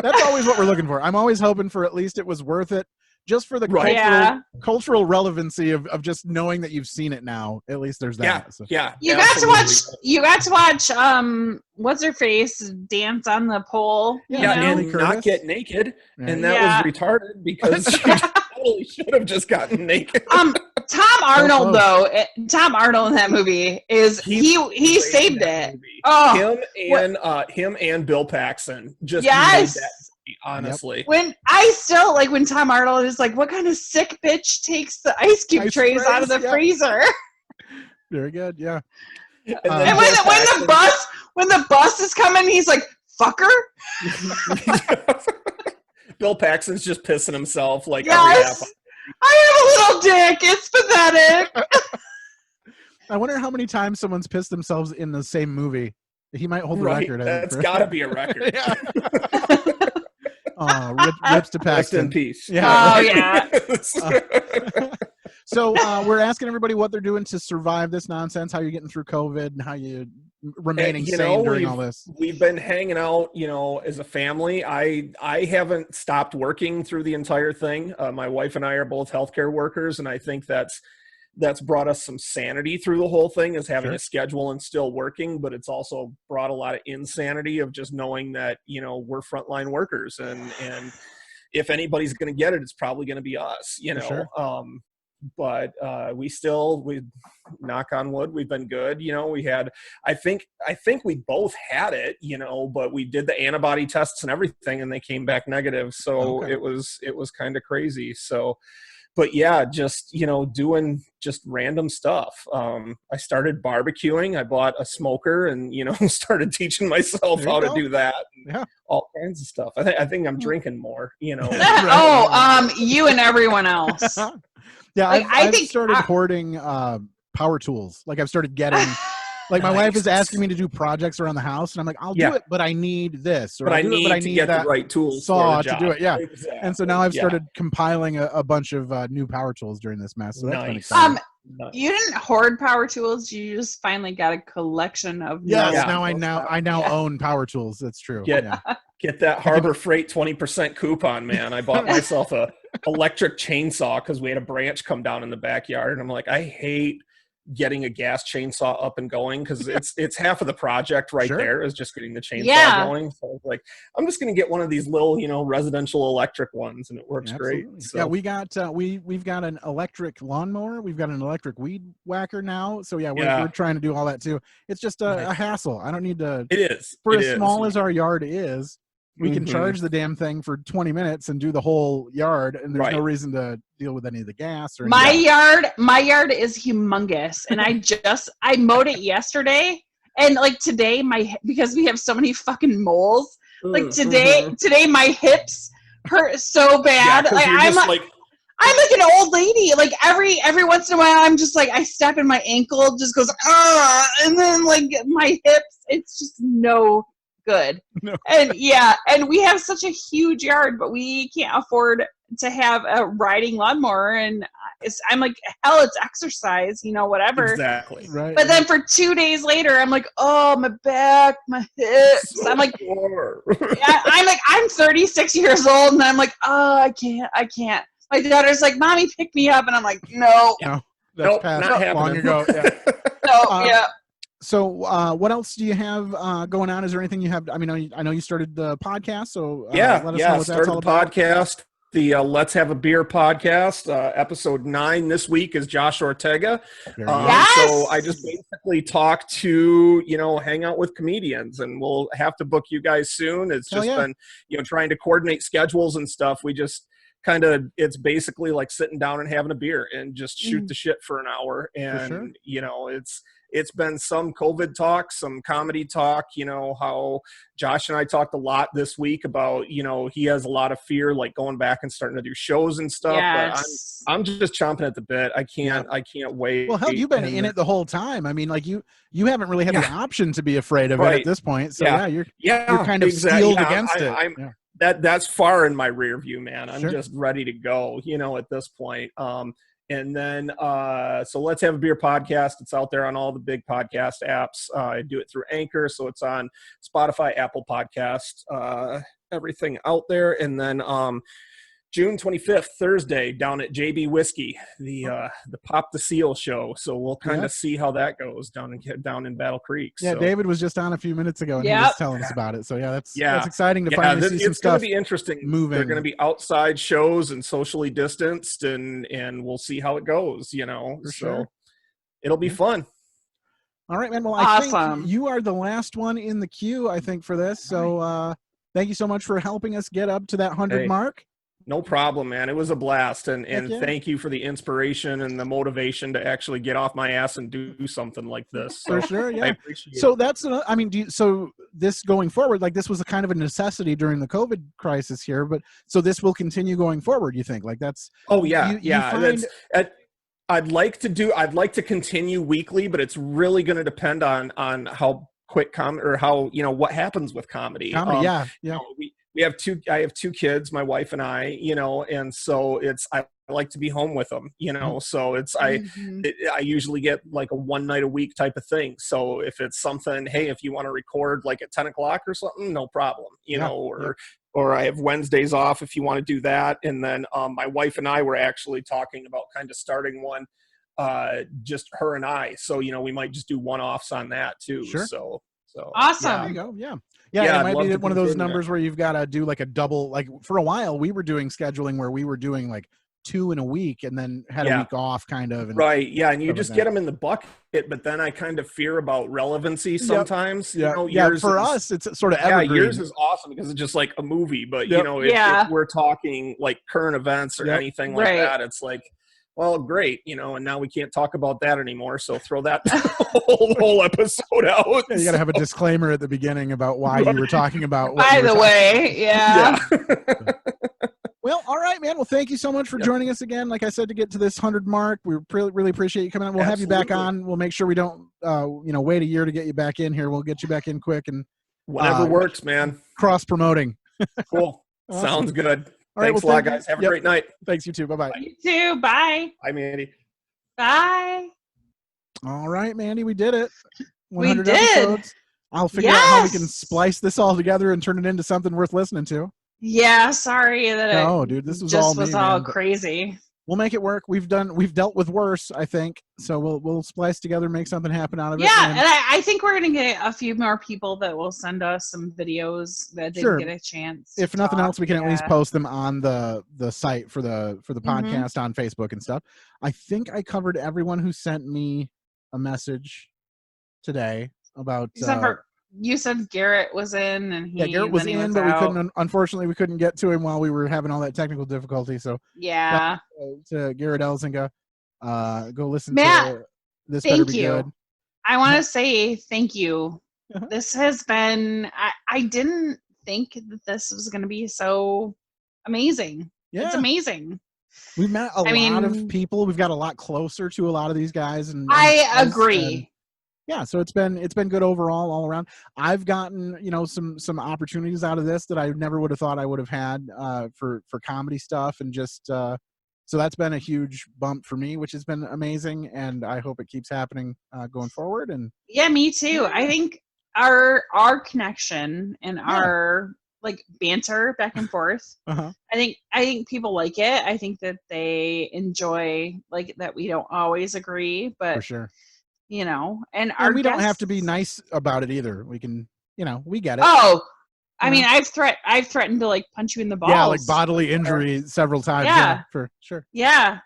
That's always what we're looking for. I'm always hoping for at least it was worth it, just for the cultural relevancy of just knowing that you've seen it now. At least there's that. You got to watch what's her face dance on the pole. And not get naked, and that was retarded because she totally should have just gotten naked. Tom Arnold Tom Arnold in that movie is he saved it. Him and Bill Paxton just yes. made that movie, honestly. When I still like when Tom Arnold is like, what kind of sick bitch takes the ice cube trays out of the freezer? Very good, yeah. And when the bus is coming, he's like, fucker. Bill Paxton's just pissing himself like every half hour. I have a little dick. It's pathetic. I wonder how many times someone's pissed themselves in the same movie. He might hold the record. That's got to be a record. Rips to Paxton. Rest in peace. Yeah. So we're asking everybody what they're doing to survive this nonsense, how you're getting through COVID, and how you remaining sane during all this. We've been hanging out, as a family. I haven't stopped working through the entire thing. My wife and I are both healthcare workers, and I think that's brought us some sanity through the whole thing, is having a schedule and still working, but it's also brought a lot of insanity of just knowing that, we're frontline workers, and if anybody's going to get it, it's probably going to be us, but we knock on wood, we've been good. I think we both had it, but we did the antibody tests and everything, and they came back negative. So it was kind of crazy. So, but yeah, just, doing just random stuff. I started barbecuing. I bought a smoker and, started teaching myself how to do that. And all kinds of stuff. I think I'm drinking more, you and everyone else. Yeah, I've started hoarding power tools. Like I've started getting, like my wife is asking me to do projects around the house, and I'm like, I'll do it, but I need this, or I need to get the right tools saw to do it. Yeah, exactly. And so now I've started compiling a bunch of new power tools during this mess. So that's been exciting. You didn't hoard power tools. You just finally got a collection of. Yes, now I now own power tools. That's true. Get that Harbor Freight 20% coupon, man. I bought myself a electric chainsaw because we had a branch come down in the backyard, and I'm like, I hate getting a gas chainsaw up and going because it's half of the project there is just getting the chainsaw going. So I was like, I'm just going to get one of these little, residential electric ones, and it works great. So. Yeah, we got we've got an electric lawnmower, we've got an electric weed whacker now. So we're trying to do all that too. It's just a hassle. I don't need to. It is for as small as our yard is. We can charge the damn thing for 20 minutes and do the whole yard, and there's no reason to deal with any of the gas or my yard is humongous, and I mowed it yesterday, and like today because we have so many fucking moles, like today my hips hurt so bad. I'm like an old lady. Like every once in a while, I'm just like, I step and my ankle just goes and then like my hips, it's just no good. No. And we have such a huge yard, but we can't afford to have a riding lawnmower, and I'm like, hell, it's exercise, whatever. Exactly. Right. But then for 2 days later, I'm like, oh, my back, my hips. So I'm like, I'm 36 years old, and I'm like, oh, I can't. My daughter's like, Mommy, pick me up, and I'm like, no. That's passed long ago. Yeah. So what else do you have going on? Is there anything you have? I mean, I know you started the podcast, so let us know what that's all about. Podcast, the Let's Have a Beer podcast, episode 9 this week is Josh Ortega. So I just basically talk to, hang out with comedians, and we'll have to book you guys soon. It's just been, trying to coordinate schedules and stuff. We just it's basically like sitting down and having a beer and just shoot the shit for an hour. And, it's been some COVID talk, some comedy talk, how Josh and I talked a lot this week about, he has a lot of fear, like going back and starting to do shows and stuff. Yes. But I'm just chomping at the bit. I can't wait. Well, hell, you've been in it the whole time. I mean, like you haven't really had the option to be afraid of it at this point. So you're kind of steeled against it. That's far in my rear view, man. I'm just ready to go, at this point. And then, so Let's Have a Beer podcast. It's out there on all the big podcast apps. I do it through Anchor, so it's on Spotify, Apple Podcasts, everything out there. And then June 25th, Thursday, down at JB Whiskey, the Pop the Seal show. So we'll kind of see how that goes down in Battle Creek. Yeah, so. David was just on a few minutes ago, and he was telling us about it. So that's exciting to finally see some it's stuff. Going to be interesting. Moving. They're going to be outside shows and socially distanced, and we'll see how it goes. For sure. It'll be fun. All right, man. Well, I think you are the last one in the queue, I think, for this. So thank you so much for helping us get up to that 100 mark. No problem, man. It was a blast, and thank you for the inspiration and the motivation to actually get off my ass and do something like this. So for sure, yeah. I appreciate so it. That's, I mean, so this going forward, like this was a kind of a necessity during the COVID crisis here, but so this will continue going forward. You think like that's? Oh yeah, I'd like to continue weekly, but it's really going to depend on how quick or how what happens with comedy. Yeah. I have two kids, my wife and I, and so I like to be home with them, so I usually get like a 1 night a week type of thing. So if it's something, hey, if you want to record like at 10 o'clock or something, no problem, or I have Wednesdays off if you want to do that. And then my wife and I were actually talking about kind of starting one, just her and I. So, we might just do one-offs on that too. Sure. So awesome. There you go. Yeah. Yeah, it might be one of those numbers where you've got to do like a double. Like for a while, we were doing scheduling where we were doing like 2 in a week and then had a week off, kind of. And right. Yeah, and you just get them in the bucket, but then I kind of fear about relevancy sometimes. Yep. For us, it's sort of evergreen. Yours is awesome because it's just like a movie. But if we're talking like current events or anything like that, it's like, well, great, and now we can't talk about that anymore. So throw that whole episode out. Yeah, you got to have a disclaimer at the beginning about why you were talking about. By the way, yeah. Well, all right, man. Well, thank you so much for joining us again. Like I said, to get to this 100 mark, we really appreciate you coming on. We'll have you back on. We'll make sure we don't, wait a year to get you back in here. We'll get you back in quick and whatever works, man. Cross promoting. Cool. Awesome. Sounds good. All Thanks a lot, guys. Have a great night. Thanks, you too. Bye-bye. You too. Bye. Bye, Mandy. Bye. All right, Mandy, we did it. 100 episodes. I'll figure out how we can splice this all together and turn it into something worth listening to. Yeah, sorry that dude, this was just all all crazy. We'll make it work. We've dealt with worse, I think. So we'll splice together, make something happen out of it. Yeah, and I think we're gonna get a few more people that will send us some videos that didn't get a chance. If nothing else, we can at least post them on the site for the podcast on Facebook and stuff. I think I covered everyone who sent me a message today about. Except for you said Garrett was in, and Garrett was in, but we couldn't. Unfortunately, we couldn't get to him while we were having all that technical difficulty. So to Garrett Elzinga, go listen to this. Better be good. I want to say thank you. This has been. I didn't think that this was going to be so amazing. Yeah. It's amazing. We've met a lot of people. We've got a lot closer to a lot of these guys, and I agree. Yeah, so it's been good overall, all around. I've gotten some opportunities out of this that I never would have thought I would have had for comedy stuff, and just so that's been a huge bump for me, which has been amazing, and I hope it keeps happening going forward. And yeah, me too. I think our connection and our like banter back and forth. I think people like it. I think that they enjoy like that we don't always agree, but for sure. And we don't have to be nice about it either. We can, we get it. Oh, I mean, I've threatened to like punch you in the balls. Yeah, like bodily injury several times. Yeah, for sure. Yeah.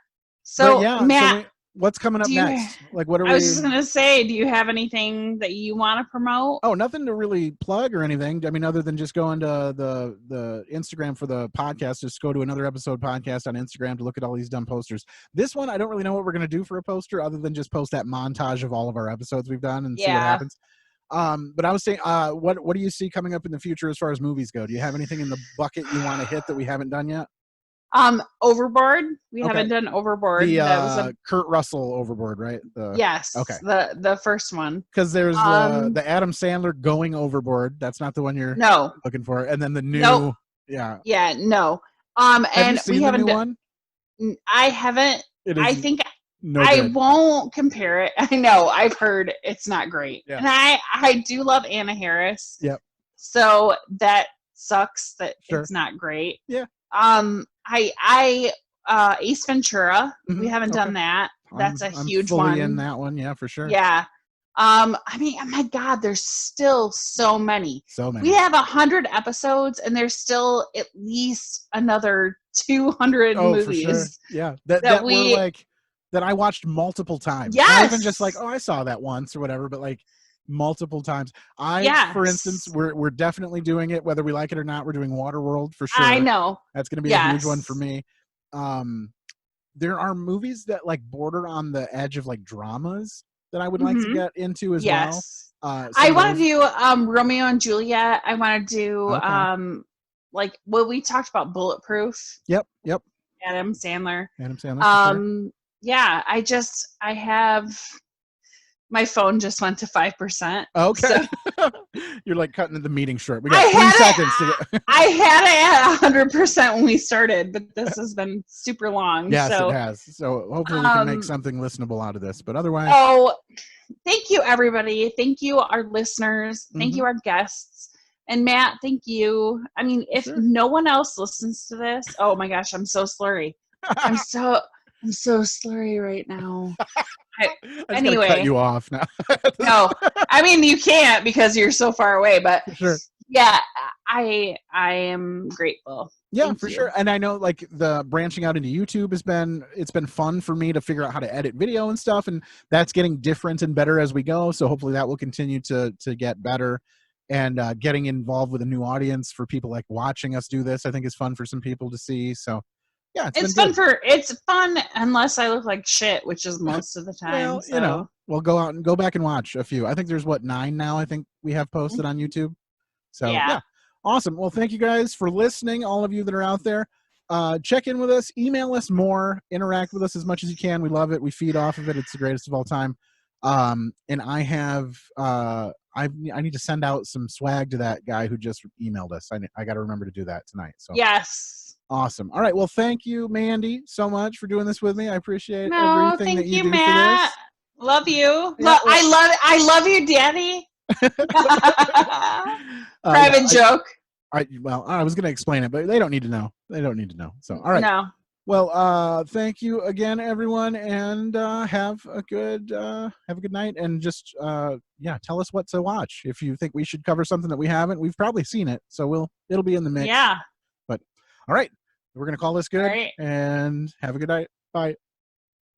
So, Matt, what's coming up next? Like, what are we? I was just gonna say, do you have anything that you want to promote? Oh, nothing to really plug or anything. I mean, other than just going to the Instagram for the podcast. Just go to Another Episode podcast on Instagram to look at all these dumb posters. This one, I don't really know what we're gonna do for a poster, other than just post that montage of all of our episodes we've done and see what happens. But I was saying, what do you see coming up in the future as far as movies go? Do you have anything in the bucket you want to hit that we haven't done yet? Overboard. We haven't done Overboard. That was Kurt Russell Overboard, right? Yes. Okay. The first one. Because there's the Adam Sandler Going Overboard. That's not the one you're looking for. And then the new. Yeah. Yeah. No. Have you seen the new one? I haven't. I think no I good. won't compare it. I know I've heard it's not great, Yeah. and I do love Anna Harris. Yep. So that sucks that Sure. it's not great. Yeah. Ace Ventura. We haven't done that. That's a huge fully one. in that one. Yeah, for sure. Yeah. I mean, oh my God, there's still so many. So many. We have 100 episodes, and there's still at least another 200 movies. For sure. Yeah. That we're like, that I watched multiple times. Yes. Not even just like, oh, I saw that once or whatever, but like multiple times. For instance, we're definitely doing it, whether we like it or not. We're doing Waterworld for sure. I know. That's going to be a huge one for me. There are movies that like border on the edge of like dramas that I would like to get into as well. I want to do Romeo and Juliet. I want to do like we talked about Bulletproof. Yep. Adam Sandler. Yeah, I have my phone just went to 5%. Okay. So You're like cutting the meeting short. We got 3 seconds to get. I had it at 100% when we started, but this has been super long. Yes, so, it has. So hopefully we can make something listenable out of this. But otherwise. Oh, thank you, everybody. Thank you, our listeners. Thank you, our guests. And Matt, thank you. I mean, if no one else listens to this, oh my gosh, I'm so slurry. I'm so slurry right now. Anyway, cut you off now. No, I mean you can't because you're so far away. But yeah, I am grateful. Yeah, Thank for you. sure. And I know like the branching out into YouTube it's been fun for me to figure out how to edit video and stuff, and that's getting different and better as we go. So hopefully that will continue to get better. And getting involved with a new audience for people like watching us do this, I think is fun for some people to see. So yeah, it's fun unless I look like shit, which is most of the time. Well, we'll go back and watch a few. I think there's 9 now. I think we have posted on YouTube. So yeah, awesome. Well, thank you guys for listening. All of you that are out there, check in with us, email us more, interact with us as much as you can. We love it. We feed off of it. It's the greatest of all time. And I have I need to send out some swag to that guy who just emailed us. I got to remember to do that tonight. So yes. Awesome. All right. Well, thank you, Mandy, so much for doing this with me. I appreciate everything that you do Matt. for this. Love you. Yeah, I love you, Daddy. Private joke. I was going to explain it, but they don't need to know. So, all right. No. Well, thank you again, everyone, and have a good night. And just tell us what to watch. If you think we should cover something that we haven't, we've probably seen it, so it'll be in the mix. Yeah. But all right, we're gonna call this good, right. and have a good night. Bye.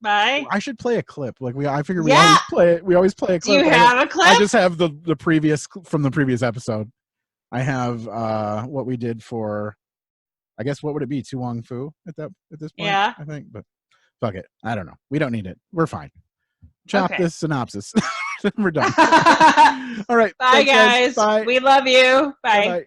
Bye. I should play a clip. I figure we always play a clip. Do you have a clip? I just have the previous from the previous episode. I have what we did for. I guess what would it be? Tu Wong Fu at this point? Yeah. I think, but fuck it. I don't know. We don't need it. We're fine. Chop this synopsis. We're done. All right. Bye, Thanks, guys. Bye. We love you. Bye. Bye-bye.